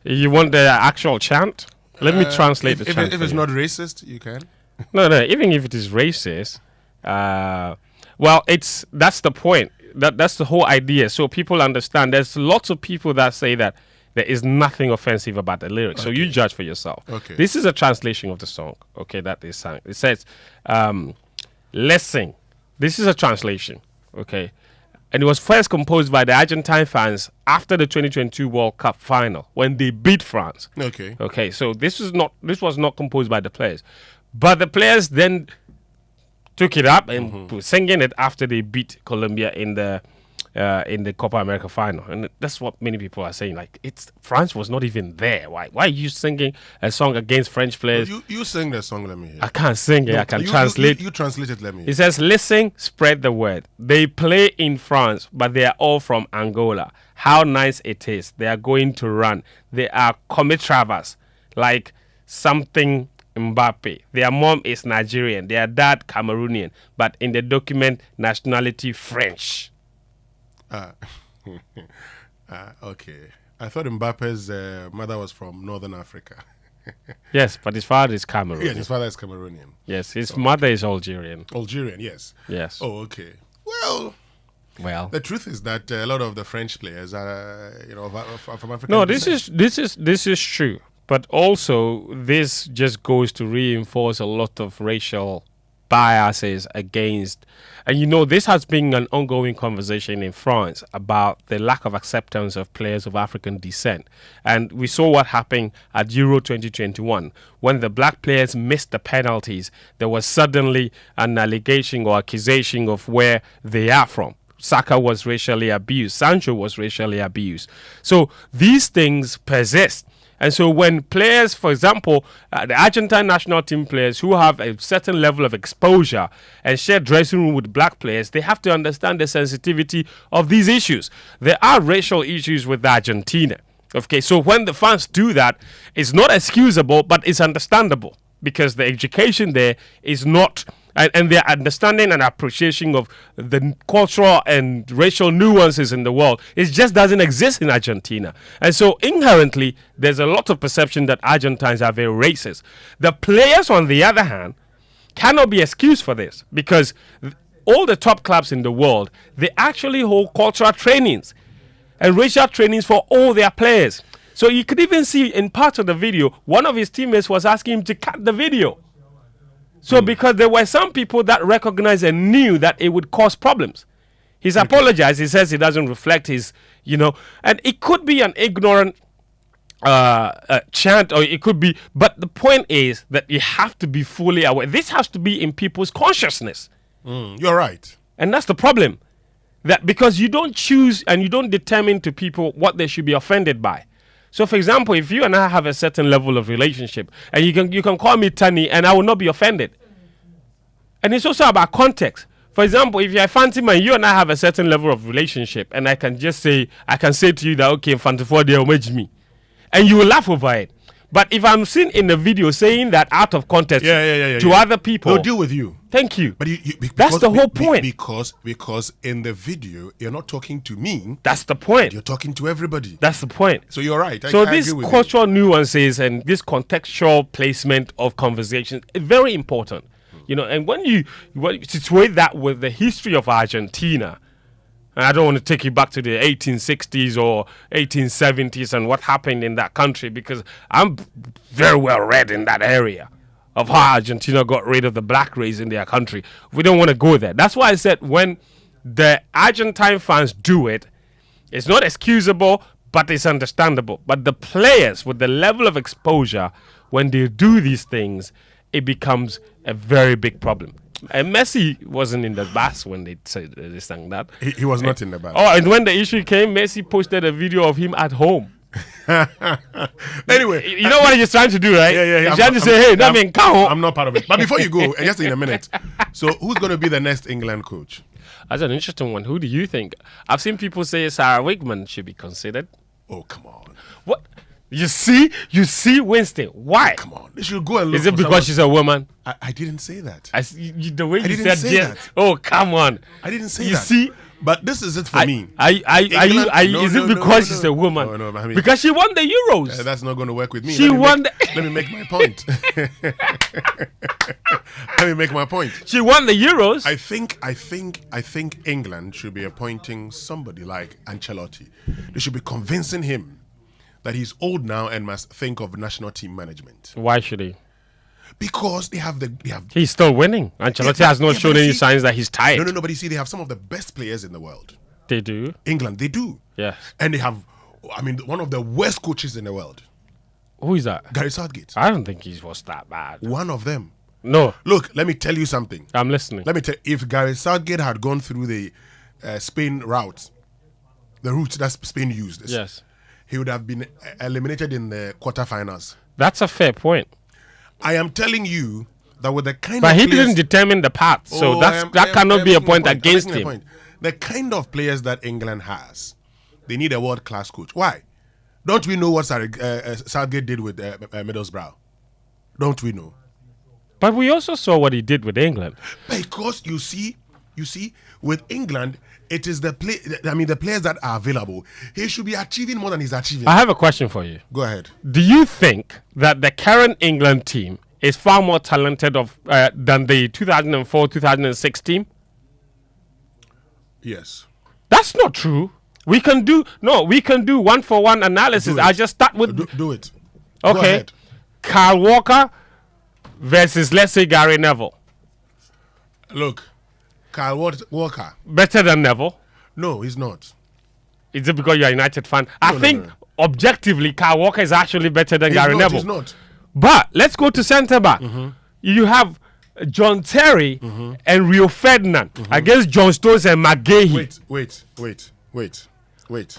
S15: You want the actual chant? Let me translate the chant.
S23: If it's not racist, you can.
S15: No. Even if it is racist, that's the point. That's the whole idea. So people understand. There's lots of people that say that there is nothing offensive about the lyrics. Okay. So you judge for yourself. Okay. This is a translation of the song. Okay, that they sang. It says, "Listen." This is a translation. Okay. And it was first composed by the Argentine fans after the 2022 World Cup final when they beat France.
S23: Okay.
S15: Okay. So this was not composed by the players, but the players then took it up and were singing it after they beat Colombia in the Copa America final, and that's what many people are saying. Like, France was not even there. Why are you singing a song against French players?
S23: You sing the song. Let me hear.
S15: I can't sing it. I can translate.
S23: You translate it. Let me hear.
S15: It says, "Listen, spread the word. They play in France, but they are all from Angola. How nice it is. They are going to run. They are comitravas, like something Mbappe. Their mom is Nigerian. Their dad Cameroonian, but in the document, nationality French."
S23: Okay. I thought Mbappe's mother was from Northern Africa.
S15: Yes, but his father is Cameroonian.
S23: Yes, his father is Cameroonian.
S15: Yes, his mother is Algerian.
S23: Algerian, yes.
S15: Yes.
S23: Oh, okay. Well, the truth is that a lot of the French players are, from Africa.
S15: No, this is true. But also, this just goes to reinforce a lot of racial biases against, and this has been an ongoing conversation in France about the lack of acceptance of players of African descent. And we saw what happened at Euro 2021 when the black players missed the penalties. There was suddenly an allegation or accusation of where they are from. Saka was racially abused. Sancho was racially abused. So these things persist. And so when players, for example, the Argentine national team players who have a certain level of exposure and share dressing room with black players, they have to understand the sensitivity of these issues. There are racial issues with Argentina. Okay, so when the fans do that, it's not excusable, but it's understandable. because the education there is not, and their understanding and appreciation of the cultural and racial nuances in the world, it just doesn't exist in Argentina. And so inherently, there's a lot of perception that Argentines are very racist. The players, on the other hand, cannot be excused for this, because all the top clubs in the world, they actually hold cultural trainings and racial trainings for all their players. So you could even see in part of the video, one of his teammates was asking him to cut the video. So because there were some people that recognized and knew that it would cause problems. He's apologized. He says it doesn't reflect his, and it could be an ignorant chant, or it could be, but the point is that you have to be fully aware. This has to be in people's consciousness.
S23: You're right.
S15: And that's the problem. That because you don't choose and you don't determine to people what they should be offended by. So, for example, if you and I have a certain level of relationship, and you can call me Tani, and I will not be offended. And it's also about context. For example, if you're a fancy man, you and I have a certain level of relationship, and I can say to you that, okay, Fantifo, they'll match me. And you will laugh over it. But if I'm seen in the video saying that out of context to other people,
S23: they'll deal with you.
S15: Thank you.
S23: But
S15: that's the whole point.
S23: Because in the video, you're not talking to me.
S15: That's the point.
S23: You're talking to everybody.
S15: That's the point.
S23: So you're right.
S15: So
S23: I
S15: these
S23: agree with
S15: cultural nuances and this contextual placement of conversations is very important. And when you situate that with the history of Argentina, and I don't want to take you back to the 1860s or 1870s and what happened in that country, because I'm very well read in that area of how Argentina got rid of the black race in their country. We don't want to go there. That's why I said when the Argentine fans do it, it's not excusable, but it's understandable. But the players with the level of exposure, when they do these things, it becomes a very big problem. And Messi wasn't in the bus when they sang that.
S23: He was not in the bus.
S15: Oh, and when the issue came, Messi posted a video of him at home.
S23: Anyway,
S15: you know what he's trying to do, right?
S23: Yeah.
S15: He's trying to say, hey, that mean count.
S23: I'm not part of it. But before you go, just in a minute. So who's going to be the next England coach?
S15: That's an interesting one. Who do you think? I've seen people say Sarah Wigman should be considered.
S23: Oh, come on.
S15: What? You see Winston. Why?
S23: Come on. They should go and look.
S15: Is it because she's a woman?
S23: I didn't say that.
S15: The way you
S23: said
S15: yes.
S23: that.
S15: Oh, come on.
S23: I didn't say
S15: you
S23: that.
S15: See?
S23: But this is it for me.
S15: Is it because she's a woman?
S23: No, I mean,
S15: because she won the Euros.
S23: That's not going to work with me.
S15: She won
S23: let me make my point. Let me make my point.
S15: She won the Euros.
S23: I think England should be appointing somebody like Ancelotti. They should be convincing him that he's old now and must think of national team management.
S15: Why should he?
S23: Because they have.
S15: He's still winning. Ancelotti has not shown any signs that he's tired.
S23: No. But you see, they have some of the best players in the world.
S15: They do.
S23: England, they do.
S15: Yes.
S23: And they have, one of the worst coaches in the world.
S15: Who is that?
S23: Gary Southgate.
S15: I don't think he was that bad.
S23: One of them.
S15: No.
S23: Look, let me tell you something.
S15: I'm listening.
S23: Let me tell you, if Gary Southgate had gone through the Spain route, the route that Spain used,
S15: yes,
S23: he would have been eliminated in the quarterfinals.
S15: That's a fair point.
S23: I am telling you that with the kind
S15: but
S23: of
S15: he
S23: players,
S15: didn't determine the path, so that cannot be a point against him.
S23: The kind of players that England has, they need a world-class coach. Why? Don't we know what Southgate did with Middlesbrough? Don't we know?
S15: But we also saw what he did with England.
S23: Because you see, with England, it is the players that are available. He should be achieving more than he's achieving.
S15: I have a question for you.
S23: Go ahead.
S15: Do you think that the current England team is far more talented than the 2004-2006 team?
S23: Yes.
S15: That's not true. We can do one-for-one analysis. I just start with...
S23: Do it.
S15: Okay.
S23: Go ahead.
S15: Kyle Walker versus, let's say, Gary Neville.
S23: Look, Kyle Walker.
S15: Better than Neville?
S23: No, he's not.
S15: Is it because you're a United fan? I think objectively, Kyle Walker is actually better than Gary Neville.
S23: He's not.
S15: But let's go to centre-back. Mm-hmm. You have John Terry and Rio Ferdinand against John Stones and McGahey.
S23: Wait.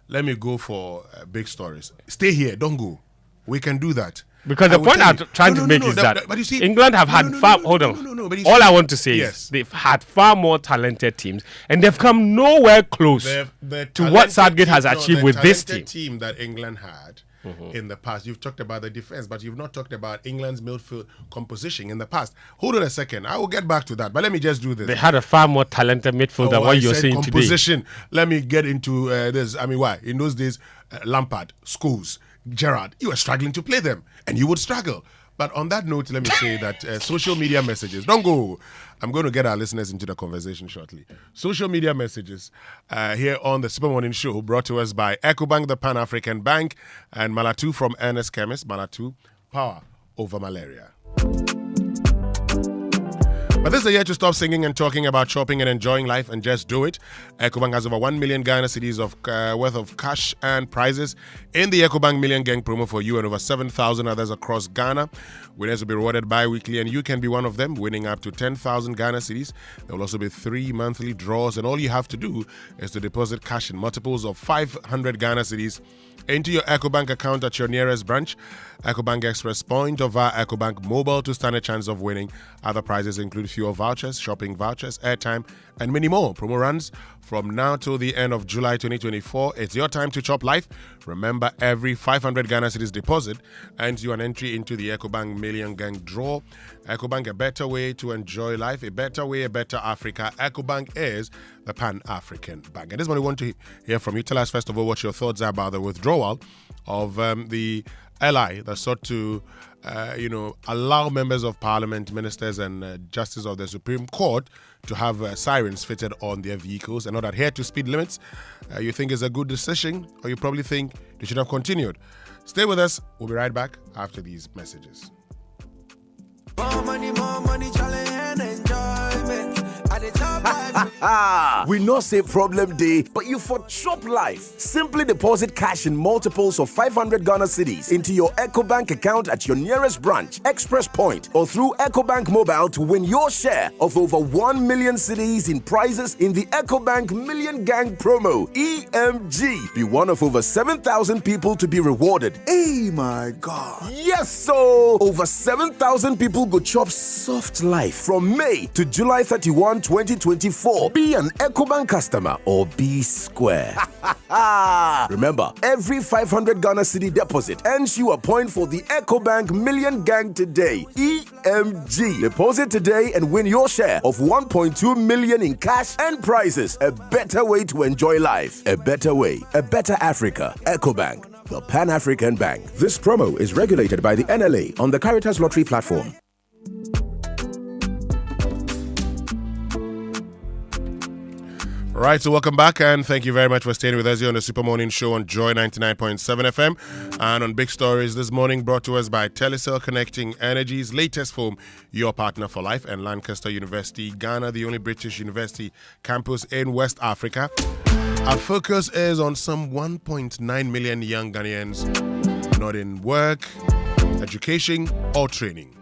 S23: Let me go for big stories. Stay here. Don't go. We can do that.
S15: Because the point I'm trying to make is that
S23: but you see,
S15: England have had far... Hold on. All I want to say is they've had far more talented teams and they've come nowhere close to what Southgate has achieved with this team.
S23: The team that England had in the past. You've talked about the defense, but you've not talked about England's midfield composition in the past. Hold on a second. I will get back to that, but let me just do this.
S15: They had a far more talented midfield than what you're seeing
S23: composition.
S15: today.
S23: Let me get into this. I mean, why? In those days, Lampard, Scholes, Gerrard, you were struggling to play them, and you would struggle. But on that note, let me say that social media messages, don't go. I'm going to get our listeners into the conversation shortly. Social media messages here on the Super Morning Show, brought to us by EcoBank, the Pan-African Bank, and Malatu from Ernest Chemist. Malatu, power over malaria. But this is a year to stop singing and talking about shopping and enjoying life and just do it. EcoBank has over 1 million Ghana cedis of worth of cash and prizes in the EcoBank Million Gang promo for you and over 7,000 others across Ghana. Winners will be rewarded bi-weekly and you can be one of them, winning up to 10,000 Ghana cedis. There will also be 3 monthly draws and all you have to do is to deposit cash in multiples of 500 Ghana cedis into your EcoBank account at your nearest branch, EcoBank Express Point, or via EcoBank Mobile to stand a chance of winning. Other prizes include fuel vouchers, shopping vouchers, airtime, and many more. Promo runs from now till the end of July 2024. It's your time to chop life. Remember, every 500 Ghana cedis deposit earns you an entry into the EcoBank Million Gang draw. EcoBank, a better way to enjoy life, a better way, a better Africa. EcoBank is the Pan-African Bank. And this is what we want to hear from you. Tell us, first of all, what your thoughts are about the withdrawal of the LI that sought to, allow members of parliament, ministers, and justices of the Supreme Court to have sirens fitted on their vehicles and not adhere to speed limits. You think it's a good decision, or you probably think they should have continued. Stay with us. We'll be right back after these messages.
S16: More money, challenge and enjoyment.
S3: We know say problem day, but you for chop life. Simply deposit cash in multiples of 500 Ghana cedis into your EcoBank account at your nearest branch, Express Point, or through EcoBank Mobile to win your share of over 1 million cedis in prizes in the EcoBank Million Gang promo, EMG. Be one of over 7,000 people to be rewarded. Hey, my God. Yes, so over 7,000 people go chop soft life from May to July 31, 2024. Be an EcoBank customer or be square. Remember, every 500 Ghana cedi deposit earns you a point for the EcoBank Million Gang today, EMG. Deposit today and win your share of 1.2 million in cash and prizes. A better way to enjoy life. A better way. A better Africa. EcoBank, the Pan-African Bank. This promo is regulated by the NLA on the Caritas Lottery platform.
S23: Right, so welcome back and thank you very much for staying with us here on the Super Morning Show on Joy 99.7 FM and on Big Stories this morning, brought to us by Telecel, connecting Energy's latest foam, your partner for life, and Lancaster University, Ghana, the only British university campus in West Africa. Our focus is on some 1.9 million young Ghanaians not in work, education, or training.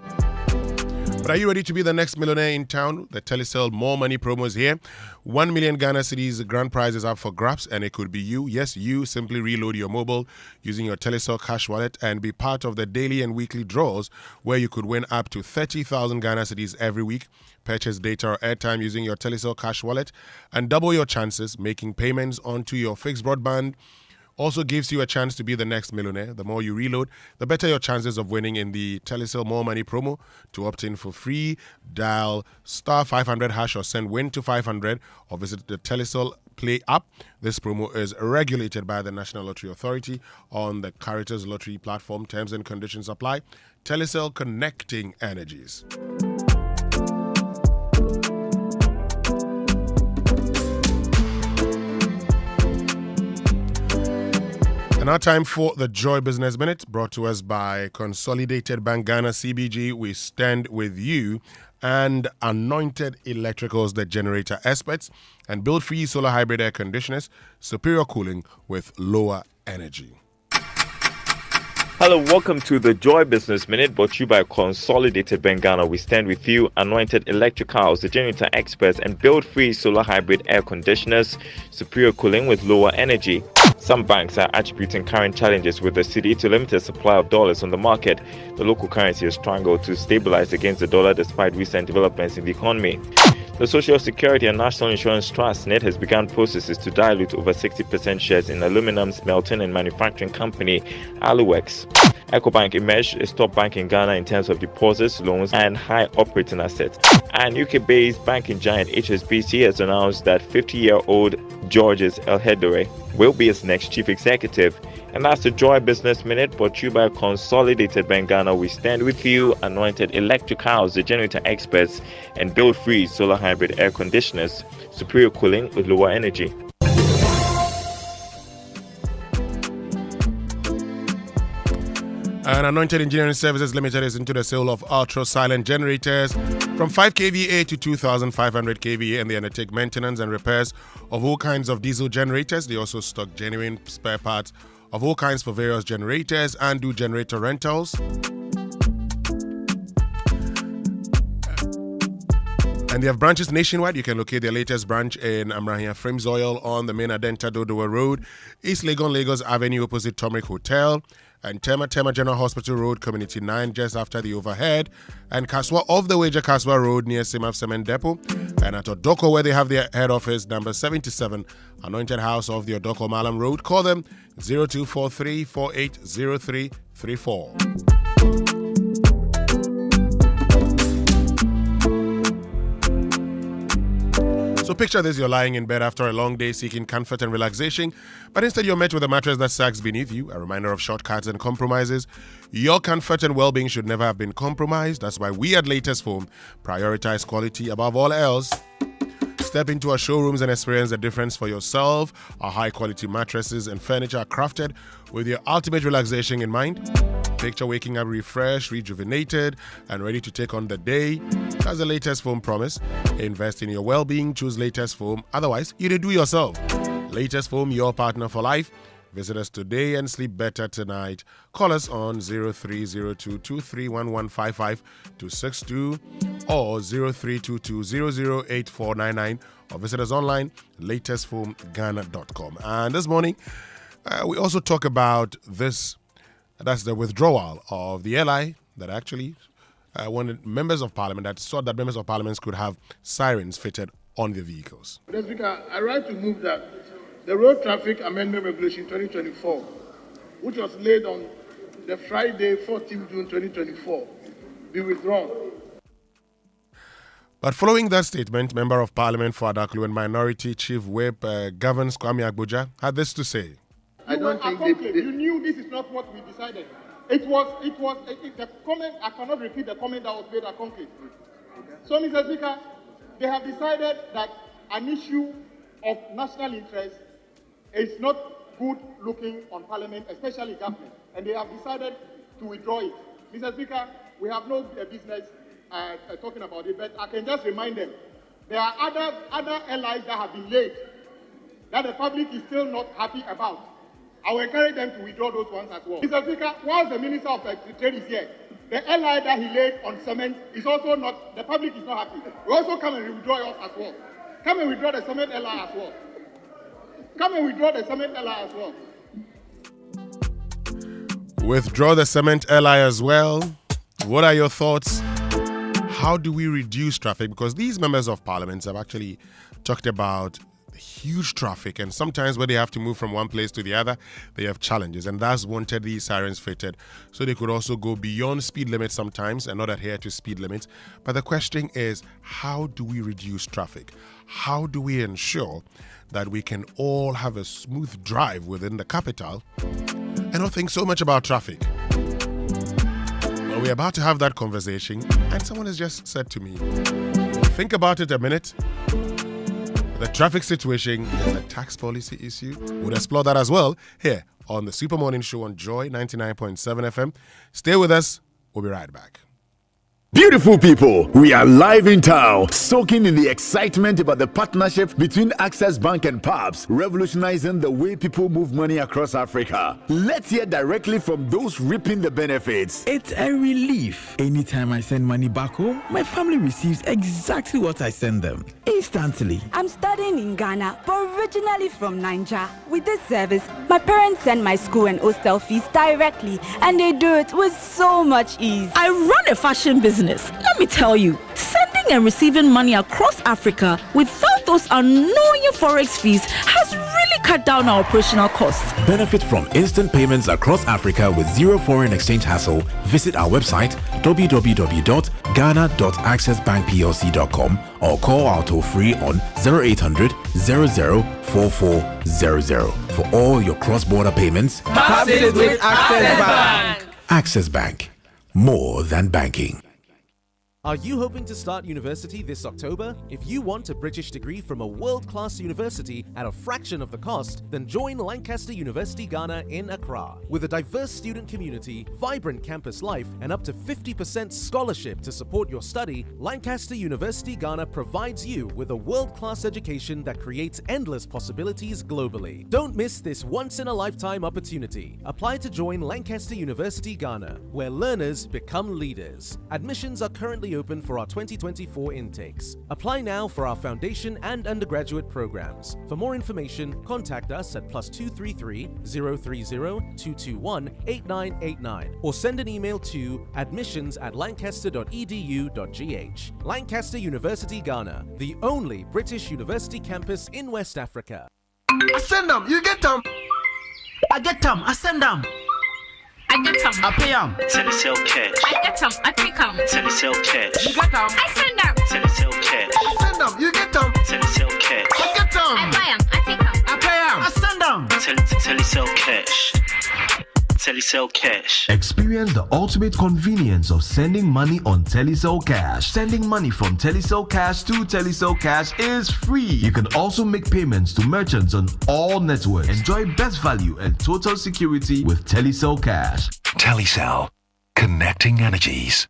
S23: But are you ready to be the next millionaire in town? The Telecel More Money promo is here. 1 million Ghana cedis grand prize is up for grabs, and it could be you. Yes, you. Simply reload your mobile using your Telecel cash wallet and be part of the daily and weekly draws where you could win up to 30,000 Ghana cedis every week. Purchase data or airtime using your Telecel cash wallet and double your chances making payments onto your fixed broadband. Also gives you a chance to be the next millionaire. The more you reload, the better your chances of winning in the Telecel More Money promo. To opt in for free, dial *500# or send WIN to 500 or visit the Telecel Play app. This promo is regulated by the National Lottery Authority on the Caritas Lottery platform. Terms and conditions apply. Telecel, connecting energies. Now time for the Joy Business Minute, brought to us by Consolidated Bank Ghana CBG. We stand with you and Anointed Electricals, the generator experts, and build free solar hybrid air conditioners, superior cooling with lower energy.
S6: Hello, welcome to the Joy Business Minute, brought to you by Consolidated Bank Ghana. We stand with you, Anointed Electricals, the generator experts, and build free solar hybrid air conditioners, superior cooling with lower energy. Some banks are attributing current challenges with the cedi to limited supply of dollars on the market. The local currency has struggled to stabilize against the dollar despite recent developments in the economy. The Social Security and National Insurance Trust (NIT) has begun processes to dilute over 60% shares in aluminum smelting and manufacturing company Aluwex. EcoBank emerged a top bank in Ghana in terms of deposits, loans, and high operating assets. And UK-based banking giant HSBC has announced that 50-year-old Georges Elhedery will be its next chief executive. And that's the Joy Business Minute, brought to you by Consolidated Bank Ghana. We stand with you, anointed electric house, the generator experts, and build-free solar hybrid air conditioners, superior cooling with lower energy.
S23: And Anointed Engineering Services Limited is into the sale of ultra-silent generators from 5 kVA to 2,500 kVA, and they undertake maintenance and repairs of all kinds of diesel generators. They also stock genuine spare parts of all kinds for various generators and do generator rentals. And they have branches nationwide. You can locate their latest branch in Amrahia Frames Oil on the main Adenta Dodowa Road, East Legon, Lagos Avenue, opposite Turmeric Hotel, and Tema General Hospital Road, Community 9, just after the overhead, and Kaswa off the Wager Kaswa Road near Simaf Cement Depot, and at Odoko, where they have their head office, number 77, Anointed House of the Odoko Malam Road. Call them 0243 480334. So picture this: you're lying in bed after a long day seeking comfort and relaxation, but instead you're met with a mattress that sags beneath you, a reminder of shortcuts and compromises. Your comfort and well-being should never have been compromised. That's why we at Latest Foam prioritize quality above all else. Step into our showrooms and experience the difference for yourself. Our high-quality mattresses and furniture are crafted with your ultimate relaxation in mind. Picture waking up refreshed, rejuvenated, and ready to take on the day. That's the Latest Foam promise. Invest in your well-being. Choose Latest Foam. Otherwise, you do yourself. Latest Foam, your partner for life. Visit us today and sleep better tonight. Call us on 0302231155-262 or 0322008499, or visit us online, latestfoamghana.com. And this morning, we also talk about this. That's the withdrawal of the LI that actually wanted members of parliament, that sought that members of parliament could have sirens fitted on their vehicles.
S9: Mr. Speaker, I write to move that the Road Traffic Amendment Regulation 2024, which was laid on the Friday, 14 June 2024, be withdrawn.
S23: But following that statement, Member of Parliament for Adaklu and Minority Chief Whip Governs Kwame Agboja had this to say.
S9: I don't think you knew this is not what we decided. The comment, I cannot repeat the comment that was made at conclave. So, Mr. Speaker, they have decided that an issue of national interest is not good looking on Parliament, especially government, and they have decided to withdraw it. Mr. Speaker, we have no business talking about it, but I can just remind them, there are other allies that have been laid that the public is still not happy about. I will encourage them to withdraw those ones as well. Mr. Speaker, whilst the Minister of Trade is here, the ally that he laid on cement is also not, the public is not happy. We also come and withdraw yours as well. Come and withdraw the cement ally as well. Come and withdraw the cement ally as well.
S23: Withdraw the cement ally as well. What are your thoughts? How do we reduce traffic? Because these members of parliament have actually talked about huge traffic, and sometimes when they have to move from one place to the other, they have challenges, and that's wanted these sirens fitted so they could also go beyond speed limits sometimes and not adhere to speed limits. But the question is, how do we reduce traffic? How do we ensure that we can all have a smooth drive within the capital and not think so much about traffic? Well, we're about to have that conversation, and someone has just said to me, think about it a minute. The traffic situation is a tax policy issue. We'll explore that as well here on the Super Morning Show on Joy 99.7 FM. Stay with us. We'll be right back.
S2: Beautiful people, we are live in town, soaking in the excitement about the partnership between Access Bank and PABS, revolutionizing the way people move money across Africa. Let's hear directly from those reaping the benefits.
S7: It's a relief. Anytime I send money back home, my family receives exactly what I send them, instantly.
S8: I'm studying in Ghana, but originally from Nigeria. With this service, my parents send my school and hostel fees directly, and they do it with so much ease.
S21: I run a fashion business. Let me tell you, sending
S8: and receiving money across Africa without those annoying forex fees has really cut down our operational costs.
S10: Benefit from instant payments across Africa with zero foreign exchange hassle. Visit our website www.ghana.accessbankplc.com or call our toll free on 0800 00 4400 for all your cross-border payments.
S16: Pass it with Access Bank.
S10: Access Bank, more than banking.
S11: Are you hoping to start university this October? If you want a British degree from a world-class university at a fraction of the cost, then join Lancaster University Ghana in Accra. With a diverse student community, vibrant campus life, and up to 50% scholarship to support your study, Lancaster University Ghana provides you with a world-class education that creates endless possibilities globally. Don't miss this once-in-a-lifetime opportunity. Apply to join Lancaster University Ghana, where learners become leaders. Admissions are currently open for our 2024 intakes. Apply now for our foundation and undergraduate programs. For more information, contact us at +233 030 221 8989 or send an email to admissions@lancaster.edu.gh. Lancaster University Ghana, the only British university campus in West Africa.
S16: I send them, you get them. I get them, I send them.
S13: I get them.
S16: I pay them.
S13: Telecel cash. I get them. I pick them. Telecel cash.
S16: You get them.
S13: I send them. Telecel cash.
S16: I send them. You get them.
S13: Telecel cash.
S16: I get them.
S13: I buy them. I take them.
S16: I pay them. I send them.
S13: Telecel cash. Telecel Cash.
S21: Experience the ultimate convenience of sending money on Telecel Cash. Sending money from Telecel Cash to Telecel Cash is free. You can also make payments to merchants on all networks. Enjoy best value and total security with Telecel Cash.
S22: Telecel, connecting energies.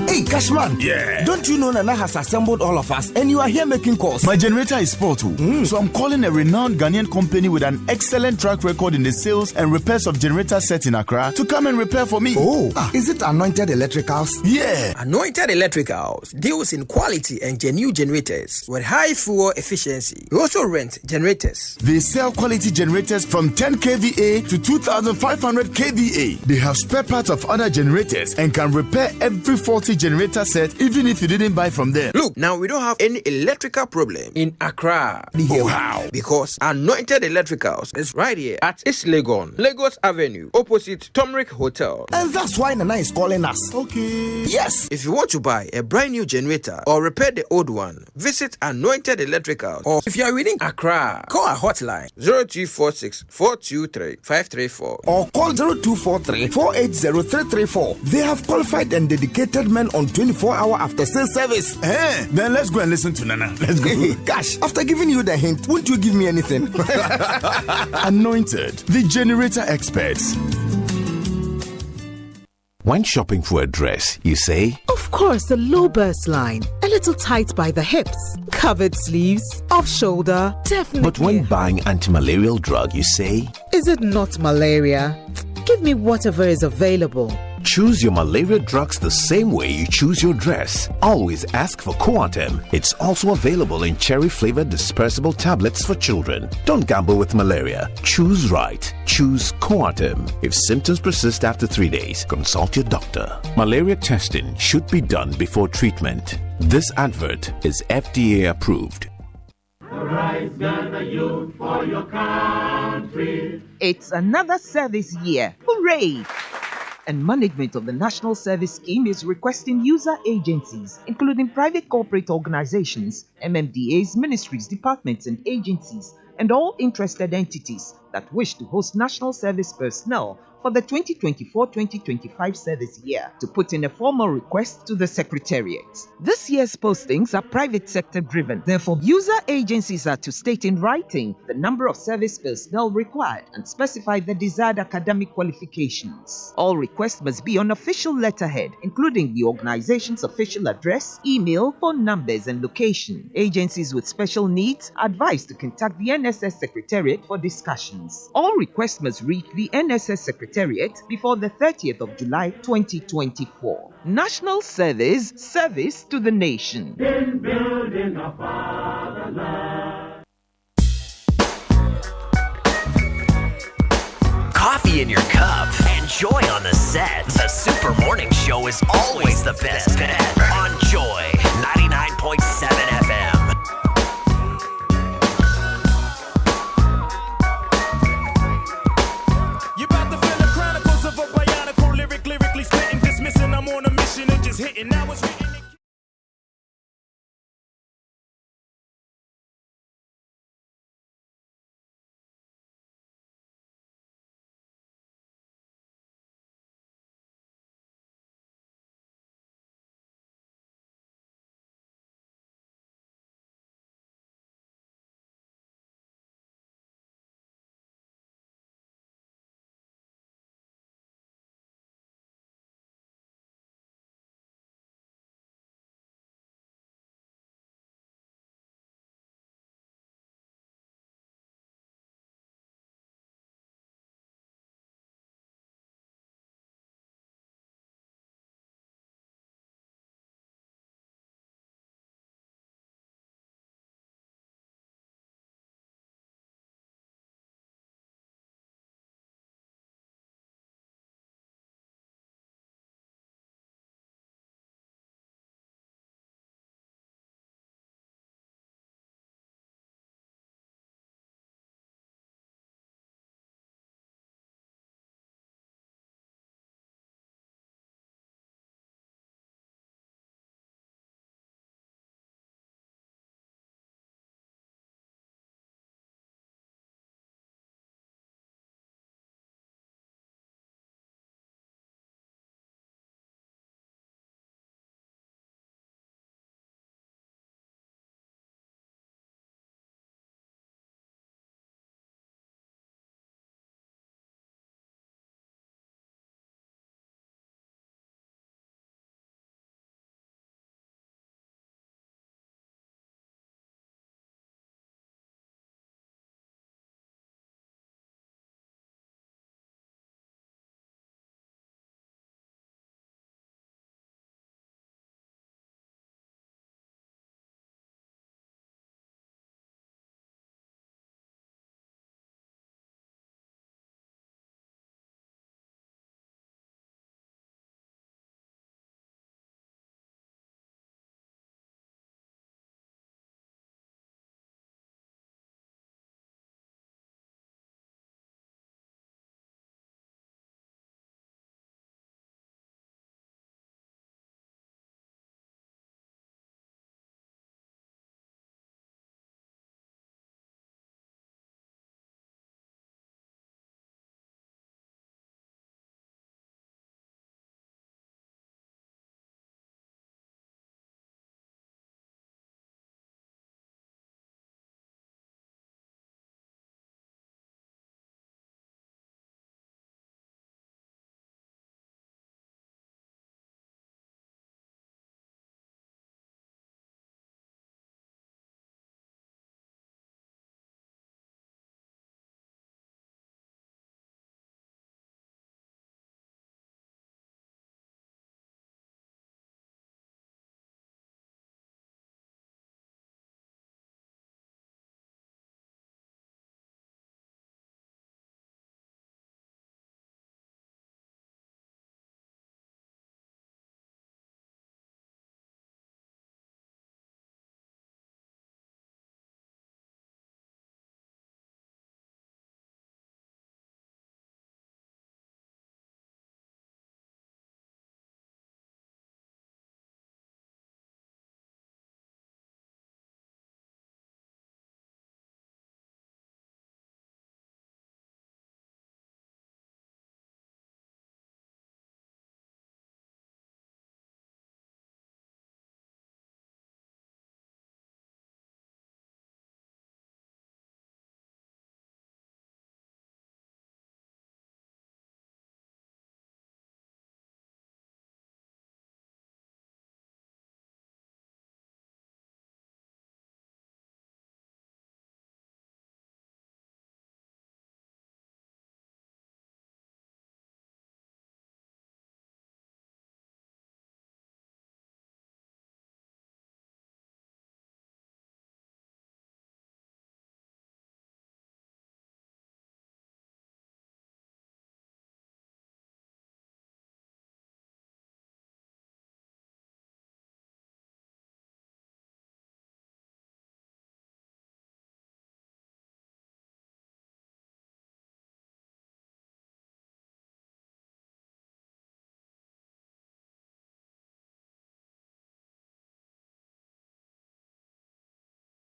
S26: Hey, Cashman.
S22: Yeah.
S26: Don't you know Nana has assembled all of us and you are here making calls?
S2: My generator is spoiled too. So I'm calling a renowned Ghanaian company with an excellent track record in the sales and repairs of generator sets in Accra to come and repair for me.
S26: Is it Anointed Electricals?
S2: Yeah.
S26: Anointed Electricals deals in quality and genuine generators with high fuel efficiency. We also rent generators.
S2: They sell quality generators from 10 kVA to 2500 kVA. They have spare parts of other generators and can repair every faulty generator set even if you didn't buy from them.
S26: Look, now we don't have any electrical problem in Accra.
S2: How?
S26: Because Anointed Electricals is right here at East Legon, Lagos Avenue, opposite Tomric Hotel. And that's why Nana is calling us.
S2: Okay.
S26: Yes. If you want to buy a brand new generator or repair the old one, visit Anointed Electricals. Or if you are within Accra, call our hotline 0246 423 534 or call 0243 480 334. They have qualified and dedicated men on 24-hour after sales service.
S2: Then let's go and listen to Nana. Let's go.
S26: Gosh, after giving you the hint, won't you give me anything?
S2: Anointed, the generator experts.
S22: When shopping for a dress, you say,
S27: of course, the low burst line. A little tight by the hips. Covered sleeves. Off shoulder. Definitely.
S22: But when buying anti-malarial drug, you say,
S27: is it not malaria? Give me whatever is available.
S22: Choose your malaria drugs the same way you choose your dress. Always ask for Coartem. It's also available in cherry-flavored dispersible tablets for children. Don't gamble with malaria. Choose right. Choose Coartem. If symptoms persist after 3 days, consult your doctor. Malaria testing should be done before treatment. This advert is FDA approved.
S28: Rise, Ghana youth, for your country.
S29: It's another service year. Hooray! And management of the National Service Scheme is requesting user agencies, including private corporate organizations, MMDAs, ministries, departments, and agencies, and all interested entities that wish to host national service personnel for the 2024-2025 service year to put in a formal request to the Secretariat. This year's postings are private sector driven. Therefore, user agencies are to state in writing the number of service personnel required and specify the desired academic qualifications. All requests must be on official letterhead, including the organization's official address, email, phone numbers, and location. Agencies with special needs are advised to contact the NSS Secretariat for discussions. All requests must reach the NSS Secretariat before the 30th of July 2024. National Service, service to the nation.
S28: In building a fatherland.
S30: Coffee in your cup and
S4: Joy on the set. The Super Morning Show is always the best bet on Joy 99.7 FM.
S12: You about to feel the chronicles of a bionicle lyrically spitting, dismissing. I'm on a mission and just hitting. Now it's written.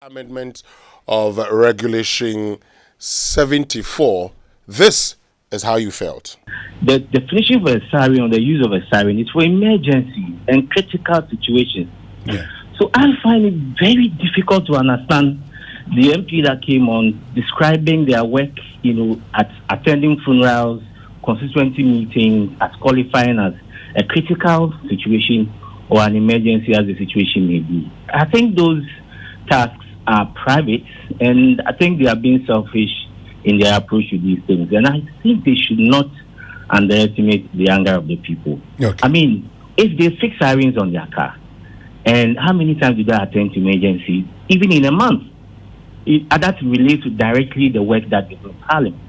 S23: Amendment of Regulation 74. This is how you felt.
S1: The definition of a siren or the use of a siren is for emergency and critical situations.
S23: Yeah.
S1: So I find it very difficult to understand the MP that came on describing their work, at attending funerals, constituency meetings, as qualifying as a critical situation or an emergency as the situation may be. I think those tasks are private, and I think they are being selfish in their approach to these things. And I think they should not underestimate the anger of the people.
S23: Okay.
S1: I mean, if they fix sirens on their car, and how many times do they attend to emergencies, even in a month? That relates to directly the work that they do in Parliament.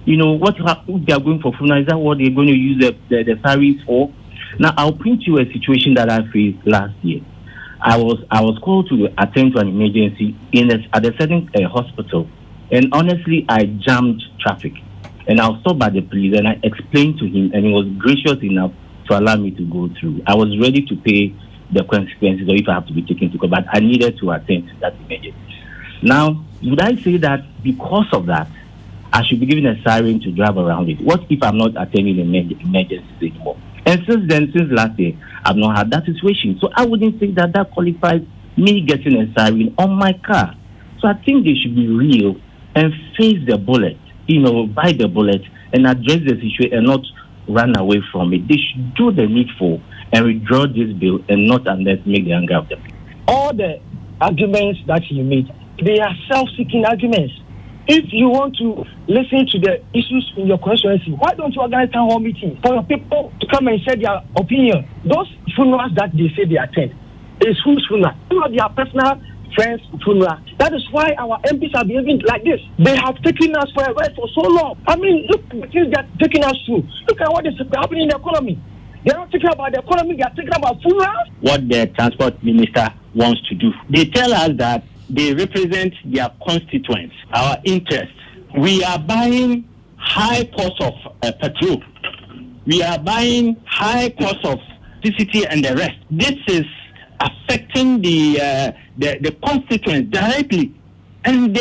S1: If they are going for funeral, is that what they're going to use the sirens for? Now, I'll print you a situation that I faced last year. I was called to attend to an emergency at a certain hospital, and honestly, I jammed traffic. And I was stopped by the police, and I explained to him, and he was gracious enough to allow me to go through. I was ready to pay the consequences, or if I have to be taken to court, but I needed to attend to that emergency. Now, would I say that because of that, I should be given a siren to drive around it? What if I'm not attending emergencies anymore? And since last year, I've not had that situation. So I wouldn't think that qualifies me getting a siren on my car. So I think they should be real and face the bullet, bite the bullet and address the situation and not run away from it. They should do the needful and withdraw this bill and not underestimate the anger of the people.
S5: All the arguments that you made, they are self-seeking arguments. If you want to listen to the issues in your constituency, why don't you organize town hall meetings for your people to come and say their opinion? Those funerals that they say they attend is whose funeral? Their personal friends' funeral. That is why our MPs are behaving like this. They have taken us for a ride for so long. I mean, look at the things they are taking us through. Look at what is happening in the economy. They are not thinking about the economy, they are thinking about funerals.
S1: What the transport minister wants to do. They tell us that they represent their constituents, our interests. We are buying high cost of petrol. We are buying high cost of electricity and the rest. This is affecting the constituents directly, and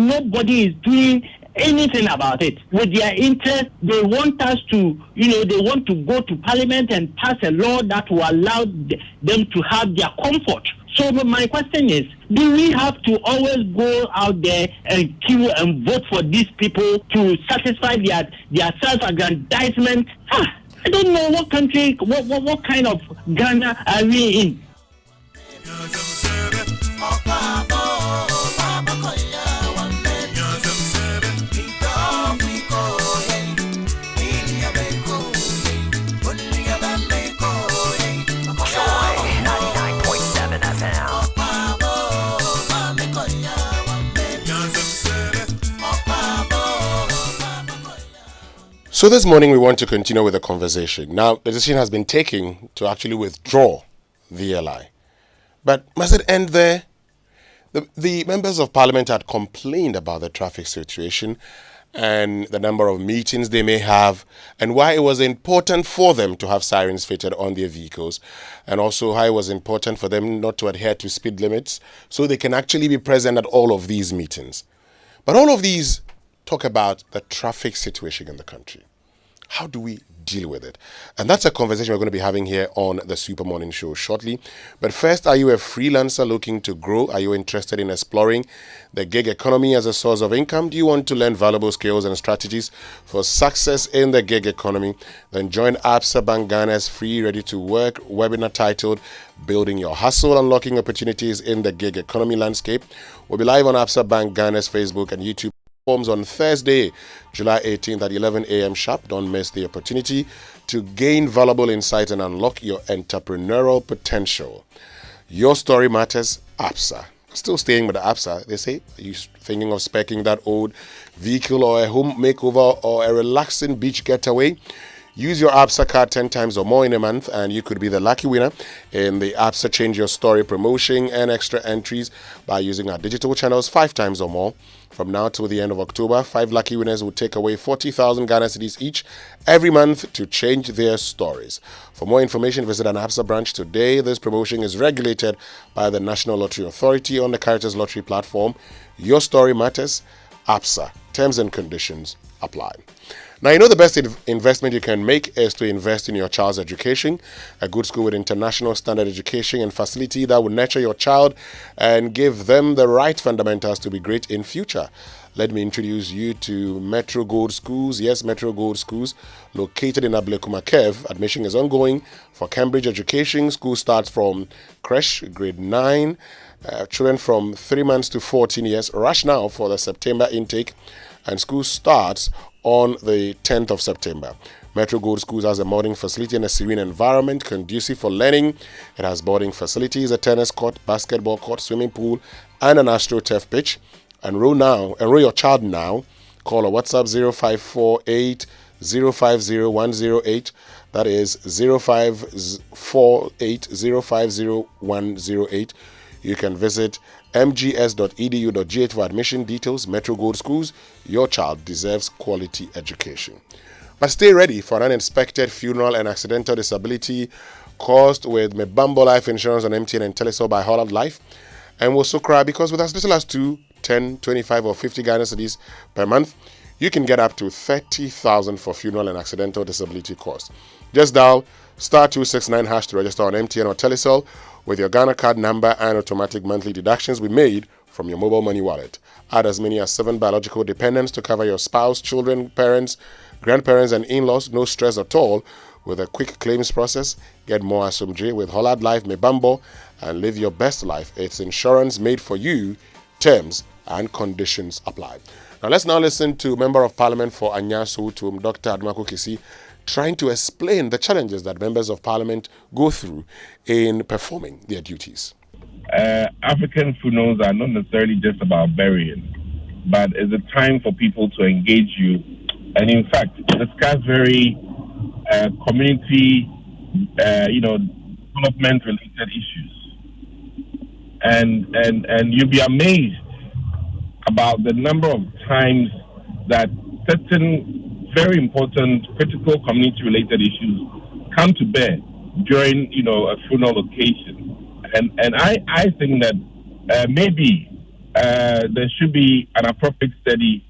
S1: nobody is doing anything about it. With their interest, they want us to, they want to go to Parliament and pass a law that will allow them to have their comfort. So my question is, do we have to always go out there and queue and vote for these people to satisfy their self-aggrandizement? I don't know what country, what kind of Ghana are we in?
S23: So this morning we want to continue with the conversation. Now, the decision has been taken to actually withdraw VLI. But must it end there? The members of parliament had complained about the traffic situation and the number of meetings they may have, and why it was important for them to have sirens fitted on their vehicles, and also how it was important for them not to adhere to speed limits so they can actually be present at all of these meetings. But all of these talk about the traffic situation in the country. How do we deal with it? And that's a conversation we're going to be having here on the Super Morning Show shortly. But first, are you a freelancer looking to grow? Are you interested in exploring the gig economy as a source of income? Do you want to learn valuable skills and strategies for success in the gig economy? Then join Absa Bank Ghana's free ready-to-work webinar titled Building Your Hustle, Unlocking Opportunities in the Gig Economy Landscape. We'll be live on Absa Bank Ghana's Facebook and YouTube platforms on Thursday, July 18th at 11 a.m. sharp. Don't miss the opportunity to gain valuable insight and unlock your entrepreneurial potential. Your story matters, Absa. Still staying with the Absa, they say, are you thinking of speccing that old vehicle or a home makeover or a relaxing beach getaway? Use your ABSA card 10 times or more in a month and you could be the lucky winner in the ABSA Change Your Story promotion and extra entries by using our digital channels 5 times or more. From now till the end of October, 5 lucky winners will take away 40,000 Ghana cedis each every month to change their stories. For more information, visit an ABSA branch today. This promotion is regulated by the National Lottery Authority on the Caritas Lottery platform. Your story matters. ABSA. Terms and conditions apply. Now, you know the best investment you can make is to invest in your child's education. A good school with international standard education and facility that will nurture your child and give them the right fundamentals to be great in future. Let me introduce you to Metro Gold Schools. Yes, Metro Gold Schools, located in Ablekuma Kev. Admission is ongoing for Cambridge education. School starts from creche, grade 9. Children from 3 months to 14 years. Rush now for the September intake. And school starts on the 10th of September. Metro Gold Schools has a modern facility and a serene environment conducive for learning. It has boarding facilities, a tennis court, basketball court, swimming pool, and an AstroTurf pitch. Enroll your child now. Call or WhatsApp 0548 050 108. That is 0548 050 108. You can visit mgs.edu.gh for admission details. Metro Gold Schools, your child deserves quality education. But stay ready for an unexpected funeral and accidental disability caused with Mebambo Life Insurance on MTN and Telecel by Holland Life. And we'll so cry because with as little as 2, 10, 25 or 50 Ghana cedis per month, you can get up to 30,000 for funeral and accidental disability costs. Just dial *269# to register on MTN or Telecel with your Ghana card number, and automatic monthly deductions will be made from your mobile money wallet. Add as many as 7 biological dependents to cover your spouse, children, parents, grandparents, and in-laws. No stress at all with a quick claims process. Get more Asomdwe with Holland Life Mebambo and live your best life. It's insurance made for you. Terms and conditions apply. Now let's listen to Member of Parliament for Anyaso, Dr. Admakwa Kisi, trying to explain the challenges that members of parliament go through in performing their duties.
S3: African funerals are not necessarily just about burying, but it's a time for people to engage you and, in fact, discuss very community, development-related issues. And you'll be amazed about the number of times that certain very important, critical community-related issues come to bear during, a funeral occasion. And I think that maybe there should be an appropriate study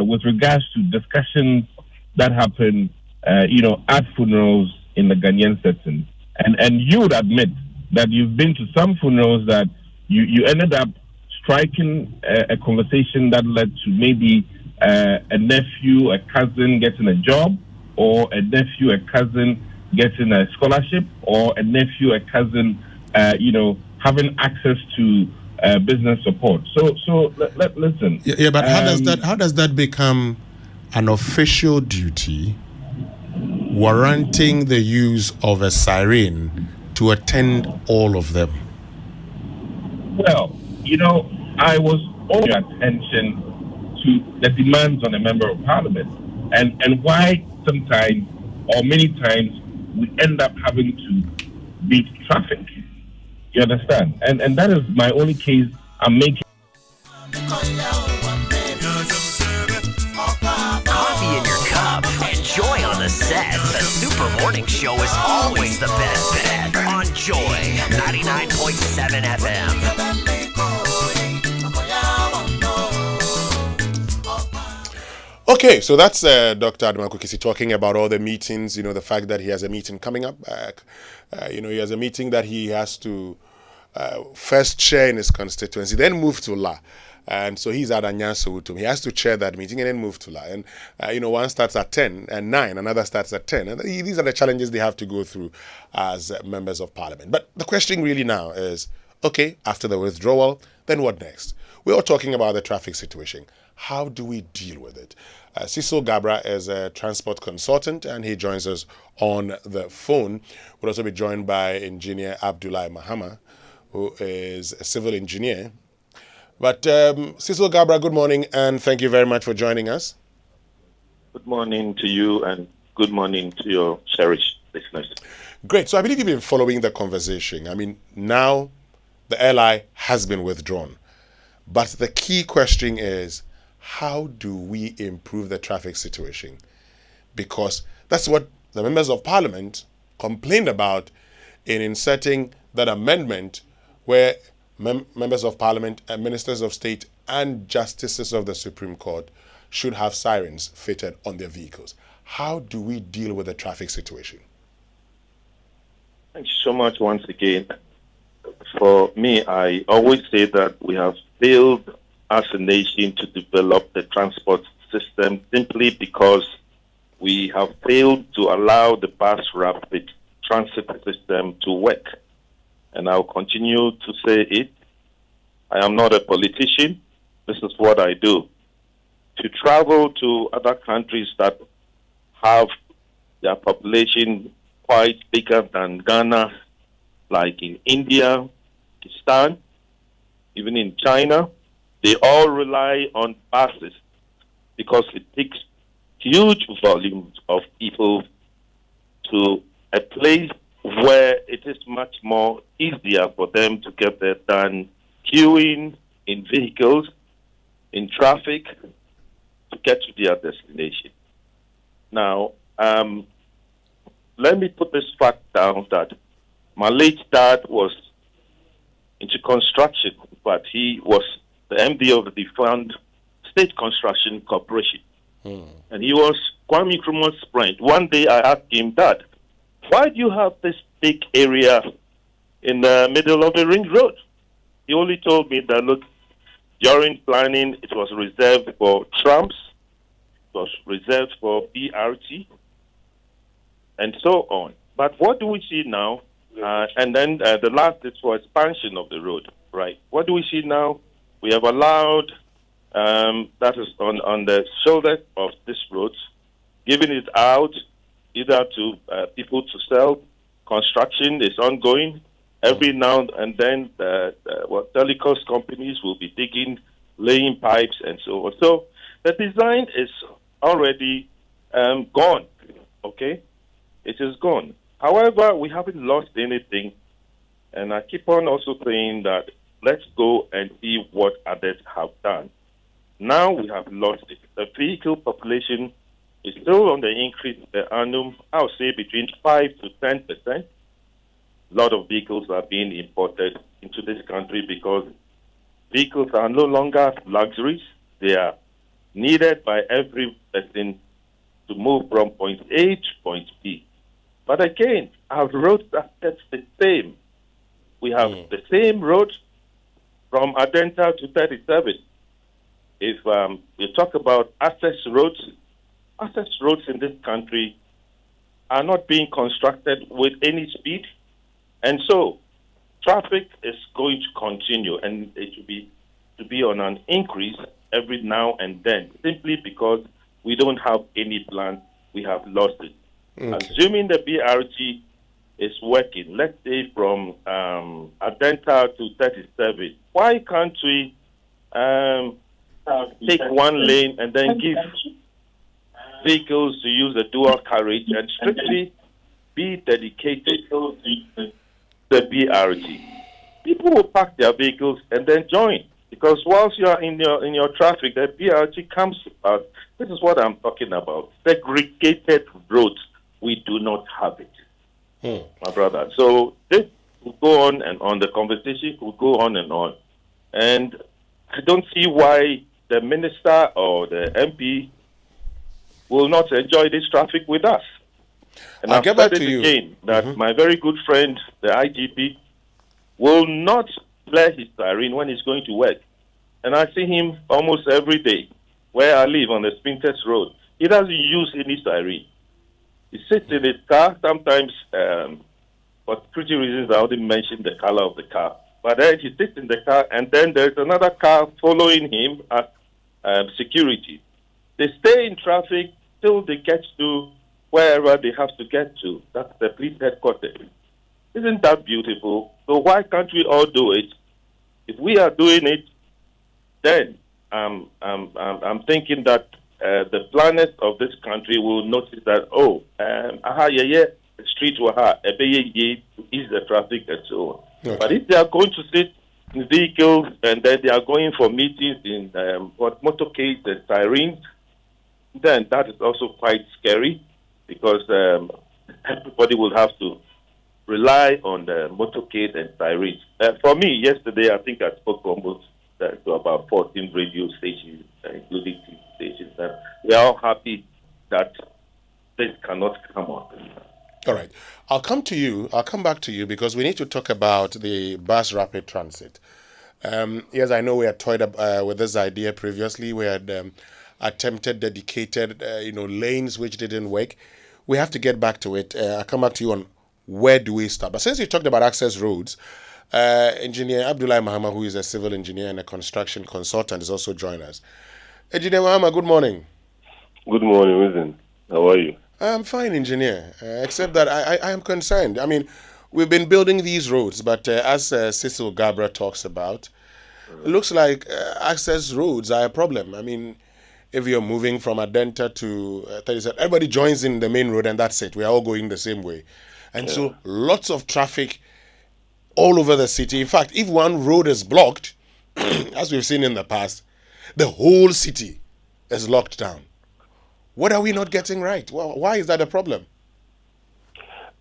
S3: with regards to discussions that happen, at funerals in the Ghanaian setting. And you would admit that you've been to some funerals that you ended up striking a conversation that led to maybe a nephew, a cousin getting a job, or a nephew, a cousin getting a scholarship, or a nephew, a cousin, having access to business support. So listen.
S23: Yeah, but how does that become an official duty, warranting the use of a siren to attend all of them?
S3: Well, I was all your attention to the demands on a member of parliament and why sometimes or many times we end up having to beat traffic. You understand? And that is my only case I'm making.
S4: Coffee in your cup. Enjoy on the set. The Super Morning Show is always the best bet on Joy 99.7 FM.
S23: Okay, so that's Dr. Admakwa Kisi talking about all the meetings, the fact that he has a meeting coming up. He has a meeting that he has to first chair in his constituency, then move to La. And so he's at Anyaso. He has to chair that meeting and then move to La. And, one starts at 10 and 9, another starts at 10. And these are the challenges they have to go through as members of parliament. But the question really now is, okay, after the withdrawal, then what next? We're all talking about the traffic situation. How do we deal with it? Cecil Gabra is a transport consultant and he joins us on the phone. We'll also be joined by engineer Abdullah Mahama, who is a civil engineer. But Cecil Gabra, good morning and thank you very much for joining us.
S14: Good morning to you and
S6: good morning to your cherished listeners.
S23: Great. So I believe you've been following the conversation. I mean, now the LI has been withdrawn. But the key question is, how do we improve the traffic situation? Because that's what the members of parliament complained about in inserting that amendment where members of parliament and ministers of state and justices of the Supreme Court should have sirens fitted on their vehicles. How do we deal with the traffic situation?
S6: Thank you so much once again. For me, I always say that we have failed as a nation to develop the transport system simply because we have failed to allow the bus rapid transit system to work. And I'll continue to say it. I am not a politician. This is what I do. To travel to other countries that have their population quite bigger than Ghana, like in India, Pakistan, even in China, they all rely on buses because it takes huge volumes of people to a place where it is much more easier for them to get there than queuing in vehicles, in traffic, to get to their destination. Now, let me put this fact down that my late dad was into construction, but he was the MD of the Fund State Construction Corporation. And he was Kwame Nkrumah's friend. One day I asked him, Dad, why do you have this big area in the middle of the ring road? He only told me that, look, during planning, it was reserved for trams, it was reserved for BRT, and so on. But what do we see now? And then the last is for expansion of the road, right? What do we see now? We have allowed, that is on the shoulder of this road, giving it out either to people to sell. Construction is ongoing. Every now and then, telecom companies will be digging, laying pipes, and so on. So the design is already gone, okay? It is gone. However, we haven't lost anything, and I keep on also saying that let's go and see what others have done. Now we have lost it. The vehicle population is still on the increase per annum, I would say between 5 to 10%. A lot of vehicles are being imported into this country because vehicles are no longer luxuries. They are needed by every person to move from point A to point B. But again, our roads are kept the same. We have the same road from Adenta to 37. If you talk about access roads in this country are not being constructed with any speed. And so traffic is going to continue, and it will be on an increase every now and then, simply because we don't have any plan. We have lost it. Okay. Assuming the BRT is working, let's say from Adenta to 37, why can't we take one lane and then give vehicles to use the dual carriage and strictly be dedicated to the BRT? People will park their vehicles and then join, because whilst you are in your traffic, the BRT comes out. This is what I'm talking about. Segregated roads. We do not have it, my brother. So this will go on and on. The conversation will go on. And I don't see why the minister or the MP will not enjoy this traffic with us. And I'll get back to you again that my very good friend, the IGP, will not play his siren when he's going to work. And I see him almost every day where I live on the Spintex Road. He doesn't use any siren. He sits in his car. Sometimes, for security reasons, I wouldn't mention the color of the car. But then he sits in the car, and then there's another car following him as security. They stay in traffic till they get to wherever they have to get to. That's the police headquarters. Isn't that beautiful? So why can't we all do it? If we are doing it, then I'm thinking that the planners of this country will notice that, street waha, to ease the traffic and so on.
S23: Okay.
S6: But if they are going to sit in vehicles and then they are going for meetings in motorcades and sirens, then that is also quite scary because everybody will have to rely on the motorcade and sirens. For me, yesterday, I think I spoke almost to about 14 radio stations, including TV stations, and we are all happy that this cannot come on.
S23: All right. I'll come back to you because we need to talk about the bus rapid transit. Yes, I know we had toyed with this idea previously. We had attempted dedicated, lanes which didn't work. We have to get back to it. I'll come back to you on where do we start. But since you talked about access roads, Engineer Abdullah Mahama, who is a civil engineer and a construction consultant, is also joining us. Engineer Mahama, good morning.
S9: Good morning, Wizen. How are you?
S23: I'm fine, Engineer, except that I am concerned. I mean, we've been building these roads, but as Cecil Gabra talks about, it looks like access roads are a problem. I mean, if you're moving from Adenta to 37, everybody joins in the main road and that's it. We are all going the same way. And so lots of traffic all over the city. In fact, if one road is blocked, as we've seen in the past, the whole city is locked down. What are we not getting right? Well, why is that a problem?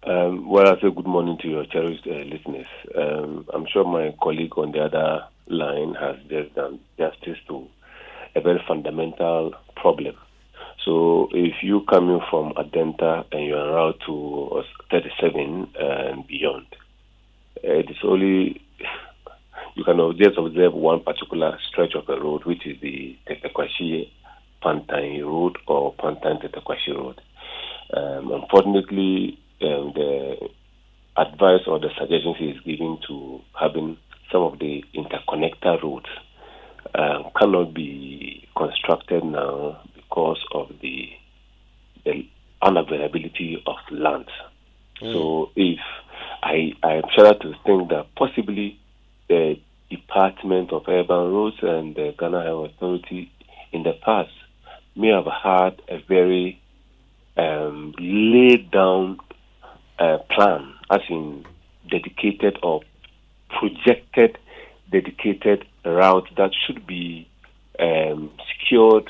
S9: Well, I say good morning to your cherished listeners. I'm sure my colleague on the other line has just done justice to a very fundamental problem. So if you coming from Adenta and you're en route to 37 and beyond, it is only, you can just observe one particular stretch of the road, which is the Tetekwashi Pantine Road or Pantine Tetekwashi Road. Unfortunately, the advice or the suggestions he is giving to having some of the interconnector roads cannot be constructed now because of the unavailability of land. So if I am sure to think that possibly the Department of Urban Roads and the Ghana Highway Authority in the past may have had a very laid down plan, as in dedicated or projected dedicated route that should be secured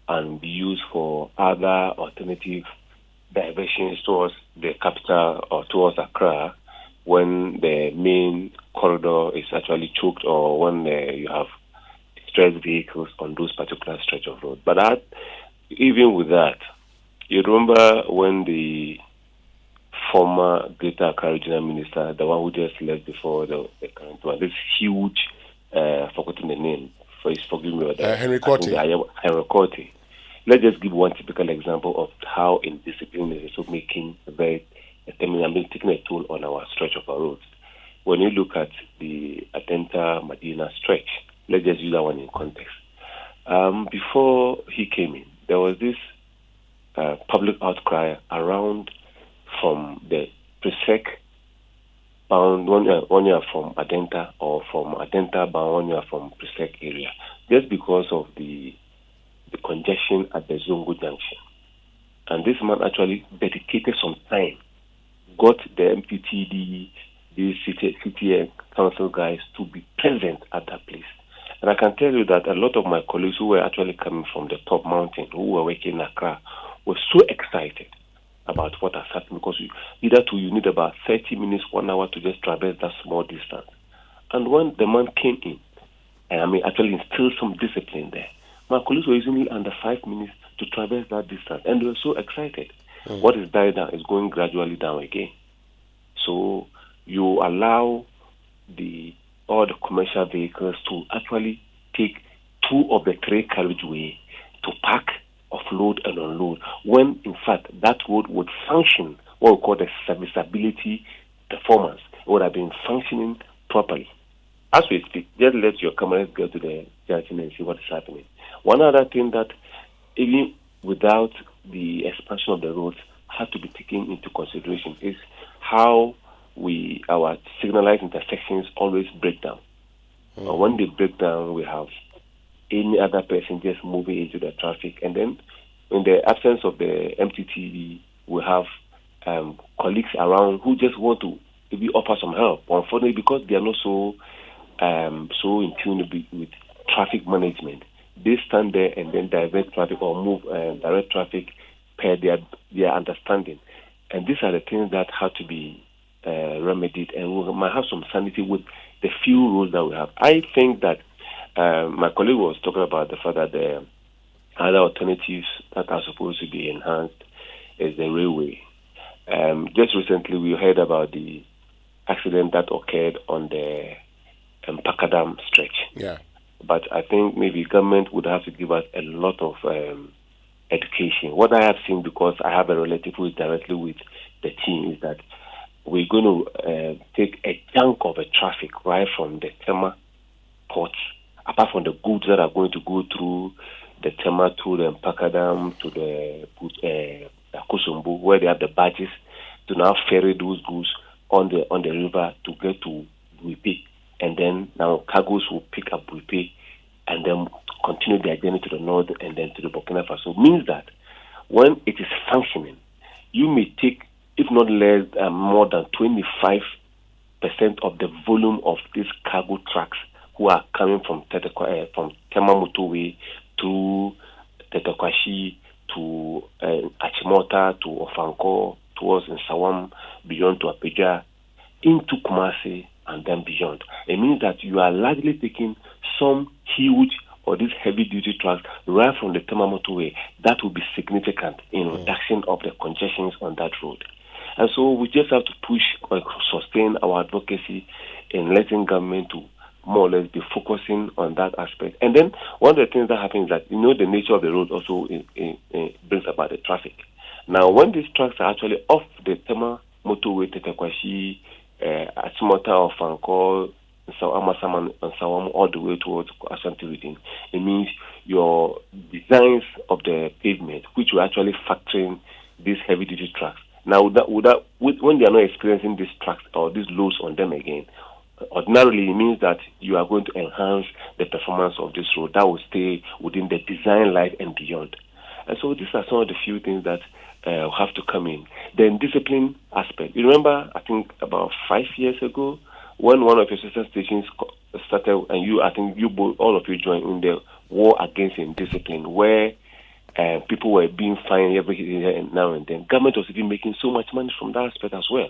S9: and be used for other alternative diversions towards the capital or towards Accra when the main corridor is actually choked or when you have stressed vehicles on those particular stretch of road. But even with that, you remember when the former Greater Accra Regional Minister, the one who just left before the current one, this huge, forgotten the name, forgive me,
S23: Henry Quartey.
S9: Henry Quartey. Let's just give one typical example of how indiscipline is also taking a toll on our stretch of our roads. When you look at the Adenta Medina stretch, let's just use that one in context. Before he came in, there was this public outcry around from the Presec bound one year from Adenta or from Adenta bound 1 year from Presec area, just because of the congestion at the Zongo Junction. And this man actually dedicated some time, got the MPTD, the city council guys to be present at that place. And I can tell you that a lot of my colleagues who were actually coming from the top mountain, who were working in Accra, were so excited about what has happened because you need about 30 minutes, 1 hour to just traverse that small distance. And when the man came in, and actually instilled some discipline there, my colleagues were using under 5 minutes to traverse that distance, and they were so excited. What is dying down is going gradually down again. So you allow all the commercial vehicles to actually take 2 of the 3 carriageway to park, offload and unload, when in fact that road would function, what we call the serviceability performance. It would have been functioning properly. As we speak, just let your cameras go to the junction and see what is happening. One other thing that, even without the expansion of the roads, had to be taken into consideration is how our signalized intersections always break down. When they break down, we have any other person just moving into the traffic. And then in the absence of the MTTV, we have colleagues around who just want to maybe offer some help. Unfortunately, because they are not so in tune with traffic management, they stand there and then divert traffic or move direct traffic per their understanding. And these are the things that have to be remedied, and we might have some sanity with the few rules that we have. I think that my colleague was talking about the fact that the other alternatives that are supposed to be enhanced is the railway. Just recently, we heard about the accident that occurred on the Pakadam stretch.
S23: Yeah.
S9: But I think maybe government would have to give us a lot of education. What I have seen, because I have a relative who is directly with the team, is that we're going to take a chunk of the traffic right from the Tema ports, apart from the goods that are going to go through the Tema to the Pakadam to the Kusumbu, where they have the barges, to now ferry those goods on the river to get to Buipe. And then now cargoes will pick up Buipe and then continue their journey to the north and then to the Burkina Faso. Means that when it is functioning, you may take, if not less, more than 25% of the volume of these cargo trucks who are coming from Tema Motorway to Tetekwashi to Achimota to Ofanko towards Nsawam, beyond to Apeja, into Kumasi and then beyond. It means that you are largely taking some huge or these heavy-duty trucks right from the Tema Motorway. That will be significant in reduction of the congestions on that road. And so we just have to push or sustain our advocacy in letting government to more or less be focusing on that aspect. And then one of the things that happens is that, the nature of the road also brings about the traffic. Now, when these trucks are actually off the Tema Motorway, Tetekwashi, Achimota, Ofanko, Amasaman, and Sawam, all the way towards Ashanti Region, it means your designs of the pavement, which will actually factor in these heavy-duty trucks. Now, when they are not experiencing these trucks or these loads on them again, ordinarily it means that you are going to enhance the performance of this road. That will stay within the design life and beyond. And so these are some of the few things that have to come in. Then discipline aspect. You remember, I think about 5 years ago, when one of your sister stations started, and I think you both, all of you joined in the war against indiscipline, where people were being fined every now and then. Government was even making so much money from that aspect as well.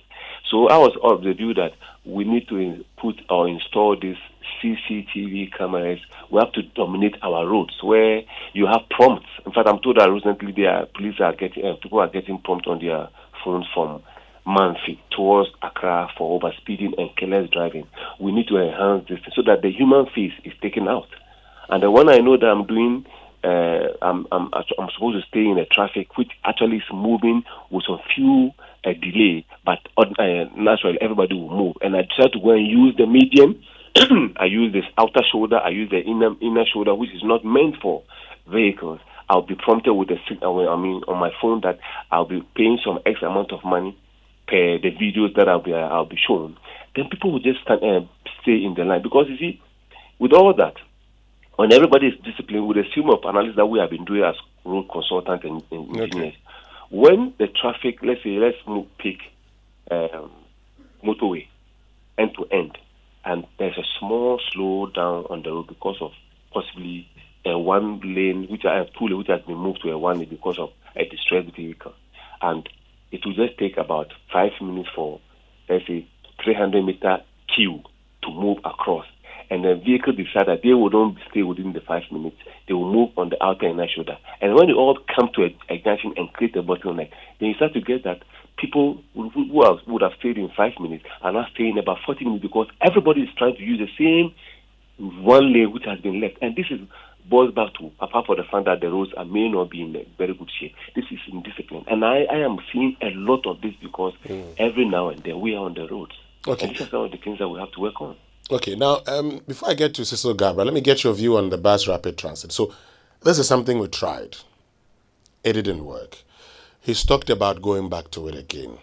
S9: So I was of the view that we need to put or install these CCTV cameras. We have to dominate our roads where you have prompts. In fact, I'm told that recently people are getting prompts on their phones from Manfi towards Accra for overspeeding and careless driving. We need to enhance this so that the human face is taken out. And the one I know that I'm doing, I'm supposed to stay in a traffic which actually is moving with some few delay, but naturally everybody will move. And I try to go and use the medium. I use this outer shoulder. I use the inner shoulder, which is not meant for vehicles. I'll be prompted with on my phone that I'll be paying some X amount of money per the videos that I'll be shown. Then people will just stay in the line, because you see, with all that, when everybody is disciplined, with the scheme of analysis that we have been doing as road consultants and engineers, when the traffic, let's pick motorway end to end, and there's a small slow down on the road because of possibly one lane, two lanes which has been moved to a one lane because of a distressed vehicle, and it will just take about 5 minutes for, let's say, 300-meter queue to move across. And the vehicle decide that they will not stay within the 5 minutes. They will move on the outer inner shoulder. And when they all come to a junction and create a bottleneck, then you start to get that people who would have stayed in 5 minutes are now staying about 40 minutes because everybody is trying to use the same one lane which has been left. And this boils back to, apart from the fact that the roads may not be in a very good shape, this is indiscipline. And I am seeing a lot of this because every now and then we are on the roads.
S23: Okay.
S9: And these are some of the things that we have to work on.
S23: Okay, now, before I get to Cecil Gabra, let me get your view on the bus rapid transit. So, this is something we tried. It didn't work. He's talked about going back to it again.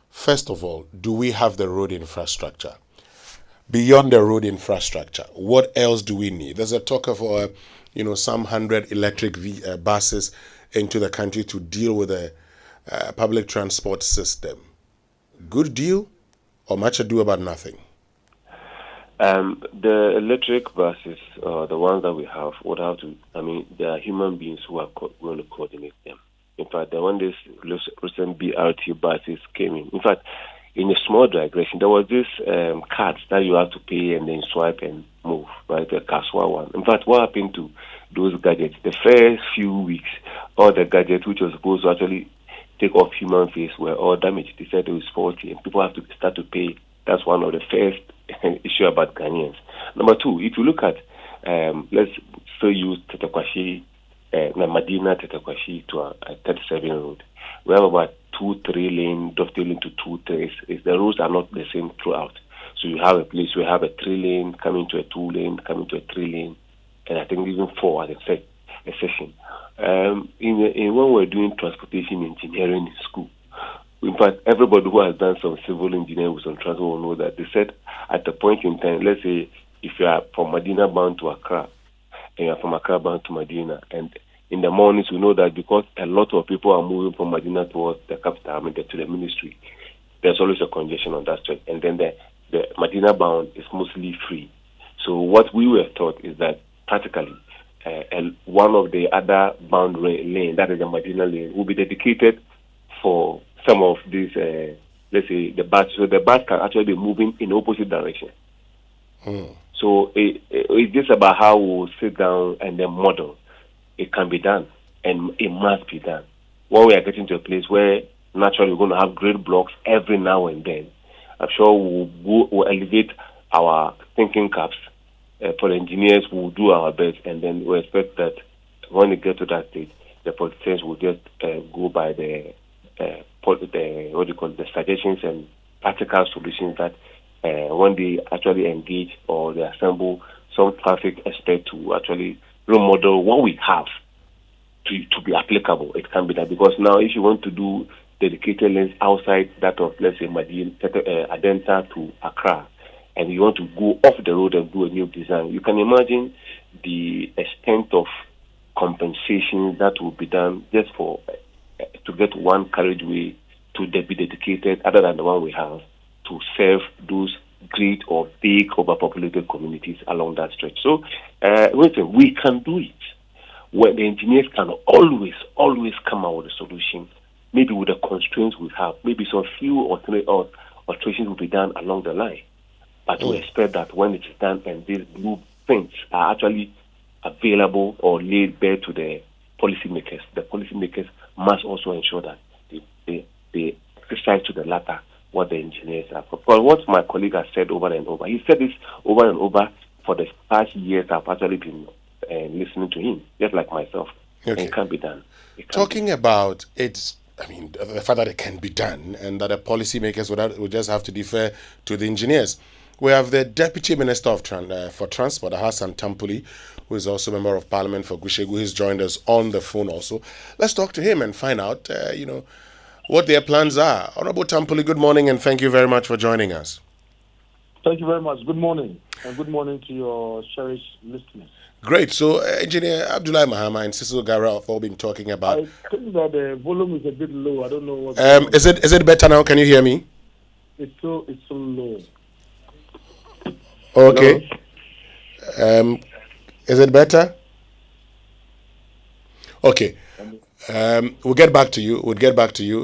S23: First of all, do we have the road infrastructure? beyond the road infrastructure, what else do we need? There's a talk of, some 100 electric buses into the country to deal with the public transport system. Good deal or much ado about nothing?
S9: The electric buses, the ones that we have, would have to, there are human beings who are going to coordinate them. In fact, when this recent BRT buses came in fact, in a small digression, there was this cards that you have to pay and then swipe and move, right? The Kaswa one. In fact, what happened to those gadgets? The first few weeks, all the gadgets which were supposed to actually take off human face were all damaged. They said it was faulty and people have to start to pay. That's one of the first issue about Ghanaians. Number two, if you look at, let's still use Tetekwashi, Madina Tetekwashi to a 37 road. We have about 2-3 lane dovetailing to 2-3. The roads are not the same throughout. So you have a place where you have a 3 lane coming to a 2 lane, coming to a 3 lane, and I think even 4 as a section. When we're doing transportation engineering in school, in fact, everybody who has done some civil engineering with some transport will know that they said at the point in time, let's say if you are from Medina bound to Accra, and you are from Accra bound to Medina, and in the mornings we know that because a lot of people are moving from Medina towards the capital, to the ministry, there's always a congestion on that stretch. And then the Medina bound is mostly free. So what we were taught is that practically one of the other bound lane, that is the Medina lane, will be dedicated for some of these, let's say, the bus. So the bus can actually be moving in opposite direction. So it's just about how we'll sit down and then model. It can be done, and it must be done. When we are getting to a place where naturally we're going to have great blocks every now and then, I'm sure we'll elevate our thinking caps. For the engineers, we'll do our best, and then we expect that when we get to that stage, the politicians will just go by the suggestions and practical solutions that when they actually engage or they assemble some traffic expert to actually role model what we have to be applicable. It can be that because now if you want to do dedicated lanes outside that of, let's say, Adenta to Accra, and you want to go off the road and do a new design, you can imagine the extent of compensation that will be done just for to get one carriageway to be dedicated, other than the one we have, to serve those great or big overpopulated communities along that stretch. So, we can do it. Where the engineers can always come out with a solution, maybe with the constraints we have, maybe some few alterations will be done along the line. But we expect that when it's done and these blueprints are actually available or laid bare to the policymakers must also ensure that they exercise to the latter what the engineers are. But what my colleague has said over and over, he said this over and over for the past years. I've actually been listening to him, just like myself. Okay. It can be done.
S23: Talking about it, the fact that it can be done and that the policymakers would just have to defer to the engineers. We have the Deputy Minister for Transport, Hassan Tampuli, who is also Member of Parliament for Gushegu. He's joined us on the phone also. Let's talk to him and find out, what their plans are. Honorable Tampuli, good morning and thank you very much for joining us.
S7: Thank you very much. Good morning. And good morning to your cherished listeners.
S23: Great. So, Engineer Abdullahi Mahama and Cecil Gara have all been talking about...
S7: I think that the volume is a bit low. I don't know what's
S23: is it better now? Can you hear me?
S7: It's so low.
S23: Okay. Is it better? Okay. We'll get back to you.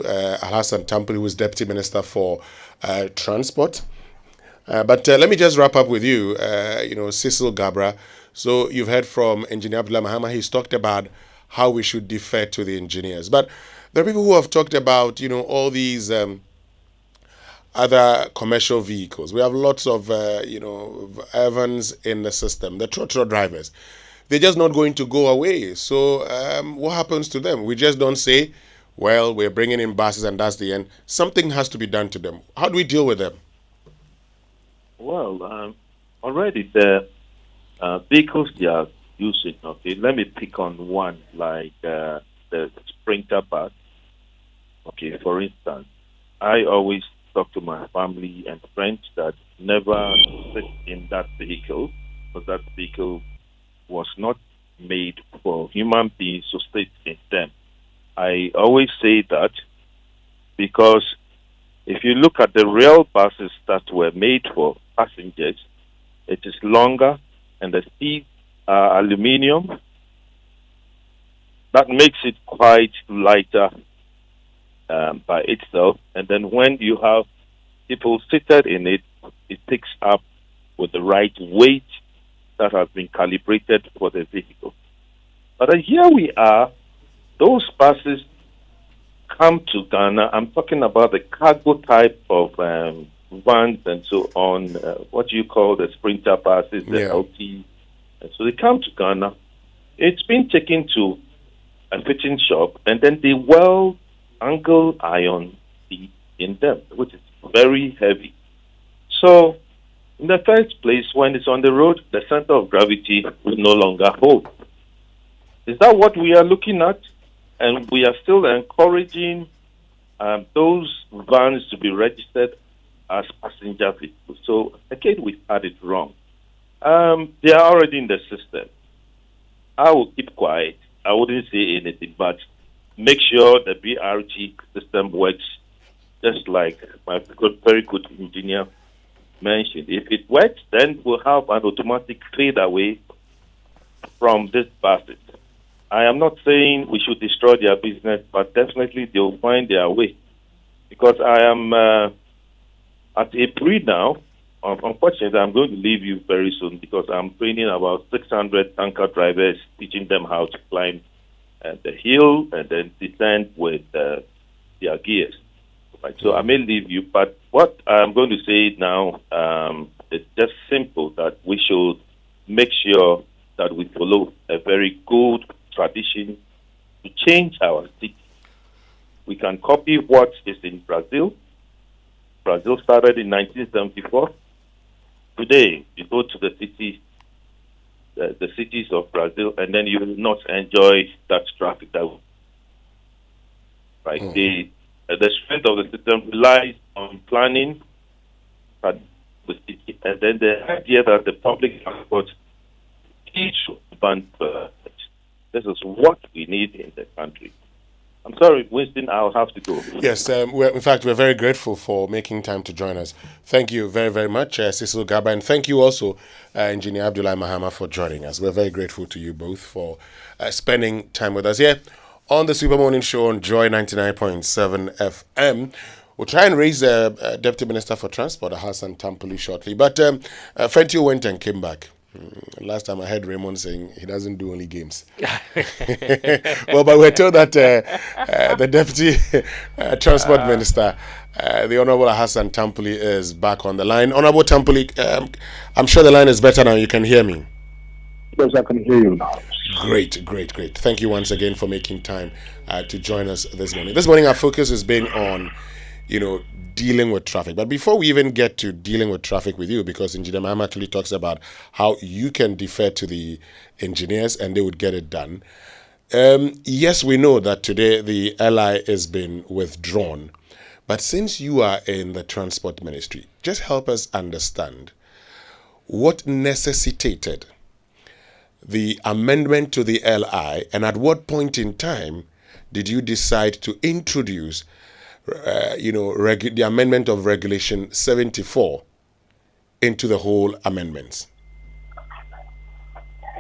S23: Hassan Tampuli, who is Deputy Minister for Transport. But let me just wrap up with you, Cecil Gabra. So you've heard from Engineer Abdullah Mahama. He's talked about how we should defer to the engineers. But there are people who have talked about, all these other commercial vehicles. We have lots of, Evans in the system, the trotro drivers. They're just not going to go away. So what happens to them? We just don't say, well, we're bringing in buses and that's the end. Something has to be done to them. How do we deal with them?
S6: Well, already the vehicles they are using, okay, let me pick on one, like the Sprinter bus. Okay, for instance, I always talk to my family and friends that never sit in that vehicle, because that vehicle was not made for human beings to sit in them. I always say that because if you look at the real buses that were made for passengers, it is longer and the seats are aluminium. That makes it quite lighter by itself. And then when you have people seated in it, it picks up with the right weight that has been calibrated for the vehicle. But here we are, those buses come to Ghana. I'm talking about the cargo type of vans and so on, what you call the Sprinter buses, the LT. And so they come to Ghana. It's been taken to a fitting shop, and then they weld angle iron seat in them, which is very heavy. So, in the first place, when it's on the road, the center of gravity will no longer hold. Is that what we are looking at? And we are still encouraging those vans to be registered as passenger vehicles. So, again, we had it wrong. They are already in the system. I will keep quiet. I wouldn't say anything, but make sure the BRG system works just like my very good engineer mentioned. If it works, then we'll have an automatic fade away from this buses. I am not saying we should destroy their business, but definitely they'll find their way. Because I am at a pre now. Unfortunately, I'm going to leave you very soon because I'm training about 600 tanker drivers, teaching them how to climb the hill and then descend with their gears. Right. So I may leave you, but what I'm going to say now is just simple, that we should make sure that we follow a very good tradition to change our city. We can copy what is in Brazil. Brazil started in 1974. Today, you go to the city, the cities of Brazil, and then you will not enjoy that traffic. Right? The strength of the system relies on planning, and then the idea that the public transport should ban. This is what we need in the country. I'm sorry, Winston, I'll have to go.
S23: Yes, in fact, we're very grateful for making time to join us. Thank you very, very much, Cecil Garba, and thank you also, Engineer Abdullah Mahama, for joining us. We're very grateful to you both for spending time with us here on the Super Morning Show on Joy 99.7 FM. We'll try and raise the Deputy Minister for Transport, Hassan Tampoli, shortly. But Fentio went and came back. Last time I heard Raymond saying he doesn't do only games. Well, but we're told that the Deputy Transport Minister, the Honorable Hassan Tampoli, is back on the line. Honorable Tampoli, I'm sure the line is better now. You can hear me.
S7: Yes, I can hear you now.
S23: Great. Thank you once again for making time to join us this morning. This morning our focus has been on, dealing with traffic. But before we even get to dealing with traffic with you, because Engineer Mahama actually talks about how you can defer to the engineers and they would get it done. Yes, we know that today the LI has been withdrawn. But since you are in the transport ministry, just help us understand what necessitated the amendment to the LI, and at what point in time did you decide to introduce the amendment of Regulation 74 into the whole amendments?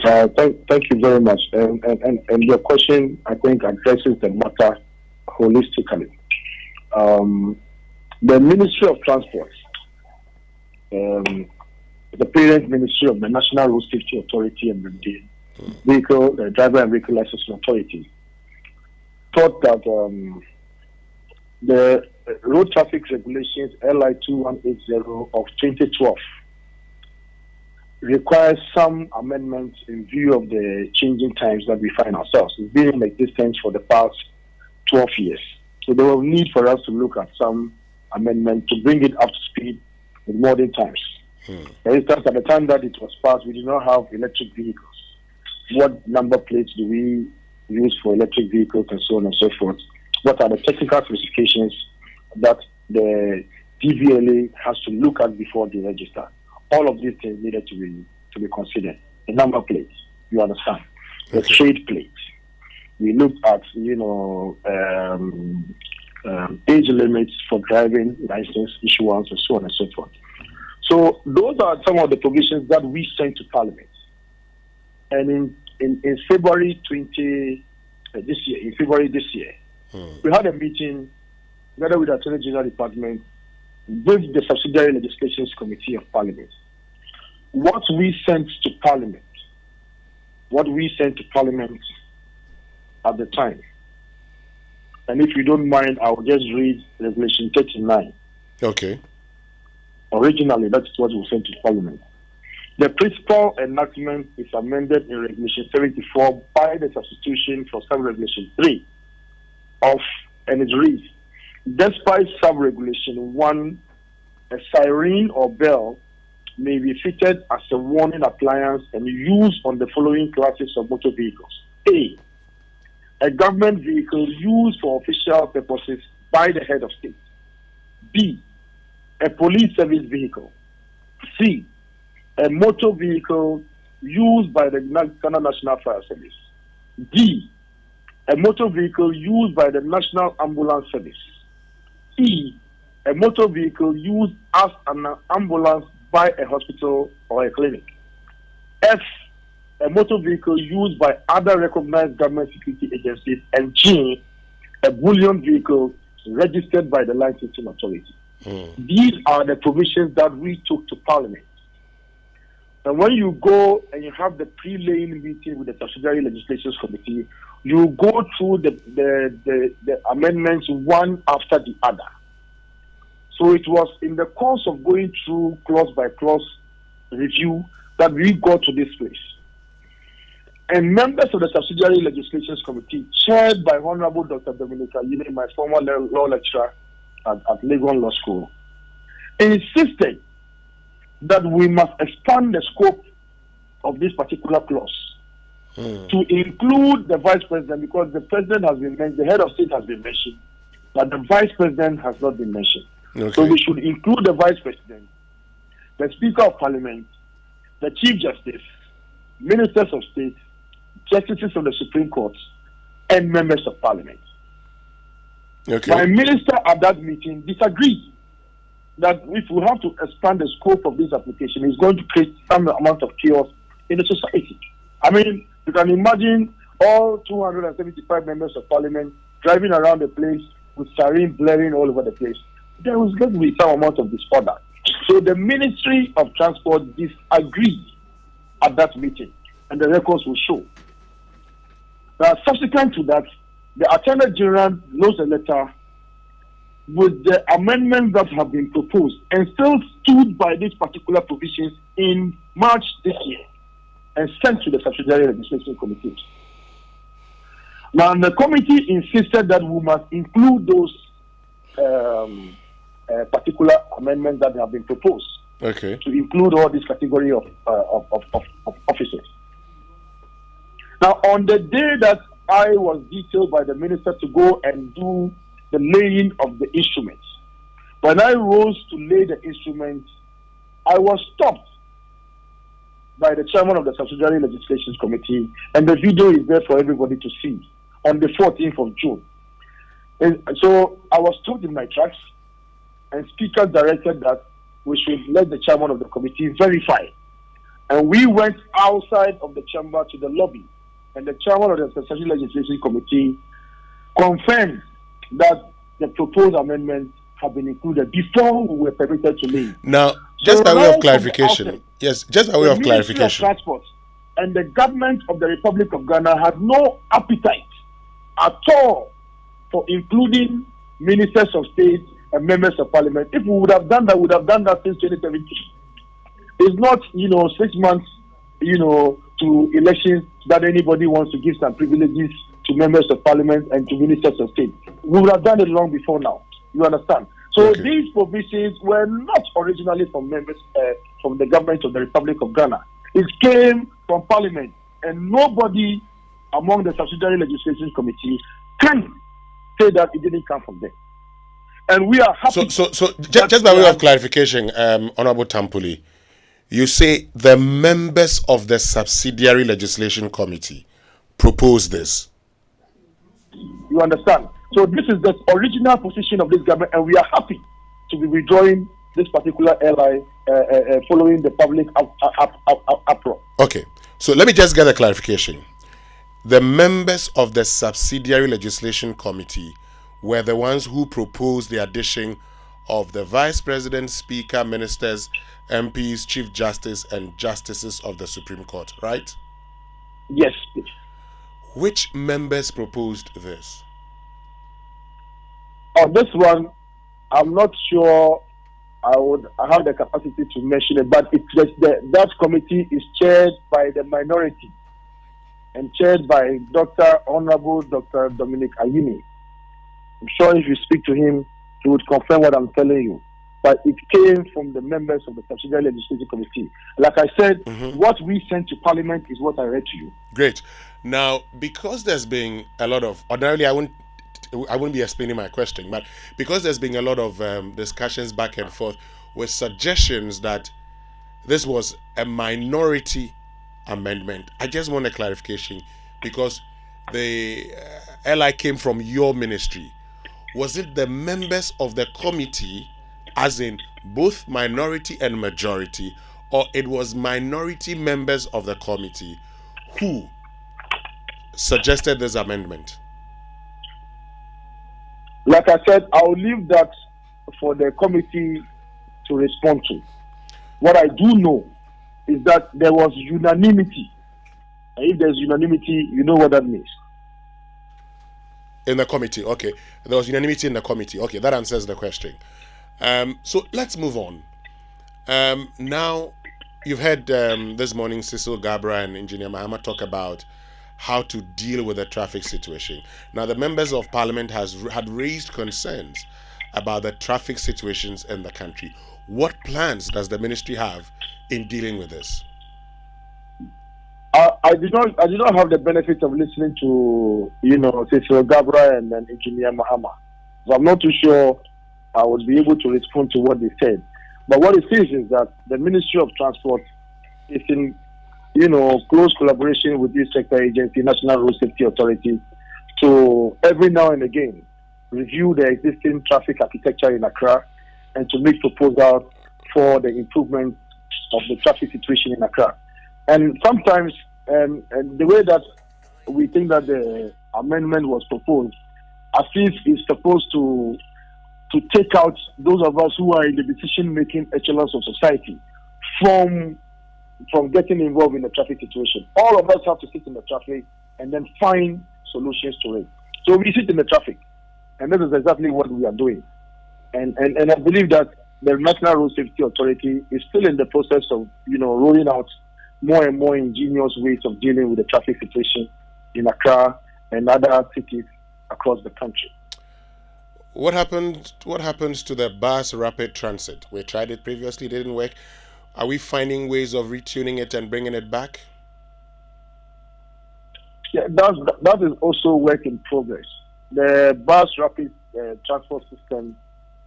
S7: Thank you very much. And your question, I think, addresses the matter holistically. The Ministry of Transport, the parent ministry of the National Road Safety Authority and the Driver and Vehicle Licensing Authority, thought that the Road Traffic Regulations LI 2180 of 2012 requires some amendments in view of the changing times that we find ourselves. It's been in existence for the past 12 years. So there was need for us to look at some amendment to bring it up to speed with modern times. For instance, at the time that it was passed, we did not have electric vehicles. What number plates do we use for electric vehicles and so on and so forth? What are the technical specifications that the DVLA has to look at before they register. All of these things needed to be considered. The number plates, you understand? The trade plates. We looked at, age limits for driving license issuance and so on and so forth. So those are some of the provisions that we sent to Parliament. And in February this year, we had a meeting together with the Attorney General Department with the Subsidiary Legislations Committee of Parliament. What we sent to Parliament at the time, and if you don't mind, I will just read Regulation 39.
S23: Okay.
S7: Originally, that's what we sent to Parliament. The principal enactment is amended in Regulation 74 by the substitution for Sub-Regulation 3 and it reads, despite Sub-Regulation 1, a siren or bell may be fitted as a warning appliance and used on the following classes of motor vehicles. A government vehicle used for official purposes by the head of state. B, a police service vehicle. C, a motor vehicle used by the Ghana National Fire Service. D, a motor vehicle used by the National Ambulance Service. E, a motor vehicle used as an ambulance by a hospital or a clinic. F, a motor vehicle used by other recognized government security agencies. And G, a bullion vehicle registered by the licensing authority. These are the provisions that we took to Parliament. And when you go and you have the pre-laying meeting with the Subsidiary Legislations Committee, you go through the amendments one after the other. So it was in the course of going through clause by clause review that we got to this place. And members of the Subsidiary Legislations Committee, chaired by Honorable Dr. Dominica Yine, my former law lecturer at Legon Law School, insisted that we must expand the scope of this particular clause to include the vice president, because the president has been mentioned, the head of state has been mentioned, but the vice president has not been mentioned.
S23: Okay.
S7: So we should include the vice president, the Speaker of Parliament, the Chief Justice, ministers of state, justices of the Supreme Court, and members of Parliament.
S23: Okay.
S7: My minister at that meeting disagreed that if we have to expand the scope of this application, it's going to create some amount of chaos in the society. I mean, you can imagine all 275 members of Parliament driving around the place with siren blaring all over the place. There was going to be some amount of disorder. So the Ministry of Transport disagreed at that meeting, and the records will show. Now, subsequent to that, the Attorney General knows a letter with the amendments that have been proposed and still stood by these particular provisions in March this year and sent to the Subsidiary Legislation Committee. Now, the committee insisted that we must include those particular amendments that have been proposed to include all this category of officers. Now, on the day that I was detailed by the minister to go and do the laying of the instruments, when I rose to lay the instruments, I was stopped by the chairman of the Subsidiary Legislations Committee, and the video is there for everybody to see, on the 14th of June. And so I was stopped in my tracks, and Speaker directed that we should let the chairman of the committee verify. And we went outside of the chamber to the lobby, and the chairman of the Subsidiary Legislation Committee confirmed that the proposed amendments have been included before we were permitted to leave.
S23: Now, just by way of clarification, just by way of clarification.
S7: Transport and the government of the Republic of Ghana had no appetite at all for including ministers of state and members of parliament. If we would have done that, we would have done that since 2017. It's not, 6 months, to elections that anybody wants to give some privileges to members of parliament and to ministers of state. We would have done it long before now. You understand? So these provisions were not originally from members from the government of the Republic of Ghana. It came from parliament, and nobody among the Subsidiary Legislation Committee can say that it didn't come from them. And we are happy.
S23: So just by way of clarification, Honorable Tampuli, you say the members of the subsidiary legislation committee proposed this.
S7: You understand? So this is the original position of this government, and we are happy to be withdrawing this particular LI following the public uproar.
S23: Okay, so let me just get a clarification. The members of the subsidiary legislation committee were the ones who proposed the addition of the Vice President, Speaker, Ministers, MPs, Chief Justice, and Justices of the Supreme Court, right?
S7: Yes.
S23: Which members proposed this?
S7: On this one, I'm not sure I have the capacity to mention it, but it's just that committee is chaired by the minority and chaired by Honorable Dr. Dominic Ayini. I'm sure if you speak to him, he would confirm what I'm telling you. But it came from the members of the Subsidiary Legislative Committee. Like I said, what we sent to Parliament is what I read to you.
S23: Great. Now, because there's been a lot of, ordinarily I wouldn't be explaining my question, but because there's been a lot of discussions back and forth with suggestions that this was a minority amendment, I just want a clarification, because the LI came from your ministry. Was it the members of the committee, as in both minority and majority, or it was minority members of the committee who suggested this amendment?
S7: Like I said, I'll leave that for the committee to respond to. What I do know is that there was unanimity. And if there's unanimity, you know what that means.
S23: In the committee, okay. There was unanimity in the committee. Okay, that answers the question. So let's move on. Now, you've heard this morning Cecil Gabra and Engineer Mahama talk about how to deal with the traffic situation. Now, the members of Parliament had raised concerns about the traffic situations in the country. What plans does the ministry have in dealing with this?
S7: I did not have the benefit of listening to Cecil Gabra and Engineer Mahama, so I'm not too sure I would be able to respond to what they said. But what it says is that the Ministry of Transport is in close collaboration with this sector agency, National Road Safety Authority, to every now and again review the existing traffic architecture in Accra and to make proposals for the improvement of the traffic situation in Accra. And sometimes, and the way that we think that the amendment was proposed, as if it's supposed to take out those of us who are in the decision-making echelons of society from getting involved in the traffic situation. All of us have to sit in the traffic and then find solutions to it. So we sit in the traffic, and that is exactly what we are doing. And I believe that the National Road Safety Authority is still in the process of rolling out more and more ingenious ways of dealing with the traffic situation in Accra and other cities across the country.
S23: What happens to the bus rapid transit? We tried it previously, it didn't work. Are we finding ways of retuning it and bringing it back?
S7: Yeah, that is also work in progress. The bus rapid transport system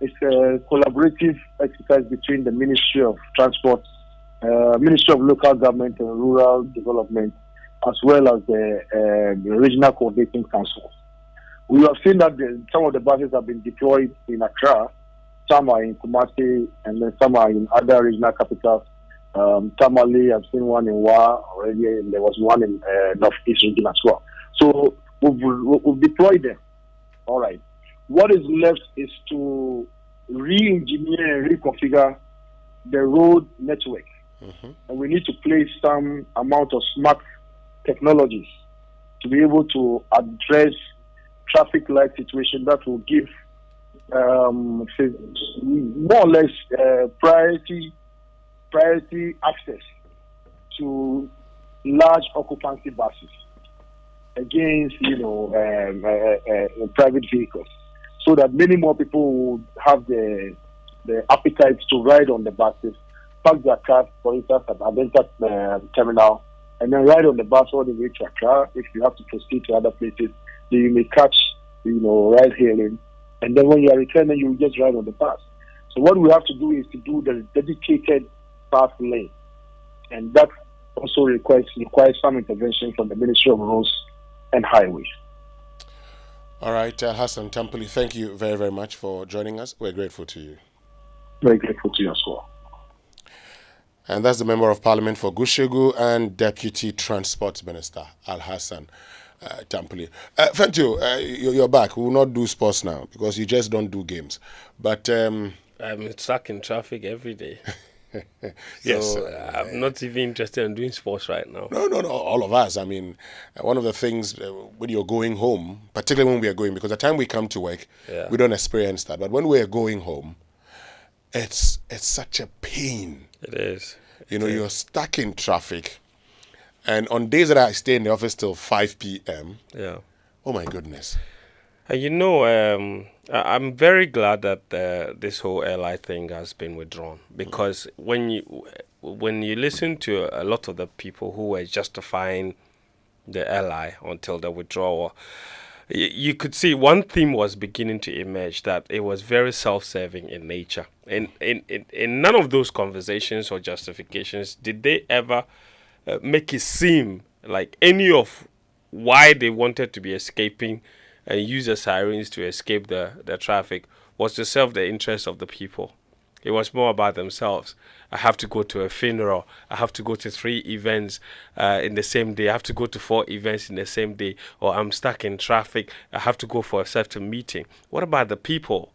S7: is a collaborative exercise between the Ministry of Transport, Ministry of Local Government and Rural Development, as well as the Regional Coordinating Council. We have seen that some of the buses have been deployed in Accra, some are in Kumasi, and then some are in other regional capitals. Tamale, I've seen one in Wa already, and there was one in Northeast region as well. So we've deployed them. All right. What is left is to re-engineer and reconfigure the road network. And we need to place some amount of smart technologies to be able to address traffic light situation that will give more or less priority access to large occupancy buses against private vehicles, so that many more people would have the appetite to ride on the buses, park their cars, for instance, at Adenta terminal, and then ride on the bus all the way to Accra. If you have to proceed to other places, then you may catch ride hailing And then when you are returning, you just drive on the pass. So what we have to do is to do the dedicated path lane. And that also requires some intervention from the Ministry of Roads and Highways.
S23: All right, Hassan Tampoli, thank you very, very much for joining us. We're grateful to you.
S7: Very grateful to you as well.
S23: And that's the Member of Parliament for Gushegu and Deputy Transport Minister, Al-Hassan Tampoli. Thank you. You're back. We will not do sports now because you just don't do games. But
S8: I'm stuck in traffic every day.
S23: Yes.
S8: So I'm not even interested in doing sports right now.
S23: No. All of us. I mean, one of the things when you're going home, particularly when we are going, because the time we come to work, we don't experience that. But when we are going home, it's such a pain.
S8: It is.
S23: You're stuck in traffic. And on days that I stay in the office till 5 p.m., oh my goodness.
S8: And I'm very glad that this whole LI thing has been withdrawn, because when you listen to a lot of the people who were justifying the LI until the withdrawal, you could see one theme was beginning to emerge, that it was very self-serving in nature. In none of those conversations or justifications did they ever make it seem like any of why they wanted to be escaping and use the sirens to escape the traffic was to serve the interests of the people. It was more about themselves. I have to go to a funeral. I have to go to 3 events in the same day. I have to go to 4 events in the same day. Or I'm stuck in traffic. I have to go for a certain meeting. What about the people?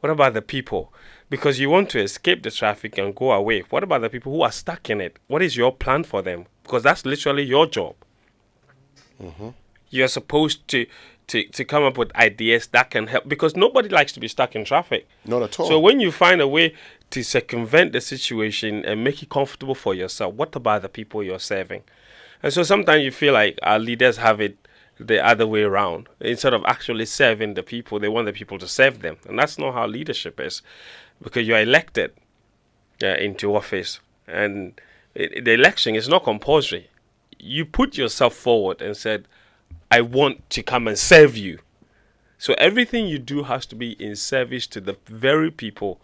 S8: What about the people? Because you want to escape the traffic and go away. What about the people who are stuck in it? What is your plan for them? Because that's literally your job.
S23: Mm-hmm.
S8: You're supposed to come up with ideas that can help, because nobody likes to be stuck in traffic.
S23: Not at all.
S8: So when you find a way to circumvent the situation and make it comfortable for yourself, what about the people you're serving? And so sometimes you feel like our leaders have it the other way around. Instead of actually serving the people, they want the people to serve them. And that's not how leadership is, because you're elected into office. And the election is not compulsory. You put yourself forward and said, I want to come and serve you. So everything you do has to be in service to the very people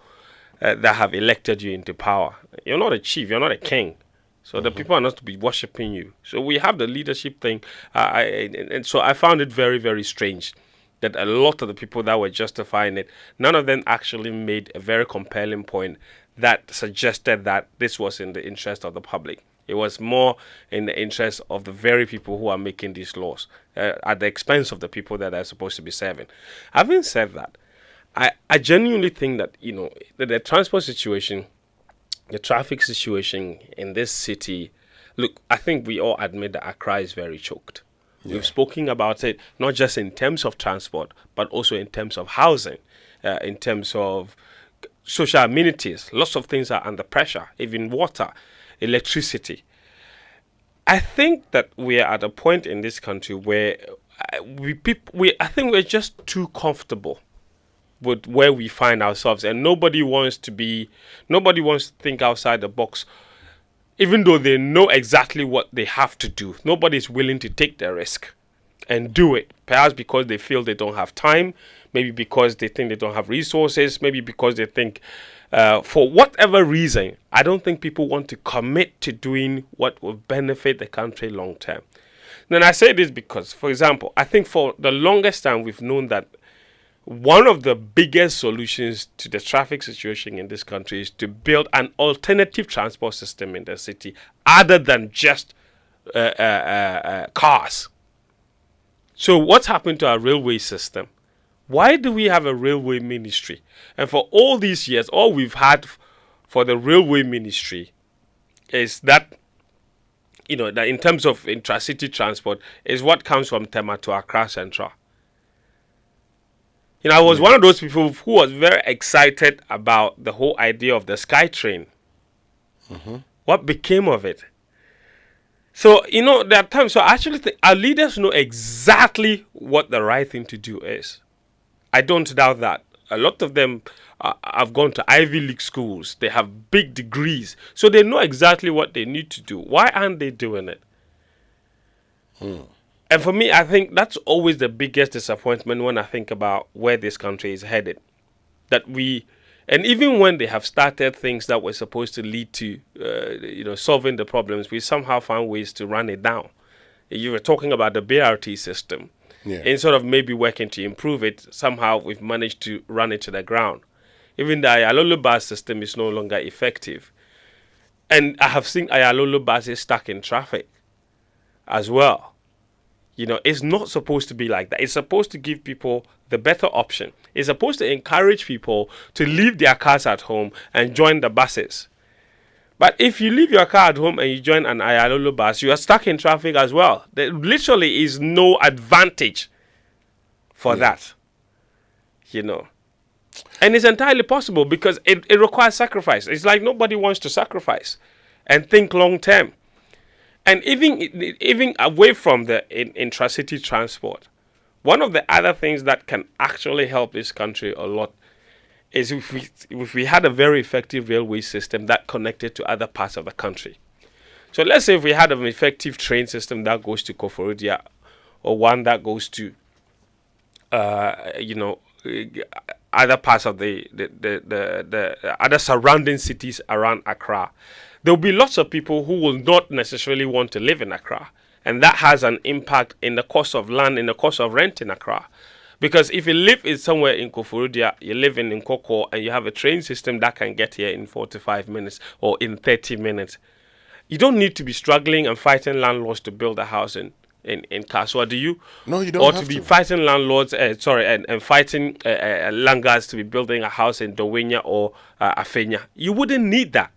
S8: that have elected you into power. You're not a chief, you're not a king. So the people are not to be worshipping you. So we have the leadership thing. And so I found it very, very strange that a lot of the people that were justifying it, none of them actually made a very compelling point that suggested that this was in the interest of the public. It was more in the interest of the very people who are making these laws at the expense of the people that are supposed to be serving. Having said that, I genuinely think that, the transport situation, the traffic situation in this city, look, I think we all admit that Accra is very choked. Yeah. We've spoken about it, not just in terms of transport, but also in terms of housing, in terms of social amenities. Lots of things are under pressure, even water, electricity. I think that we are at a point in this country where I think we're just too comfortable with where we find ourselves, and nobody wants to think outside the box, even though they know exactly what they have to do. Nobody's willing to take the risk and do it, perhaps because they feel they don't have time, maybe because they think they don't have resources, maybe because they think for whatever reason, I don't think people want to commit to doing what will benefit the country long term. Then I say this because, for example, I think for the longest time we've known that one of the biggest solutions to the traffic situation in this country is to build an alternative transport system in the city other than just cars. So what's happened to our railway system? Why do we have a railway ministry? And for all these years, all we've had for the railway ministry is that, that in terms of intracity transport, is what comes from Tema to Accra Central. I was one of those people who was very excited about the whole idea of the SkyTrain.
S23: Mm-hmm.
S8: What became of it? So, there are times, so I actually think our leaders know exactly what the right thing to do is. I don't doubt that. A lot of them have gone to Ivy League schools. They have big degrees. So they know exactly what they need to do. Why aren't they doing it? And for me, I think that's always the biggest disappointment when I think about where this country is headed. That and even when they have started things that were supposed to lead to, solving the problems, we somehow found ways to run it down. You were talking about the BRT system.
S23: Yeah.
S8: Instead of maybe working to improve it, somehow we've managed to run it to the ground. Even the Ayalolo bus system is no longer effective. And I have seen Ayalolo buses stuck in traffic as well. It's not supposed to be like that. It's supposed to give people the better option. It's supposed to encourage people to leave their cars at home and join the buses. But if you leave your car at home and you join an Ayalolo bus, you are stuck in traffic as well. There literally is no advantage for that. And it's entirely possible because it requires sacrifice. It's like nobody wants to sacrifice and think long term. And even away from the intracity transport, one of the other things that can actually help this country a lot is if we had a very effective railway system that connected to other parts of the country. So let's say if we had an effective train system that goes to Koforidua, or one that goes to, other parts of the other surrounding cities around Accra, there will be lots of people who will not necessarily want to live in Accra. And that has an impact in the cost of land, in the cost of rent in Accra. Because if you live somewhere in Koforidua, you live in Nkoko, and you have a train system that can get here in 45 minutes or in 30 minutes, you don't need to be struggling and fighting landlords to build a house in Kaswa, do you?
S23: No, you don't
S8: or
S23: have
S8: to be fighting landlords, and fighting Langas to be building a house in Dowenya or Afenya. You wouldn't need that.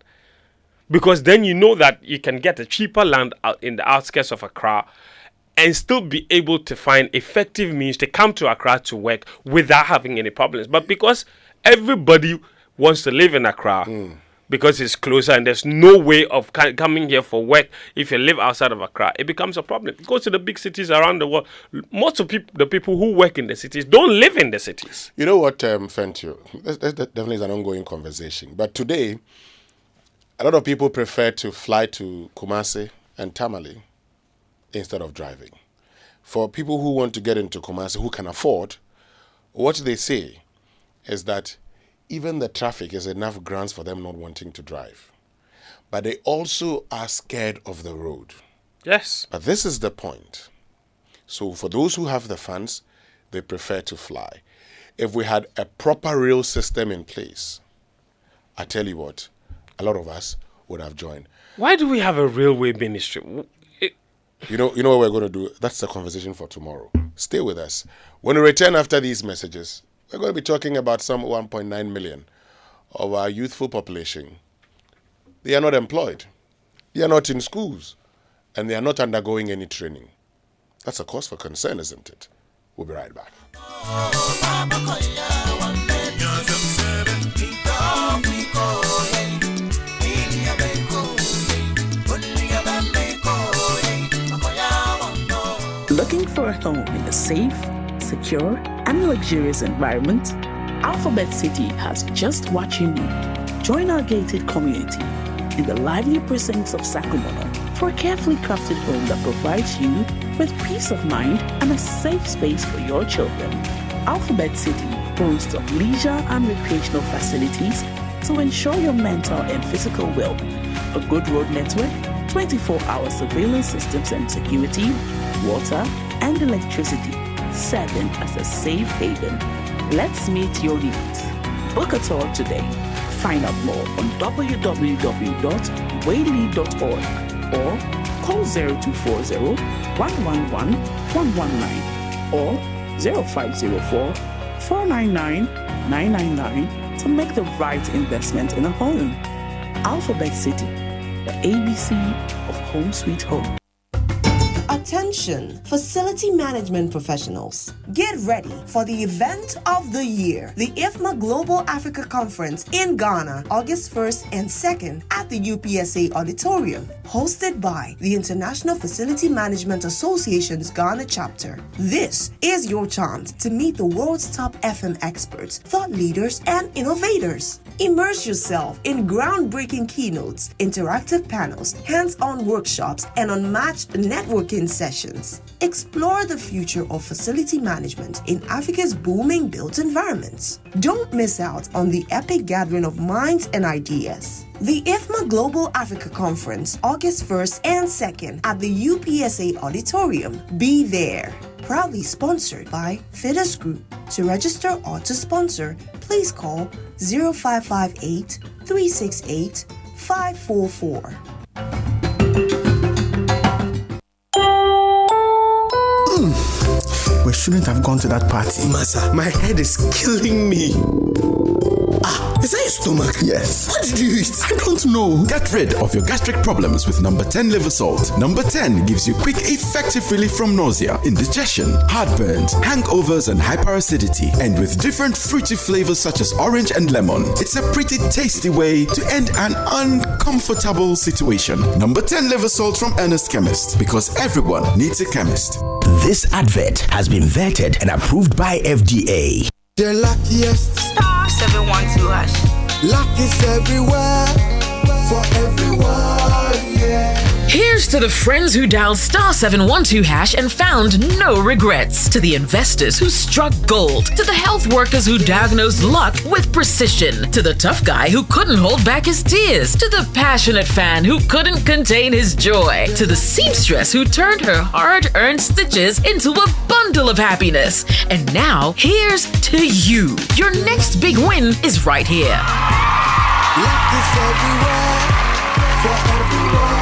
S8: Because then you know that you can get a cheaper land out in the outskirts of Accra and still be able to find effective means to come to Accra to work without having any problems. But because everybody wants to live in Accra, because it's closer and there's no way of coming here for work if you live outside of Accra, it becomes a problem. Go to the big cities around the world. Most of the people who work in the cities don't live in the cities.
S23: You know what, Fentio? That definitely is an ongoing conversation. But today, a lot of people prefer to fly to Kumasi and Tamale instead of driving. For people who want to get into Kumasi, who can afford, what they say is that even the traffic is enough grounds for them not wanting to drive. But they also are scared of the road.
S8: Yes.
S23: But this is the point. So for those who have the funds, they prefer to fly. If we had a proper rail system in place, I tell you what, a lot of us would have joined.
S8: Why do we have a railway ministry?
S23: You know what we're going to do? That's the conversation for tomorrow. Stay with us. When we return after these messages, we're going to be talking about some 1.9 million of our youthful population. They are not employed. They are not in schools. And they are not undergoing any training. That's a cause for concern, isn't it? We'll be right back.
S10: Looking for a home in a safe, secure, and luxurious environment? Alphabet City has just what you need. Join our gated community in the lively precincts of Sakumono for a carefully crafted home that provides you with peace of mind and a safe space for your children. Alphabet City boasts of leisure and recreational facilities to ensure your mental and physical well-being. A good road network, 24-hour surveillance systems and security, water, and electricity, serving as a safe haven. Let's meet your needs. Book a tour today. Find out more on www.waylead.org or call 0240-111-119 or 0504-499-999 to make the right investment in a home. Alphabet City, the ABC of Home Sweet Home.
S14: Attention, facility management professionals. Get ready for the event of the year, the IFMA Global Africa Conference in Ghana, August 1st and 2nd at the UPSA Auditorium, hosted by the International Facility Management Association's Ghana chapter. This is your chance to meet the world's top FM experts, thought leaders, and innovators. Immerse yourself in groundbreaking keynotes, interactive panels, hands-on workshops, and unmatched networking sessions. Explore the future of facility management in Africa's booming built environments. Don't miss out on the epic gathering of minds and ideas. The IFMA Global Africa Conference, August 1st and 2nd at the UPSA Auditorium. Be there. Proudly sponsored by Fides Group. To register or to sponsor, please call 0558 368 544.
S11: We shouldn't have gone to that party.
S15: Masa, my head is killing me. Is that your stomach?
S11: Yes.
S15: What did you eat?
S11: I don't know.
S16: Get rid of your gastric problems with number 10 liver salt. Number 10 gives you quick, effective relief from nausea, indigestion, heartburns, hangovers, and hyperacidity. And with different fruity flavors such as orange and lemon, it's a pretty tasty way to end an uncomfortable situation. Number 10 liver salt from Ernest Chemist, because everyone needs a chemist.
S17: This advert has been vetted and approved by FDA.
S15: The luckiest.
S13: Star 712 hash.
S15: Luck is everywhere. For everyone, yeah.
S18: Here's to the friends who dialed star 712 hash and found no regrets. To the investors who struck gold. To the health workers who diagnosed luck with precision. To the tough guy who couldn't hold back his tears. To the passionate fan who couldn't contain his joy. To the seamstress who turned her hard-earned stitches into a bundle of happiness. And now, here's to you. Your next big win is right here.
S15: Luck is everywhere. For everyone.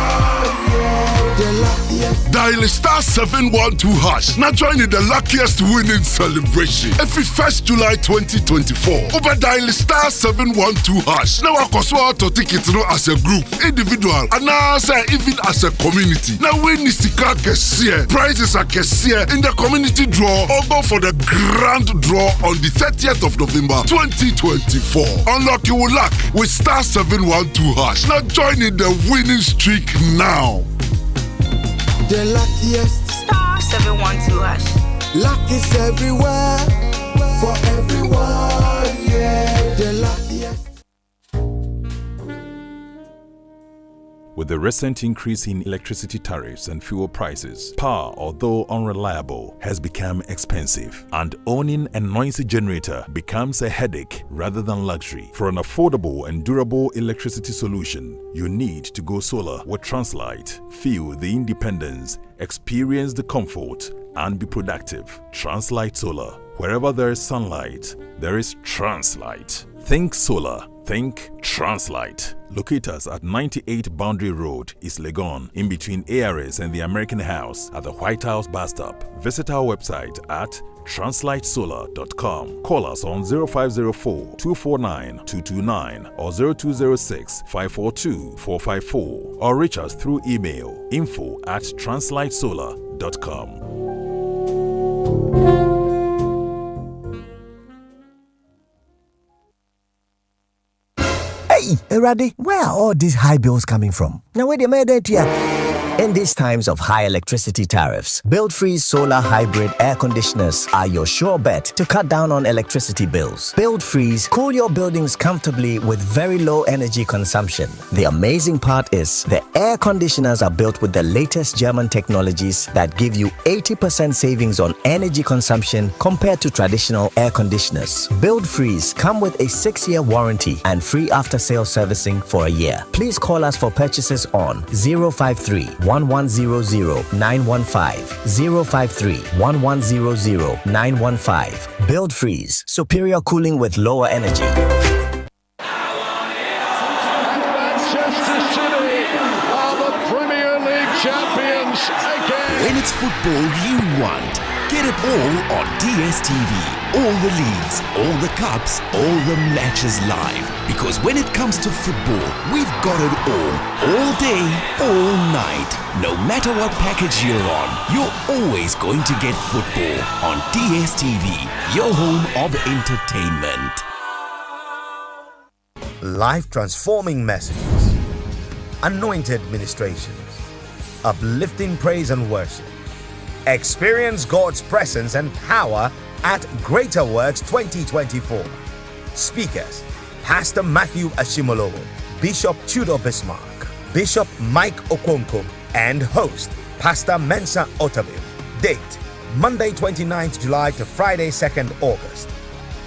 S19: Dial star 712 hash. Now join in the luckiest winning celebration. Every 1st July 2024. Over dial star 712 hash. Now I can to tickets as a group, individual, and now even as a community. Now win Nistika Kessie. Prizes are Kessie in the community draw or go for the grand draw on the 30th of November 2024. Unlock your luck with star 712 hash. Now join in the winning streak now.
S15: The luckiest.
S13: Star 712 hash.
S15: Luck is everywhere. For everyone, yeah. The luckiest.
S20: With the recent increase in electricity tariffs and fuel prices, power, although unreliable, has become expensive, and owning a noisy generator becomes a headache rather than luxury. For an affordable and durable electricity solution, you need to go solar with Translight. Feel the independence, experience the comfort, and be productive. Translight Solar. Wherever there is sunlight, there is Translight. Think solar. Think Translight. Locate us at 98 Boundary Road, East Legon, in between ARS and the American House at the White House bus stop. Visit our website at translightsolar.com. Call us on 0504-249-229 or 0206-542-454 or reach us through email info@translightsolar.com.
S24: Hey, Eradi, where are all these high bills coming from? Now, wait a minute here.
S25: In these times of high electricity tariffs, BuildFreeze solar hybrid air conditioners are your sure bet to cut down on electricity bills. BuildFreeze cool your buildings comfortably with very low energy consumption. The amazing part is the air conditioners are built with the latest German technologies that give you 80% savings on energy consumption compared to traditional air conditioners. BuildFreeze come with a 6-year warranty and free after-sale servicing for a year. Please call us for purchases on 053-1100-915, 053-1100-915. BuildFreeze, superior cooling with lower energy.
S30: Manchester City are the Premier League champions again.
S22: When it's football you want, get it all on DSTV. All the leagues, all the cups, all the matches live. Because when it comes to football, we've got it all day, all night. No matter what package you're on, you're always going to get football on DSTV, your home of entertainment.
S31: Life transforming messages, anointed ministrations, uplifting praise and worship. Experience God's presence and power at Greater Works 2024. Speakers: Pastor Matthew Ashimolowo, Bishop Tudor Bismarck, Bishop Mike Okonkwo, and host Pastor Mensa Otabil. Date, Monday 29th July to Friday 2nd August.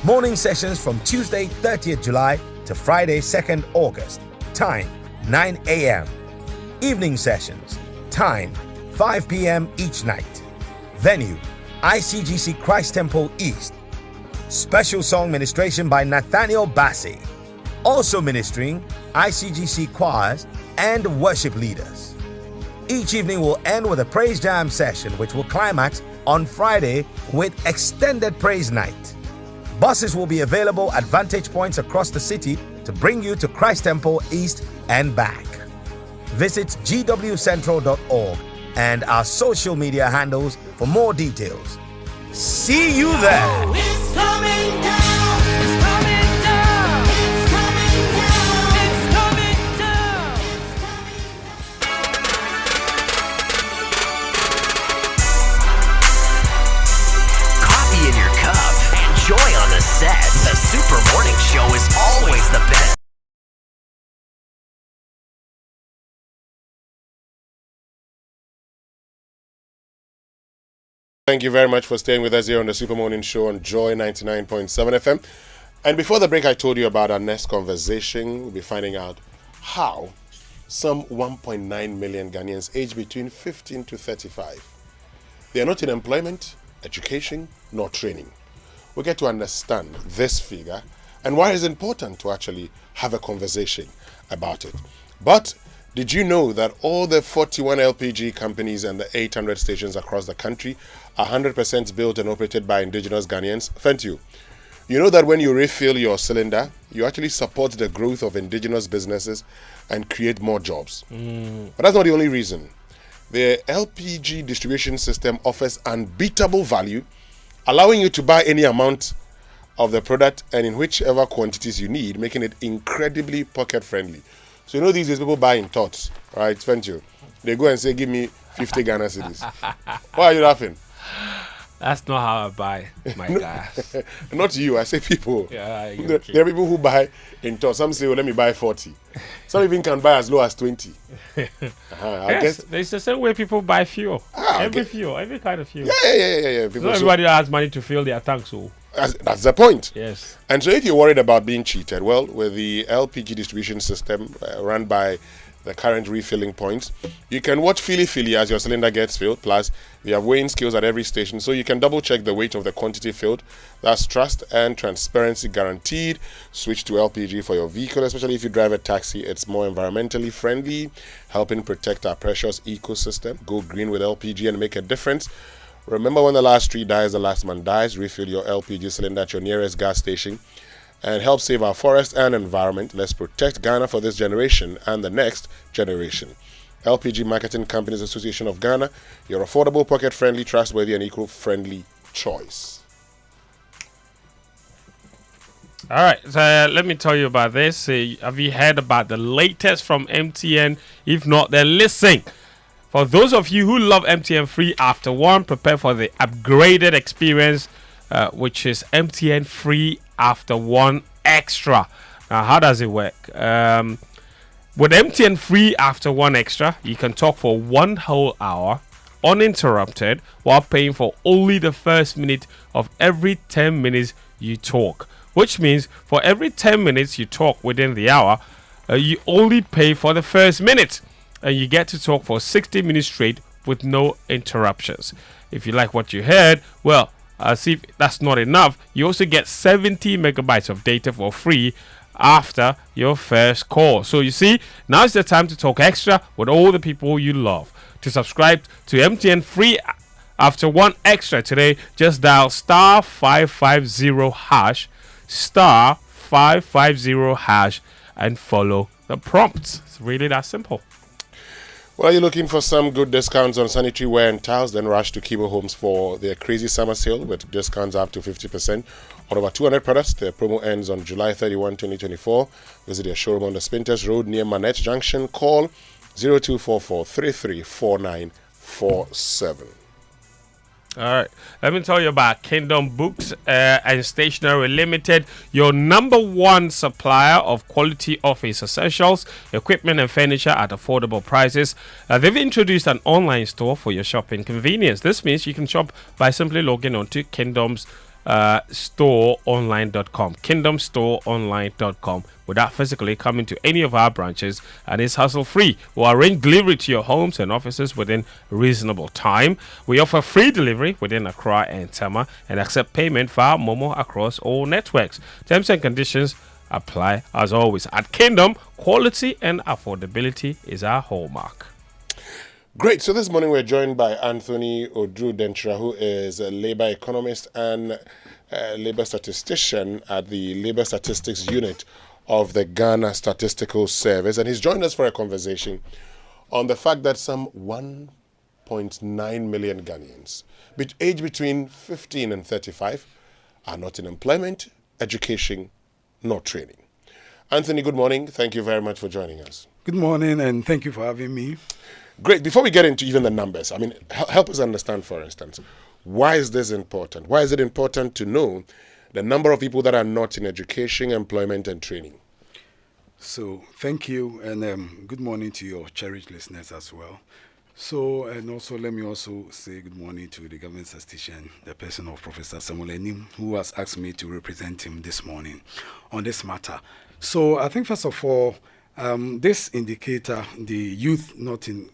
S31: Morning sessions from Tuesday 30th July to Friday 2nd August. Time, 9 a.m. Evening sessions. Time, 5 p.m. each night. Venue, ICGC Christ Temple East. Special song ministration by Nathaniel Bassi. Also ministering ICGC choirs and worship leaders. Each evening will end with a praise jam session, which will climax on Friday with extended praise night. Buses will be available at vantage points across the city to bring you to Christ Temple East and back. Visit gwcentral.org and our social media handles for more details. See you there!
S1: It's coming down! It's coming down! It's coming down! It's coming down!
S17: Coffee in your cup and joy on the set. The Super Morning Show is always the best.
S23: Thank you very much for staying with us here on the Super Morning Show on Joy 99.7 FM. And before the break, I told you about our next conversation. We'll be finding out how some 1.9 million Ghanaians aged between 15 to 35. They are not in employment, education, nor training. We'll get to understand this figure and why it's important to actually have a conversation about it. But did you know that all the 41 LPG companies and the 800 stations across the country are 100% built and operated by indigenous Ghanaians? Thank you. You know that when you refill your cylinder, you actually support the growth of indigenous businesses and create more jobs. But that's not the only reason. The LPG distribution system offers unbeatable value, allowing you to buy any amount of the product and in whichever quantities you need, making it incredibly pocket friendly. So you know these days people buy in tots, right? Thank you. They go and say, give me 50 Ghana cedis. Why are you laughing?
S8: That's not how I buy my gas.
S23: Not you, I say people.
S8: Yeah,
S23: there are people who buy in tots. Some say, well, let me buy 40. Some even can buy as low as 20. I guess
S8: it's the same way people buy fuel. Every kind of fuel.
S23: Yeah.
S8: So everybody has money to fill their tanks. So.
S23: That's the point.
S8: Yes.
S23: And so if you're worried about being cheated, well, with the LPG distribution system run by the current refilling points, you can watch Fili as your cylinder gets filled. Plus, they have weighing scales at every station, so you can double check the weight of the quantity filled. That's trust and transparency guaranteed. Switch to LPG for your vehicle, especially if you drive a taxi. It's more environmentally friendly, helping protect our precious ecosystem. Go green with LPG and make a difference. Remember, when the last tree dies, the last man dies. Refill your LPG cylinder at your nearest gas station and help save our forest and environment. Let's protect Ghana for this generation and the next generation. LPG Marketing Companies Association of Ghana, your affordable, pocket-friendly, trustworthy, and eco-friendly choice.
S8: All right, so let me tell you about this. Have you heard about the latest from MTN? If not, then listen. For those of you who love MTN Free After One, prepare for the upgraded experience, which is MTN Free After One Extra. Now, how does it work? With MTN Free After One Extra, you can talk for 1 whole hour uninterrupted while paying for only the first minute of every 10 minutes you talk. Which means for every 10 minutes you talk within the hour, you only pay for the first minute. And you get to talk for 60 minutes straight with no interruptions. If you like what you heard, well, see if that's not enough. You also get 70 megabytes of data for free after your first call. So you see, now's the time to talk extra with all the people you love. To subscribe to MTN Free After One Extra today, just dial star 550 hash, star 550 hash, and follow the prompts. It's really that simple.
S23: Well, are you looking for some good discounts on sanitary ware and tiles? Then rush to Kibo Homes for their crazy summer sale with discounts up to 50% on over 200 products. Their promo ends on July 31, 2024. Visit their showroom on the Spinters Road near Manette Junction. Call 0244 334947.
S8: All right. Let me tell you about Kingdom Books and Stationery Limited, your #1 supplier of quality office essentials, equipment and furniture at affordable prices. They've introduced an online store for your shopping convenience. This means you can shop by simply logging on to Kingdom's storeonline.com, kingdomstoreonline.com, without physically coming to any of our branches, and it's hassle free. We'll arrange delivery to your homes and offices within reasonable time. We offer free delivery within Accra and Tama and accept payment via Momo across all networks. Terms and conditions apply as always. At Kingdom, quality and affordability is our hallmark.
S23: Great. So this morning we're joined by Anthony Odru Dentra, who is a labor economist and labor statistician at the Labor Statistics Unit of the Ghana Statistical Service. And he's joined us for a conversation on the fact that some 1.9 million Ghanaians, aged between 15 and 35, are not in employment, education, nor training. Anthony, good morning. Thank you very much for joining us.
S2: Good morning, and thank you for having me.
S23: Great. Before we get into even the numbers, help us understand, for instance, why is this important? Why is it important to know the number of people that are not in education, employment, and training?
S2: So, thank you, and good morning to your cherished listeners as well. So, and also let me also say good morning to the government statistician, the person of Professor Samuel Enim, who has asked me to represent him this morning on this matter. So, I think first of all, this indicator, the youth not in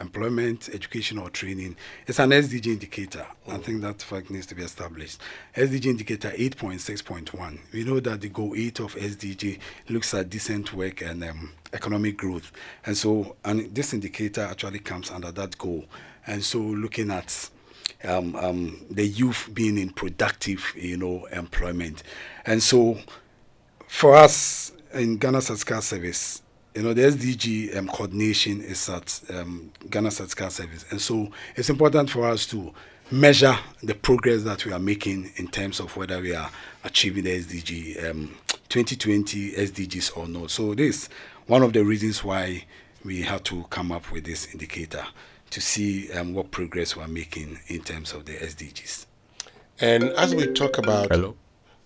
S2: employment, education, or training, is an SDG indicator. I think that fact needs to be established. SDG indicator 8.6.1. We know that the goal 8 of SDG looks at decent work and economic growth. And so this indicator actually comes under that goal. And so looking at the youth being in productive, employment. And so for us in Ghana Statistical Service, the SDG coordination is at Ghana Statistical Service. And so it's important for us to measure the progress that we are making in terms of whether we are achieving the SDG 2020 SDGs or not. So this is one of the reasons why we had to come up with this indicator to see what progress we are making in terms of the SDGs.
S23: And as we talk about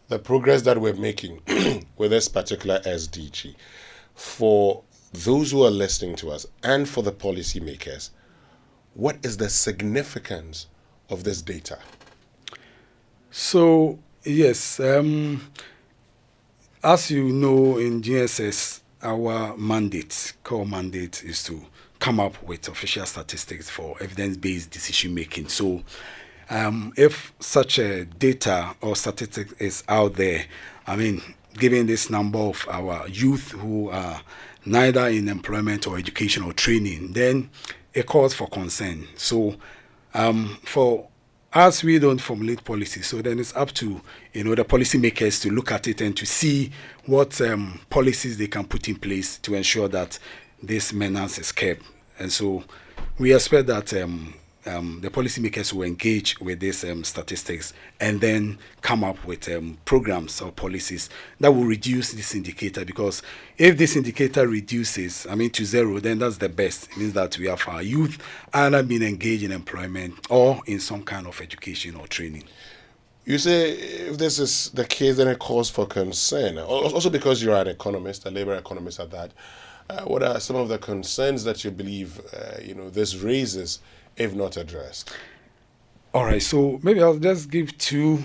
S23: the progress that we're making with this particular SDG, for those who are listening to us and for the policymakers, what is the significance of this data?
S2: So, yes, as you know, in GSS, our core mandate is to come up with official statistics for evidence-based decision-making. So, if such a data or statistic is out there, given this number of our youth who are neither in employment or education or training, then it calls for concern. So for us, we don't formulate policy. So then it's up to the policymakers to look at it and to see what policies they can put in place to ensure that this menace is kept. And so we expect that the policymakers will engage with these statistics and then come up with programs or policies that will reduce this indicator, because if this indicator reduces, to zero, then that's the best. It means that we have our youth either being engaged in employment or in some kind of education or training.
S23: You say if this is the case, then it calls for concern. Also because you're an economist, a labor economist at that, what are some of the concerns that you believe this raises if not addressed?
S2: All right, so maybe I'll just give two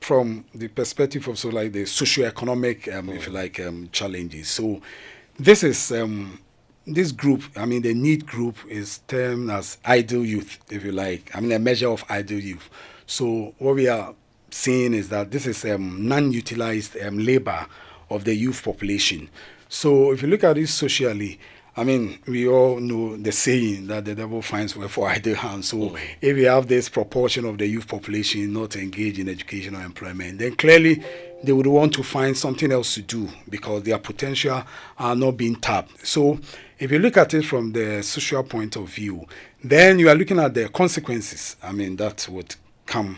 S2: from the perspective of the socioeconomic, if you like, challenges. So this is this group. The need group is termed as idle youth, if you like. A measure of idle youth. So what we are seeing is that this is non-utilized labor of the youth population. So if you look at it socially, we all know the saying that the devil finds work for idle hands. So if we have this proportion of the youth population not engaged in education or employment, then clearly they would want to find something else to do because their potential are not being tapped. So if you look at it from the social point of view, then you are looking at the consequences, that would come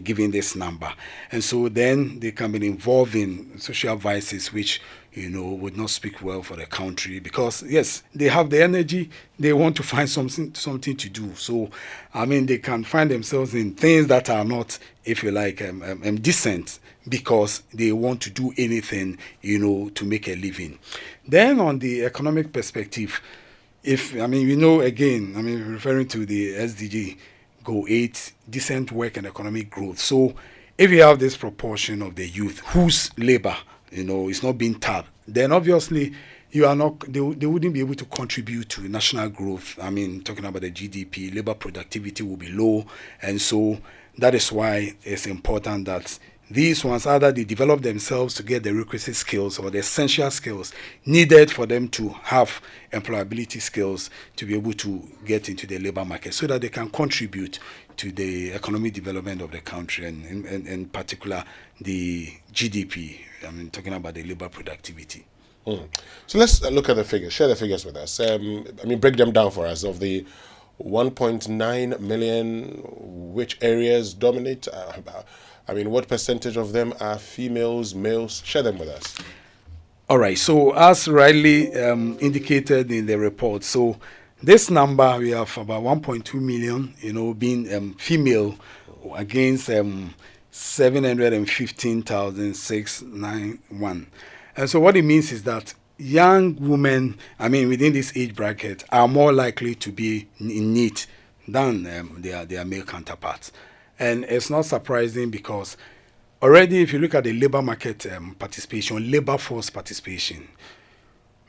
S2: giving this number. And so then they can be involved in social vices which, would not speak well for the country, because yes, they have the energy, they want to find something to do. So, they can find themselves in things that are not, if you like, decent, because they want to do anything, to make a living. Then on the economic perspective, referring to the SDG Goal 8, decent work and economic growth. So if you have this proportion of the youth whose labor, is not being tapped, then obviously they wouldn't be able to contribute to national growth. Talking about the GDP, labor productivity will be low. And so that is why it's important that these ones, either they develop themselves to get the requisite skills or the essential skills needed for them to have employability skills to be able to get into the labor market, so that they can contribute to the economic development of the country, and in particular the GDP. Talking about the labor productivity.
S23: So let's look at the figures. Share the figures with us. Break them down for us. Of the 1.9 million, which areas dominate? What percentage of them are females, males? Share them with us.
S2: All right. So as rightly indicated in the report, so this number, we have about 1.2 million, being female, against 715,691. And so what it means is that young women, within this age bracket, are more likely to be in need than their male counterparts. And it's not surprising, because already if you look at the labor market participation, labor force participation,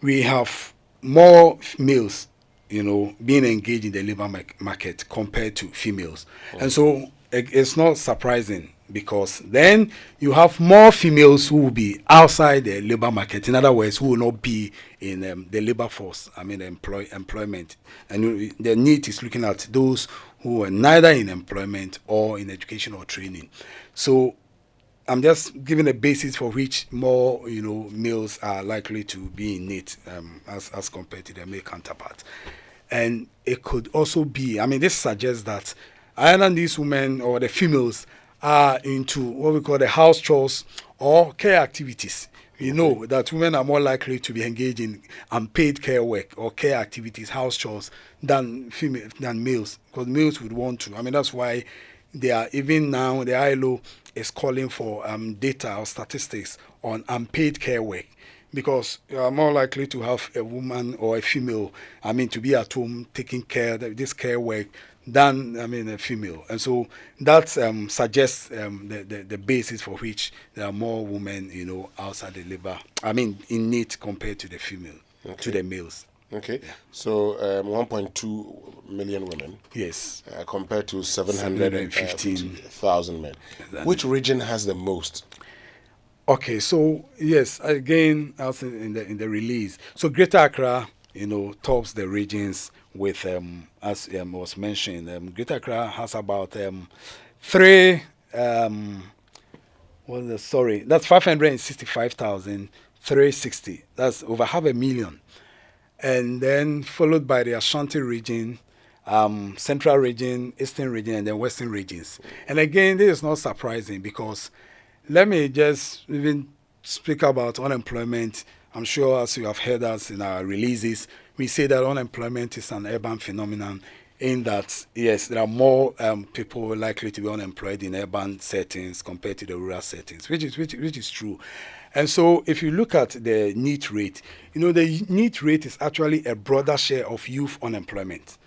S2: we have more males, being engaged in the labor market compared to females. And so it's not surprising, because then you have more females who will be outside the labor market. In other words, who will not be in the labor force, employment. And the need is looking at those who are neither in employment or in education or training. So I'm just giving a basis for which more, males are likely to be in need as compared to their male counterparts. And it could also be, this suggests that either these women or the females are into what we call the house chores or care activities. We know that women are more likely to be engaged in unpaid care work or care activities, house chores, than males, because males would want to. That's why they are, even now, the ILO is calling for data or statistics on unpaid care work, because you are more likely to have a woman or a female, to be at home taking care of this care work than a female. And so that suggests the basis for which there are more women, outside the labor, in need compared to the female, to the males.
S23: Okay, yeah. So 1.2 million women.
S2: Yes.
S23: Compared to 715,000 men. Exactly. Which region has the most?
S2: Okay, so yes, again, also in the release. So Greater Accra, tops the regions with, as was mentioned, Greater Accra has about that's 565,360. That's over 500,000. And then followed by the Ashanti region, Central region, Eastern region, and then Western regions. And again, this is not surprising, because let me just even speak about unemployment. I'm sure, as you have heard us in our releases, we say that unemployment is an urban phenomenon, in that, yes, there are more people likely to be unemployed in urban settings compared to the rural settings, which is true. And so if you look at the NEET rate, the NEET rate is actually a broader share of youth unemployment.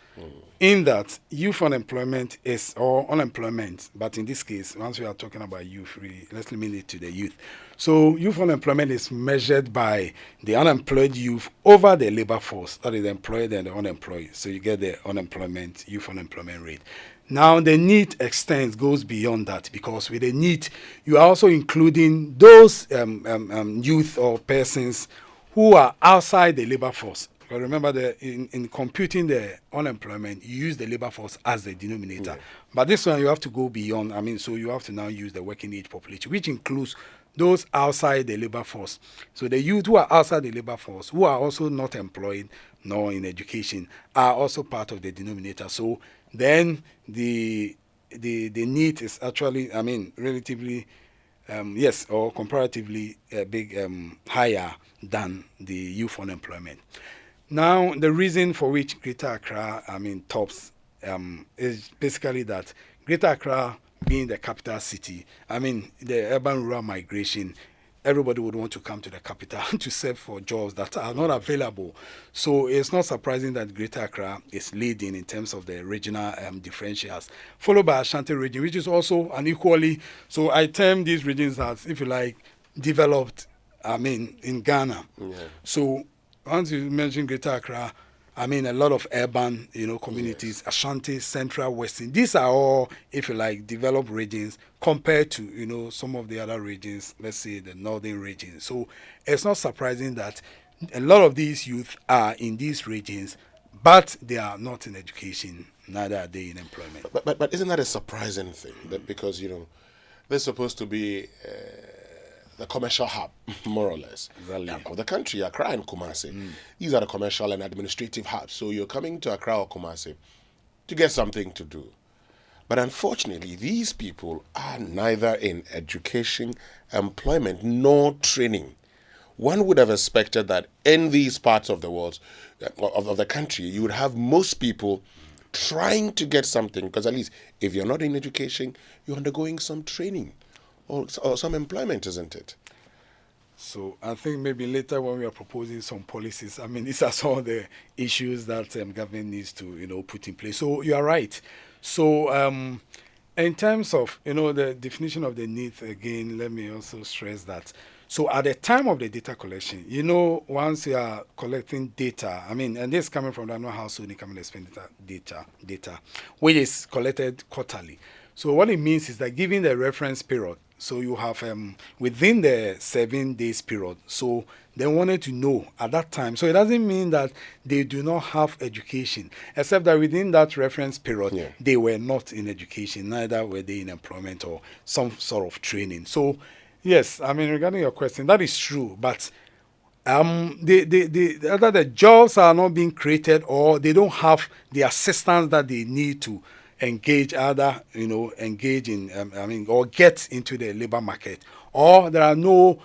S2: In that, youth unemployment is, or unemployment, but in this case, once we are talking about youth, let's limit it to the youth. So youth unemployment is measured by the unemployed youth over the labor force, that is the employed and the unemployed. So you get the youth unemployment rate. Now the NEET goes beyond that, because with the NEET, you are also including those youth or persons who are outside the labor force. But remember that in computing the unemployment, you use the labor force as the denominator. Yeah. But this one, you have to go beyond. So you have to now use the working age population, which includes those outside the labor force. So the youth who are outside the labor force, who are also not employed nor in education, are also part of the denominator. So then the the need is actually, I mean, relatively, yes, or comparatively big, higher than the youth unemployment. Now, the reason for which Greater Accra, I mean, tops is basically that Greater Accra being the capital city, I mean, the urban-rural migration, everybody would want to come to the capital to serve for jobs that are not available. So it's not surprising that Greater Accra is leading in terms of the regional differentials, followed by Ashanti region, which is also an equally, so I term these regions as, if you like, developed, I mean, in Ghana. Yeah. So once you mention Greater Accra, I mean, a lot of urban, communities, yes. Ashanti, Central, Western. These are all, if you like, developed regions compared to, some of the other regions, let's say the northern region. So it's not surprising that a lot of these youth are in these regions, but they are not in education, neither are they in employment.
S23: But isn't that a surprising thing? That because, they're supposed to be the commercial hub, more or less, of the country, Accra and Kumasi. These are the commercial and administrative hubs. So you're coming to Accra or Kumasi to get something to do. But unfortunately, these people are neither in education, employment, nor training. One would have expected that in these parts of the world, of the country, you would have most people trying to get something, because at least if you're not in education, you're undergoing some training or some employment, isn't it?
S2: So I think maybe later when we are proposing some policies, I mean, these are some of the issues that government needs to, put in place. So you are right. So in terms of, the definition of the need, again, let me also stress that. So at the time of the data collection, once you are collecting data, I mean, and this is coming from the annual household income and expenditure data, which is collected quarterly. So what it means is that given the reference period, so you have within the 7 days period, so they wanted to know at that time. So it doesn't mean that they do not have education, except that within that reference period, they were not in education, neither were they in employment or some sort of training. So yes, I mean, regarding your question, that is true, but either the jobs are not being created or they don't have the assistance that they need to engage engage in, or get into the labor market, or there are no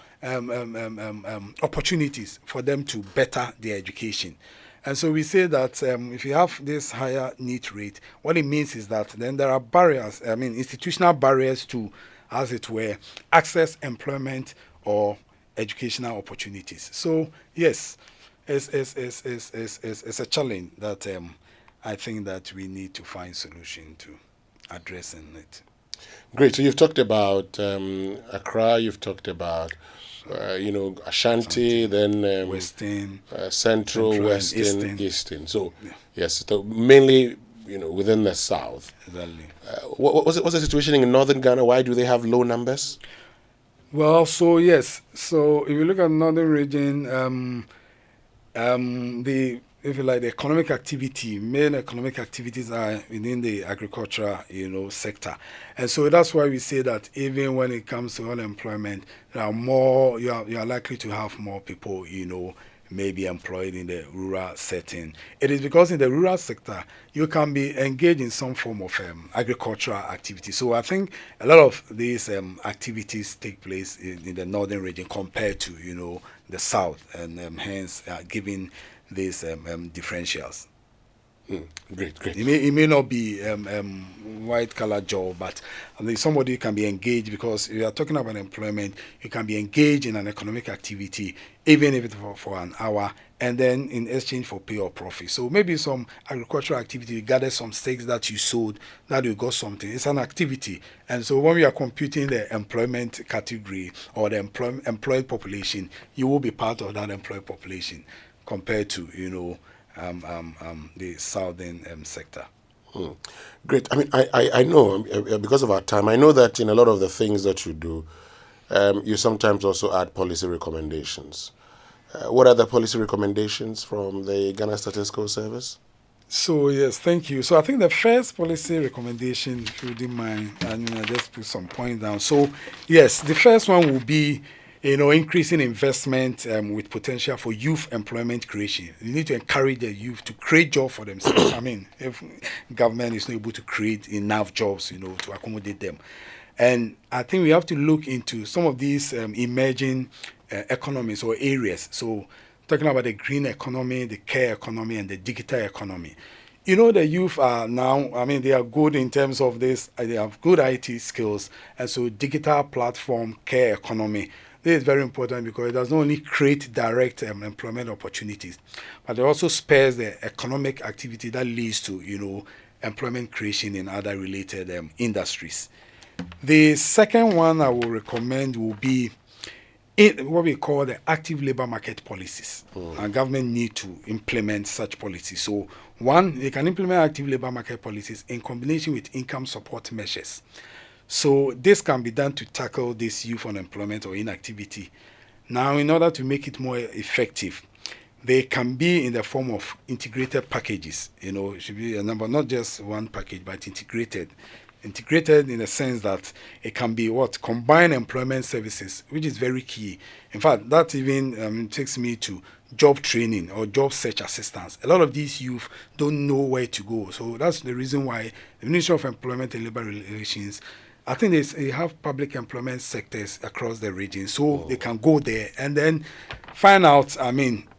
S2: opportunities for them to better their education. And so we say that if you have this higher need rate, what it means is that then there are barriers, institutional barriers to, as it were, access employment or educational opportunities. So yes, it's a challenge that I think that we need to find solution to addressing it.
S23: Great. So you've talked about Accra, you've talked about Ashanti, then
S2: Western,
S23: Central, Western, Eastern. So yes, so mainly within the south.
S2: Exactly.
S23: What's the situation in northern Ghana? Why do they have low numbers?
S2: Well, so yes. So if you look at northern region, the economic activity, main economic activities are within the agricultural, sector. And so that's why we say that even when it comes to unemployment, there are more, you are likely to have more people, maybe employed in the rural setting. It is because in the rural sector, you can be engaged in some form of agricultural activity. So I think a lot of these activities take place in the northern region compared to, the south, and hence giving these differentials.
S23: Great.
S2: It may not be white collar job, but somebody can be engaged, because if you are talking about employment, you can be engaged in an economic activity, even if it's for an hour, and then in exchange for pay or profit. So maybe some agricultural activity, you gather some stakes that you sold, that you got something. It's an activity. And so when we are computing the employment category or the employed population, you will be part of that employed population compared to, the southern sector.
S23: Great. I mean, I know, because of our time, I know that in a lot of the things that you do, you sometimes also add policy recommendations. What are the policy recommendations from the Ghana Statistical Service?
S2: So, yes, thank you. So I think the first policy recommendation, if you wouldn't mind, I just put some points down. So, yes, the first one will be, increasing investment with potential for youth employment creation. You need to encourage the youth to create jobs for themselves. I mean, if government is not able to create enough jobs, to accommodate them. And I think we have to look into some of these emerging economies or areas. So talking about the green economy, the care economy, and the digital economy. The youth are now, they are good in terms of this. They have good IT skills. And so digital platform, care economy, this is very important because it does not only create direct employment opportunities, but it also spares the economic activity that leads to, employment creation in other related industries. The second one I will recommend will be what we call the active labor market policies. And government need to implement such policies. So one, they can implement active labor market policies in combination with income support measures. So this can be done to tackle this youth unemployment or inactivity. Now, in order to make it more effective, they can be in the form of integrated packages. It should be a number, not just one package, but integrated. Integrated in the sense that it can be combined employment services, which is very key. In fact, that even takes me to job training or job search assistance. A lot of these youth don't know where to go. So that's the reason why the Ministry of Employment and Labour Relations, I think they have public employment sectors across the region. So they can go there and then find out,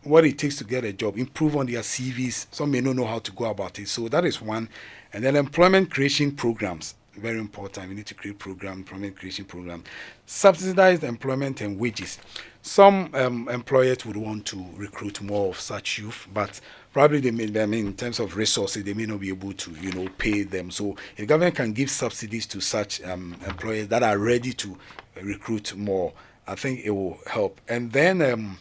S2: what it takes to get a job, improve on their CVs. Some may not know how to go about it. So that is one. And then employment creation programs, very important. We need to create employment creation programs. Subsidized employment and wages. Some employers would want to recruit more of such youth, but probably they may, in terms of resources, they may not be able to, pay them. So if government can give subsidies to such employers that are ready to recruit more, I think it will help. And then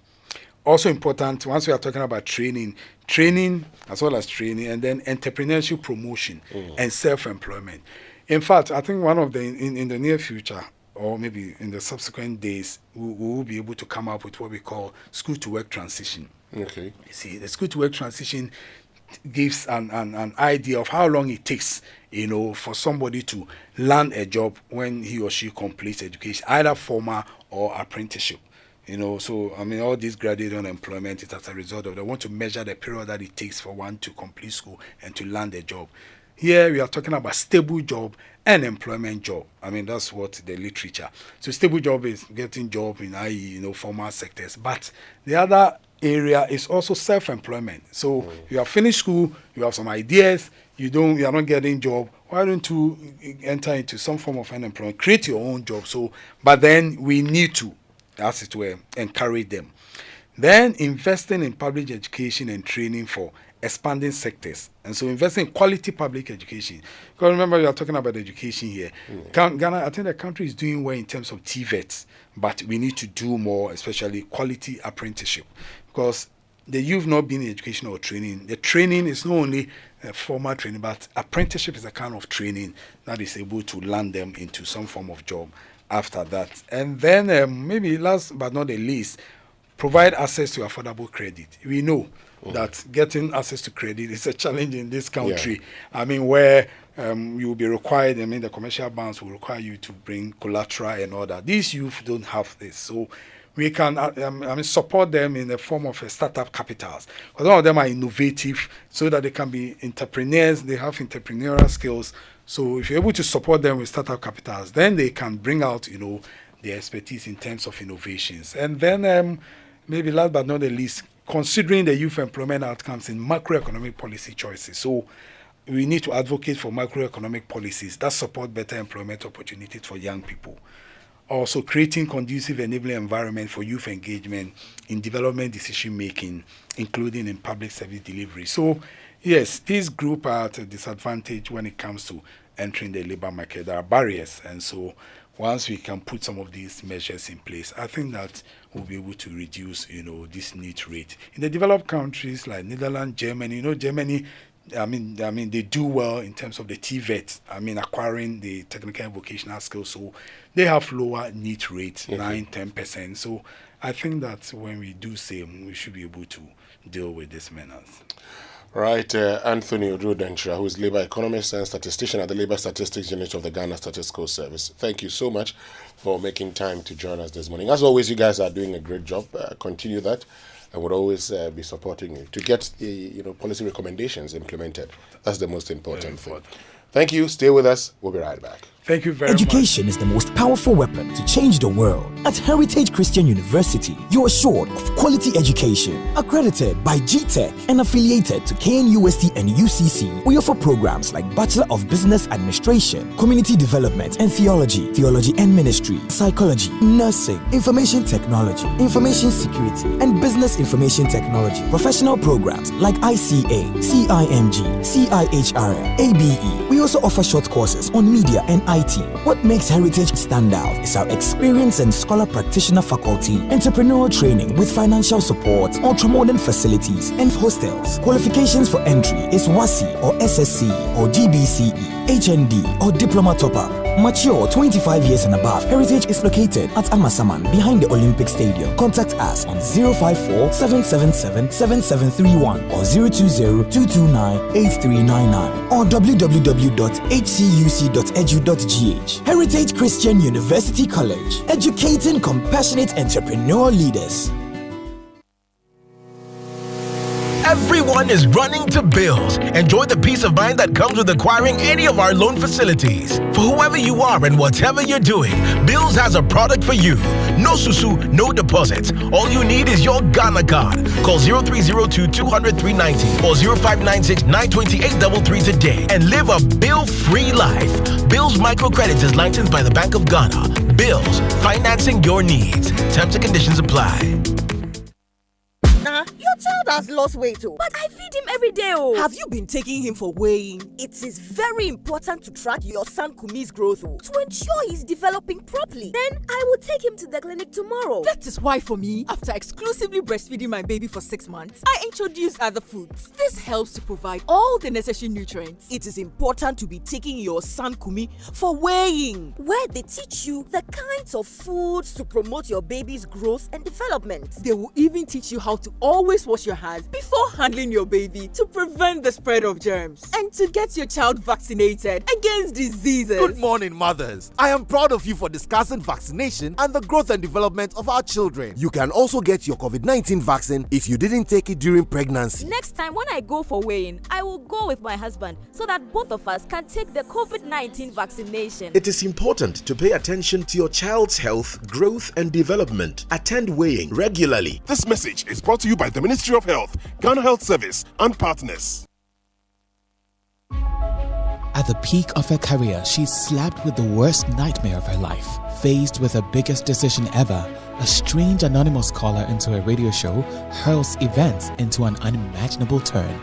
S2: also important, once we are talking about training as well as training, and then entrepreneurship promotion and self-employment. In fact, I think one of the, in the near future, or maybe in the subsequent days, we will be able to come up with what we call school-to-work transition.
S23: Okay.
S2: You see, the school-to-work transition gives an idea of how long it takes, for somebody to land a job when he or she completes education, either formal or apprenticeship. So, all this graduate unemployment is as a result of they want to measure the period that it takes for one to complete school and to land a job. Here we are talking about stable job and employment job. That's what the literature. So stable job is getting job in i.e., formal sectors. But the other area is also self-employment. So you have finished school, you have some ideas, you are not getting job. Why don't you enter into some form of unemployment, create your own job? So, but then we need to, as it were, encourage them. Then investing in public education and training for expanding sectors. And so investing in quality public education. Because remember, we are talking about education here. Ghana, I think the country is doing well in terms of TVETs, but we need to do more, especially quality apprenticeship. Because the youth not being in education or training, the training is not only formal training, but apprenticeship is a kind of training that is able to land them into some form of job after that. And then maybe last but not the least, provide access to affordable credit. We know that getting access to credit is a challenge in this country. Where you will be required, the commercial banks will require you to bring collateral and all that. These youth don't have this. So we can support them in the form of startup capitals. Because some of them are innovative so that they can be entrepreneurs, they have entrepreneurial skills. So if you're able to support them with startup capitals, then they can bring out, their expertise in terms of innovations. And then maybe last but not the least, considering the youth employment outcomes in macroeconomic policy choices. So we need to advocate for macroeconomic policies that support better employment opportunities for young people. Also creating conducive enabling environment for youth engagement in development decision making, including in public service delivery. So yes, this group are at a disadvantage when it comes to entering the labor market. There are barriers, and so once we can put some of these measures in place, I think that we'll be able to reduce, this need rate. In the developed countries like Netherlands, Germany, Germany, they do well in terms of the TVET, acquiring the technical and vocational skills. So they have lower need rate, 9-10%. So I think that when we do same, we should be able to deal with these menace.
S23: Right, Anthony Odudentra, who is labor economist and statistician at the Labor Statistics Unit of the Ghana Statistical Service. Thank you so much for making time to join us this morning. As always, you guys are doing a great job. Continue that, and would always be supporting you to get the policy recommendations implemented. That's the most important thing. Thank you. Stay with us. We'll be right back.
S2: Thank you very
S3: Education is the most powerful weapon to change the world. At Heritage Christian University, you are assured of quality education. Accredited by GTech and affiliated to KNUST and UCC, we offer programs like Bachelor of Business Administration, Community Development and Theology, Theology and Ministry, Psychology, Nursing, Information Technology, Information Security, and Business Information Technology. Professional programs like ICA, CIMG, CIHRM, ABE. We also offer short courses on media and IT. What makes Heritage stand out is our experienced and scholar practitioner faculty, entrepreneurial training with financial support, ultra-modern facilities, and hostels. Qualifications for entry is WASI or SSC or GBCE, HND or Diploma Top-Up. Mature 25 years and above. Heritage is located at Amasaman behind the Olympic Stadium. Contact us on 054-777-7731 or 020-229-8399 or www.hcuc.edu.gh. Heritage Christian University College, educating compassionate entrepreneurial leaders.
S31: Everyone is running to Bills. Enjoy the peace of mind that comes with acquiring any of our loan facilities. For whoever you are and whatever you're doing, Bills has a product for you. No susu, no deposits. All you need is your Ghana card. Call 0302-200-390 or 0596-928-33 today and live a bill-free life. Bills Microcredit is licensed by the Bank of Ghana. Bills, financing your needs. Terms and conditions apply.
S4: Your child has lost weight, but I feed him every day.
S5: Have you been taking him for weighing?
S4: It is very important to track your son Kumi's growth to ensure he's developing properly. Then I will take him to the clinic tomorrow.
S5: That is why for me, after exclusively breastfeeding my baby for 6 months, I introduced other foods. This helps to provide all the necessary nutrients. It is important to be taking your son Kumi for weighing,
S4: where they teach you the kinds of foods to promote your baby's growth and development.
S5: They will even teach you how to always wash your hands before handling your baby to prevent the spread of germs and to get your child vaccinated against diseases.
S6: Good morning, mothers. I am proud of you for discussing vaccination and the growth and development of our children. You can also get your COVID-19 vaccine if you didn't take it during pregnancy.
S9: Next time when I go for weighing, I will go with my husband so that both of us can take the COVID-19 vaccination.
S12: It is important to pay attention to your child's health, growth, and development. Attend weighing regularly.
S19: This message is brought to you by the Ministry of Health, Ghana Health Service, and partners.
S21: At the peak of her career, she slapped with the worst nightmare of her life. Faced with her biggest decision ever, a strange anonymous caller into a radio show hurls events into an unimaginable turn.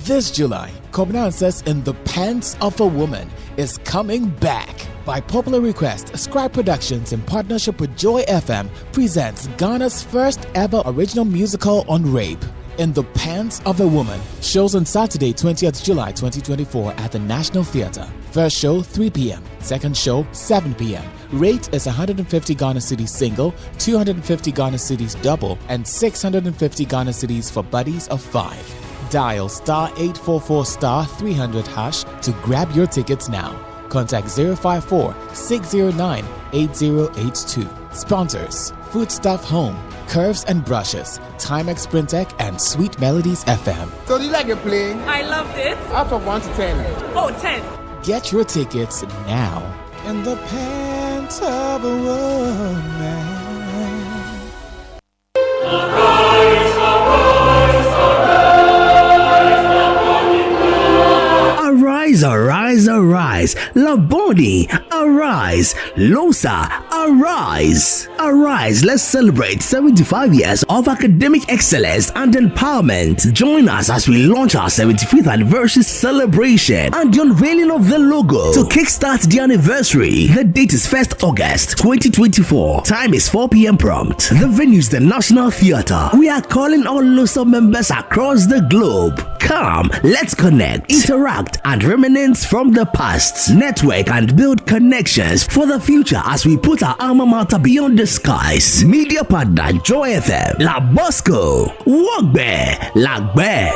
S21: This July, Covenances in the Pants of a Woman is coming back. By popular request, Scribe Productions in partnership with Joy FM presents Ghana's first ever original musical on rape. In the Pants of a Woman shows on Saturday, 20th July 2024 at the National Theatre. First show 3 p.m. Second show 7 p.m. Rate is 150 Ghana Cedis single, 250 Ghana Cedis double, and 650 Ghana Cedis for buddies of 5. Dial *844*300# to grab your tickets now. Contact 054-609-8082. Sponsors: Foodstuff Home, Curves and Brushes, Timex Printech, and Sweet Melodies FM.
S26: So do you like it playing?
S9: I loved it.
S26: Out of 1 to 10.
S9: Oh, 10.
S21: Get your tickets now. In the Pants of a Woman.
S27: Arise, arise, arise. Laboni, arise. Losa, arise. Arise, let's celebrate 75 years of academic excellence and empowerment. Join us as we launch our 75th anniversary celebration and the unveiling of the logo. To kickstart the anniversary, the date is 1st August 2024. Time is 4 p.m. prompt. The venue is the National Theatre. We are calling all LOSA members across the globe. Come, let's connect, interact, and reminisce from the past. Network and build connections for the future as we put our alma mater beyond the skies. Media partner Joy FM, La Bosco, Wogbe, Lagbe.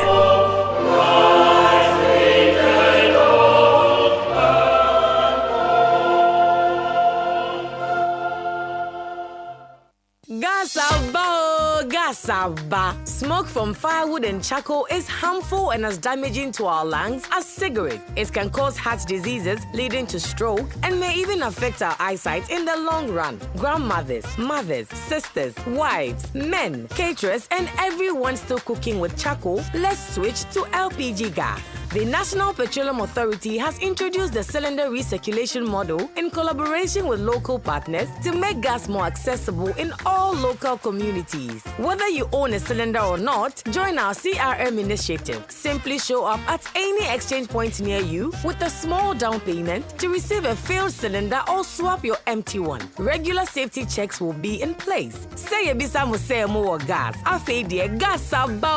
S7: Gasaba, gasaba. Smoke from firewood and charcoal is harmful and as damaging to our lungs as cigarettes. It can cause heart diseases leading to stroke and may even affect our eyesight in the long run. Grandmothers, mothers, sisters, wives, men, caterers, and everyone still cooking with charcoal, let's switch to LPG gas. The National Petroleum Authority has introduced the cylinder recirculation model in collaboration with local partners to make gas more accessible in all local communities. Whether you own a cylinder or not, join our CRM initiative. Simply show up at any exchange point near you with a small down payment to receive a filled cylinder or swap your empty one. Regular safety checks will be in place. Say ebisa mo say mo gas. Afi de gasaba.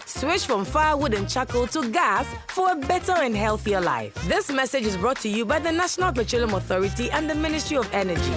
S7: Switch from firewood and charcoal to gas for a better and healthier life. This message is brought to you by the National Petroleum Authority and the Ministry of Energy.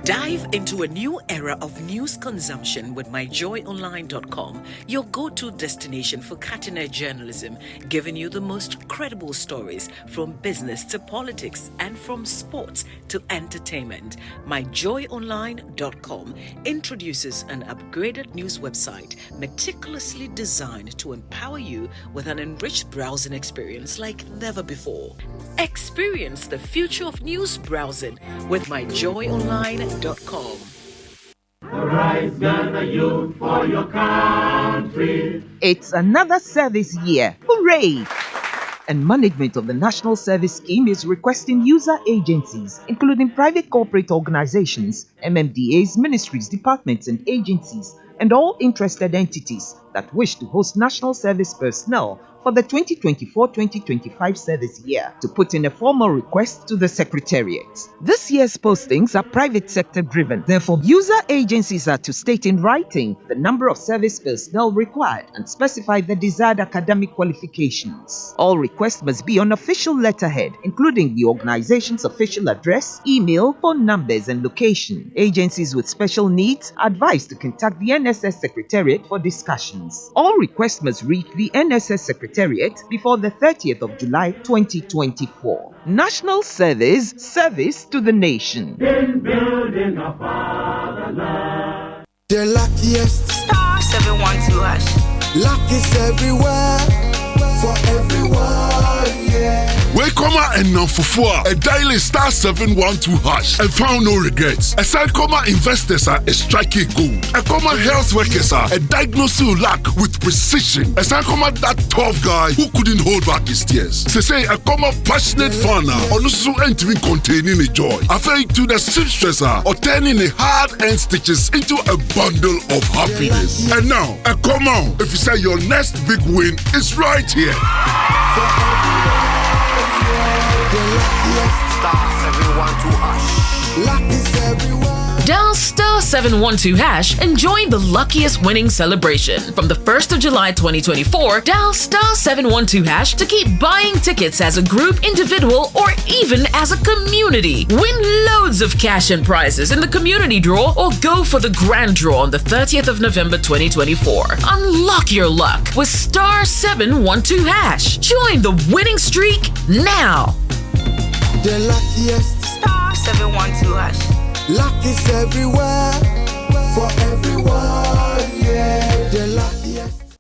S10: Dive into a new era of news consumption with myjoyonline.com, your go-to destination for cutting-edge journalism, giving you the most credible stories from business to politics and from sports to entertainment. Myjoyonline.com introduces an upgraded news website meticulously designed to empower you with an enriched browsing experience like never before. Experience the future of news browsing with myjoyonline.com.
S11: Arise, Ghana youth, for your country.
S13: It's another service year. Hooray! And management of the National Service Scheme is requesting user agencies, including private corporate organizations, MMDAs, ministries, departments, and agencies, and all interested entities that wish to host national service personnel for the 2024-2025 service year to put in a formal request to the Secretariat. This year's postings are private sector driven. Therefore, user agencies are to state in writing the number of service personnel required and specify the desired academic qualifications. All requests must be on official letterhead, including the organization's official address, email, phone numbers, and location. Agencies with special needs are advised to contact the NSS Secretariat for discussions. All requests must reach the NSS Secretariat before the 30th of July 2024. National Service to the nation.
S11: In building a fatherland.
S14: The luckiest.
S15: Star 712 hash.
S14: Luck is everywhere. For everyone, yeah.
S19: Welcome and now for a daily star 712 hash and found no regrets. A Sankoma investors are a striking gold. A Sankoma health workers are a diagnosing luck with precision. A Sankoma that tough guy who couldn't hold back his tears. Say a Sankoma passionate fan also entering containing a joy. Afraid to the seamstresser or turning a hard-earned stitches into a bundle of happiness. And now, come on, if you say your next big win is right here.
S16: Dial star 712 hash and join the luckiest winning celebration. From the 1st of July 2024, dial star 712 hash to keep buying tickets as a group, individual, or even as a community. Win loads of cash and prizes in the community draw or go for the grand draw on the 30th of November 2024. Unlock your luck with star 712 hash. Join the winning streak now.
S14: The luckiest.
S15: Star 712 hash.
S14: Luck is everywhere. For everyone, yeah. The luckiest.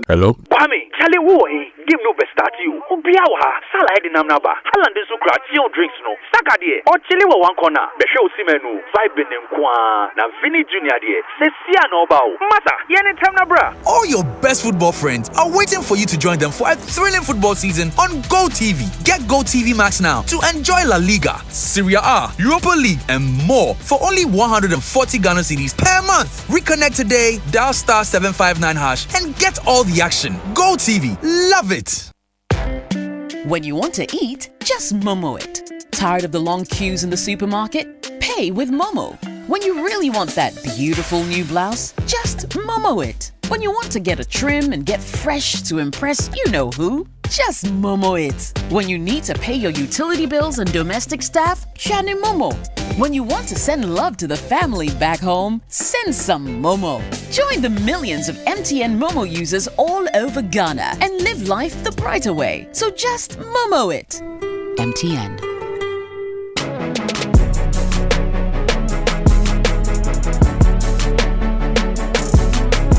S18: Hello?
S20: Kwame, Charlie Wu, game no best start you. Obiawa, Salah head in Amnaba. Haaland is so gradual drinks no. Saka die. Or Chile wa one corner. Beshe Osimenu. Vibe in Kwa. Na Vini Junior die. Sesia no bao. Masa, yene time na bra.
S28: All your best football friends are waiting for you to join them for a thrilling football season on GoTV. Get GoTV Max now to enjoy La Liga, Serie A, Europa League, and more for only 140 Ghana cedis per month. Reconnect today, dial star 759 hash, and get all the action. GoTV, love it.
S29: When you want to eat, just Momo it. Tired of the long queues in the supermarket? Pay with Momo. When you really want that beautiful new blouse, just Momo it. When you want to get a trim and get fresh to impress you know who, just Momo it. When you need to pay your utility bills and domestic staff, Shani Momo. When you want to send love to the family back home, send some Momo. Join the millions of MTN Momo users all over Ghana and live life the brighter way. So just Momo it. MTN.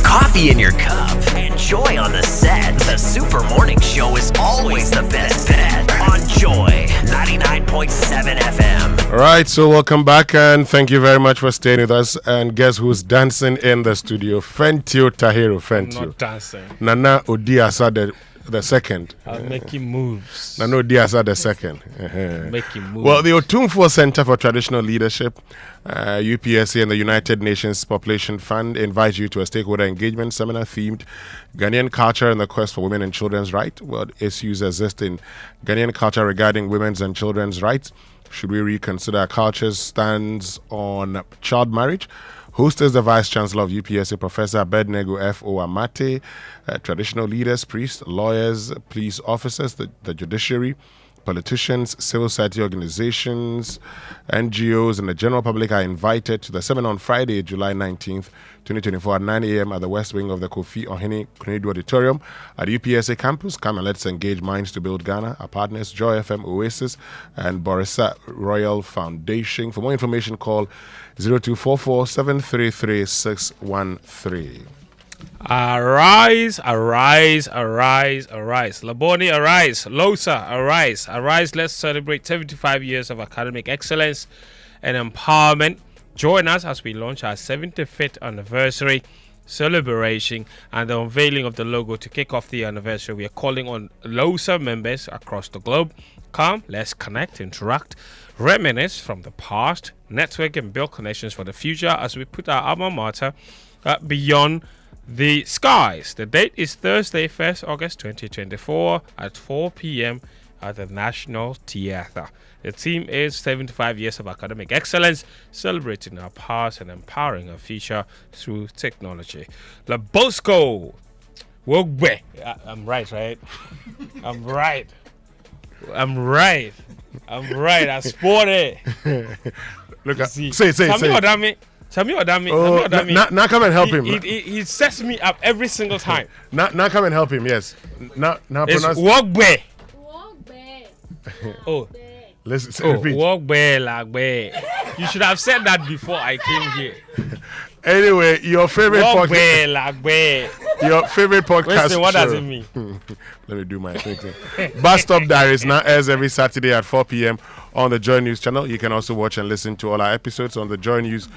S1: Coffee in your cup. Joy on the set. The Super Morning Show is always the best bet on Joy 99.7 FM.
S18: All right, so welcome back and thank you very much for staying with us. And guess who's dancing in the studio? Fentio Tahiru. Fentio.
S2: I'm not dancing.
S18: Nana Odiasa the second.
S2: I'm making moves.
S18: Nana Odiasa the second.
S2: Making moves.
S18: Well, the Otumfuo Center for Traditional Leadership, UPSC, and the United Nations Population Fund invite you to a stakeholder engagement seminar themed Ghanaian Culture and the Quest for Women and Children's Rights. What issues exist in Ghanaian culture regarding women's and children's rights? Should we reconsider our culture's stance on child marriage? Host is the Vice Chancellor of UPSC, Professor Abednego F.O. Amate. Traditional leaders, priests, lawyers, police officers, the judiciary, politicians, civil society organizations, NGOs, and the general public are invited to the seminar on Friday, July 19th, 2024 at 9 a.m. at the West Wing of the Kofi Ohene Kunedu Auditorium at UPSA campus. Come and let's engage minds to build Ghana. Our partners, Joy FM, Oasis, and Borisa Royal Foundation. For more information, call 0244 733 613.
S2: Arise, arise, arise, arise. Laboni, arise. Losa, arise. Arise, let's celebrate 75 years of academic excellence and empowerment. Join us as we launch our 75th anniversary celebration and the unveiling of the logo to kick off the anniversary. We are calling on LOSA members across the globe. Come, let's connect, interact, reminisce from the past, network and build connections for the future as we put our alma mater beyond the skies. The date is Thursday, 1st August 2024 at 4 p.m. at the National Theatre. The theme is 75 years of academic excellence, celebrating our past and empowering our future through technology. Labosco! Wogbe! I'm right? I'm right. I sport it.
S18: Look at say.
S2: Sammy Odami.
S18: Oh, now come and help him.
S2: He sets me up every single time.
S18: Now come and help him. Yes. Now pronounce.
S2: Wogbe. Oh.
S18: Listen. Repeat.
S2: Wogbe lagbe. You should have said that before I came here.
S18: Anyway, your favorite podcast.
S2: Lagbe.
S18: Your favorite podcast.
S2: Listen, what does it mean?
S18: Let me do my thinking. Bus Stop Diaries now airs every Saturday at 4 p.m. on the Joy News channel. You can also watch and listen to all our episodes on the Joy News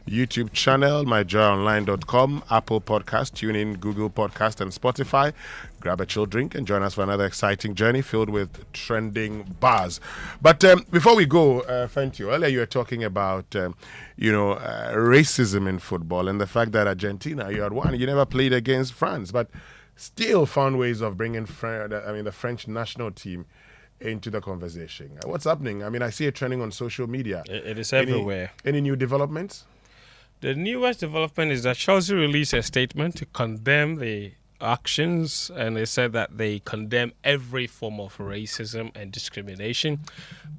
S18: YouTube channel, myjoyonline.com, Apple Podcast, TuneIn, Google Podcast, and Spotify. Grab a chill drink and join us for another exciting journey filled with trending bars. But before we go, Fentio, earlier you were talking about, racism in football and the fact that Argentina, you had won. You never played against France, but still found ways of bringing the French national team into the conversation. What's happening? I see it trending on social media.
S2: It is everywhere.
S18: Any new developments?
S2: The newest development is that Chelsea released a statement to condemn the actions, and they said that they condemn every form of racism and discrimination.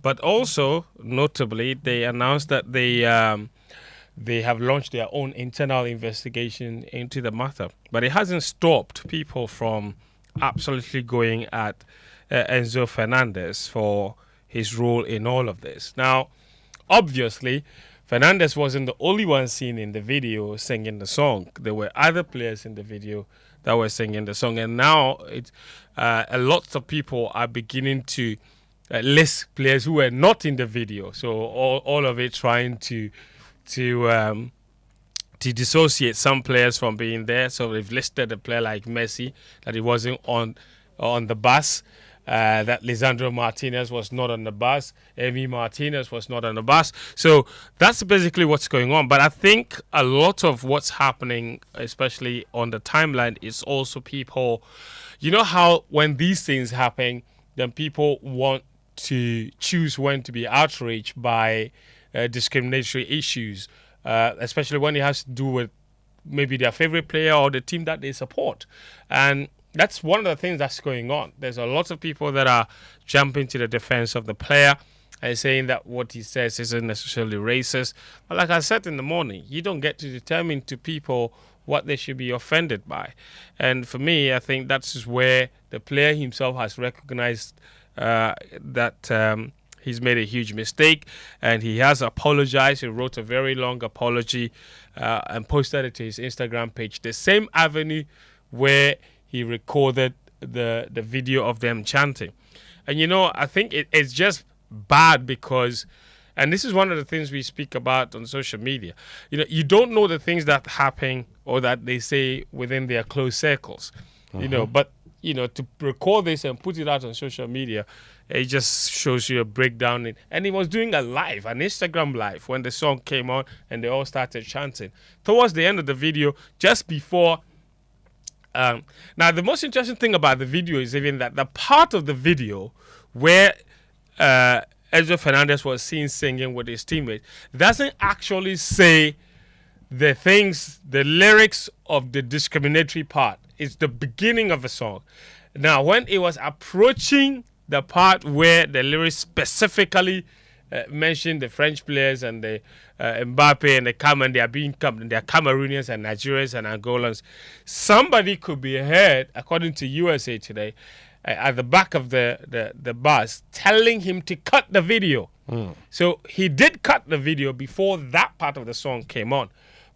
S2: But also, notably, they announced that they have launched their own internal investigation into the matter. But it hasn't stopped people from absolutely going at Enzo Fernandez for his role in all of this. Now, obviously, Fernandez wasn't the only one seen in the video singing the song. There were other players in the video that were singing the song, and now a lot of people are beginning to list players who were not in the video. So all of it trying to dissociate some players from being there. So they've listed a player like Messi that he wasn't on the bus. That Lisandro Martinez was not on the bus. Emi Martinez was not on the bus. So that's basically what's going on. But I think a lot of what's happening, especially on the timeline, is also people, you know how when these things happen, then people want to choose when to be outraged by discriminatory issues, especially when it has to do with maybe their favorite player or the team that they support. And that's one of the things that's going on. There's a lot of people that are jumping to the defense of the player, and saying that what he says isn't necessarily racist. But like I said in the morning, you don't get to determine to people what they should be offended by. And for me, I think that's where the player himself has recognized that he's made a huge mistake, and he has apologized. He wrote a very long apology and posted it to his Instagram page, the same avenue where he recorded the video of them chanting. And, you know, I think it's just bad because, and this is one of the things we speak about on social media, you know, you don't know the things that happen or that they say within their close circles, you know, but, you know, to record this and put it out on social media, it just shows you a breakdown. And he was doing an Instagram live, when the song came on and they all started chanting. Towards the end of the video, just before... now, the most interesting thing about the video is even that the part of the video where Enzo Fernandez was seen singing with his teammate doesn't actually say the lyrics of the discriminatory part. It's the beginning of the song. Now, when it was approaching the part where the lyrics specifically mentioned the French players and the Mbappe and they are Cameroonians and Nigerians and Angolans, somebody could be heard, according to USA Today, at the back of the bus telling him to cut the video. So he did cut the video before that part of the song came on.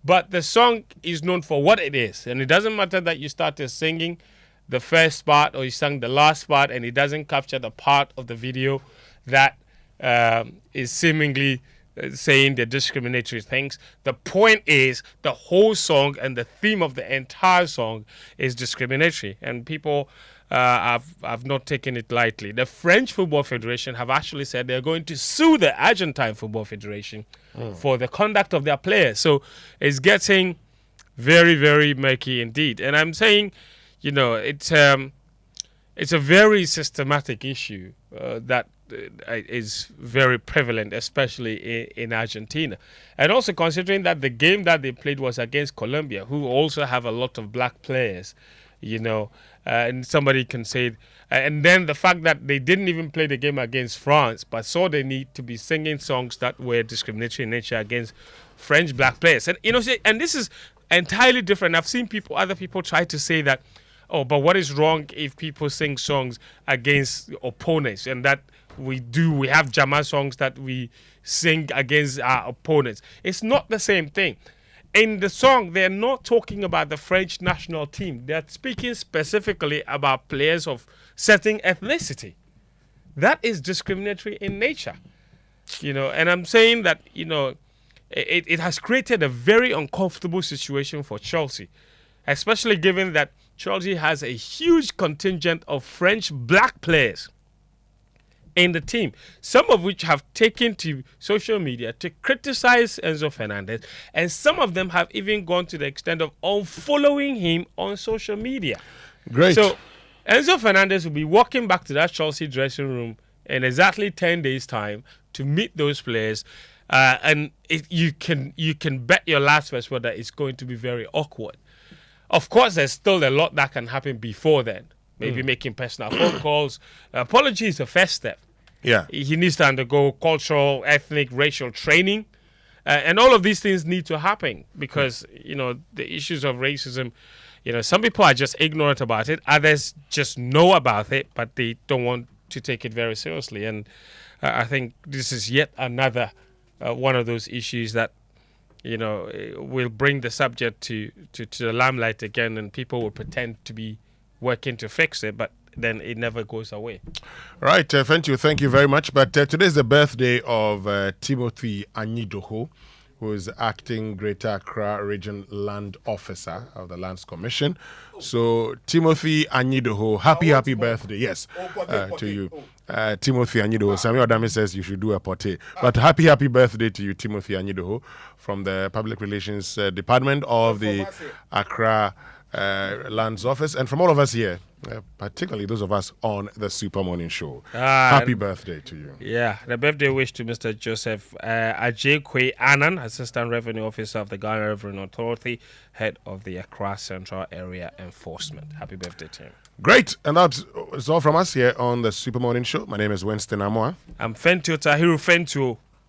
S2: But the song is known for what it is. And it doesn't matter that you started singing the first part or you sang the last part and it doesn't capture the part of the video that is seemingly saying the discriminatory things. The point is the whole song and the theme of the entire song is discriminatory. And people have not taken it lightly. The French Football Federation have actually said they're going to sue the Argentine Football Federation for the conduct of their players. So it's getting very, very murky indeed. And I'm saying, you know, it's a very systematic issue that is very prevalent, especially in Argentina. And also considering that the game that they played was against Colombia, who also have a lot of black players, you know, and somebody can say, and then the fact that they didn't even play the game against France, but saw the need to be singing songs that were discriminatory in nature against French black players. And, you know, and this is entirely different. I've seen other people try to say that, oh, but what is wrong if people sing songs against opponents? And that we have Jama songs that we sing against our opponents. It's not the same thing. In the song, they're not talking about the French national team. They're speaking specifically about players of certain ethnicity. That is discriminatory in nature. You know, and I'm saying that, you know, it has created a very uncomfortable situation for Chelsea, especially given that Chelsea has a huge contingent of French black players in the team, some of which have taken to social media to criticize Enzo Fernandez, and some of them have even gone to the extent of unfollowing him on social media.
S18: Great.
S2: So Enzo Fernandez will be walking back to that Chelsea dressing room in exactly 10 days' time to meet those players, and you can bet your last verse whether it's going to be very awkward. Of course, there's still a lot that can happen before then. Maybe making personal phone calls. Apology is the first step.
S18: Yeah.
S2: He needs to undergo cultural, ethnic, racial training. And all of these things need to happen because, you know, the issues of racism, you know, some people are just ignorant about it. Others just know about it, but they don't want to take it very seriously. And I think this is yet another one of those issues that, you know, will bring the subject to the limelight again, and people will pretend to be working to fix it, but then it never goes away.
S18: Right, thank you very much. But today is the birthday of Timothy Anyidoho, who is acting Greater Accra Region Land Officer of the Lands Commission. So, Timothy Anyidoho, happy birthday. Yes, to you. Timothy Anyidoho. Samuel Adami says you should do a portrait. But happy birthday to you, Timothy Anyidoho, from the Public Relations Department of the Accra Lands Office, and from all of us here particularly those of us on the Super Morning Show. Happy birthday to you.
S2: Yeah, the birthday wish to Mr. Joseph Ajekwe Annan, Assistant Revenue Officer of the Ghana Revenue Authority, Head of the Accra Central Area Enforcement. Happy birthday to him.
S18: Great, and that's all from us here on the Super Morning Show. My name is Winston Amoa.
S2: I'm Fentio Tahiru Fentio.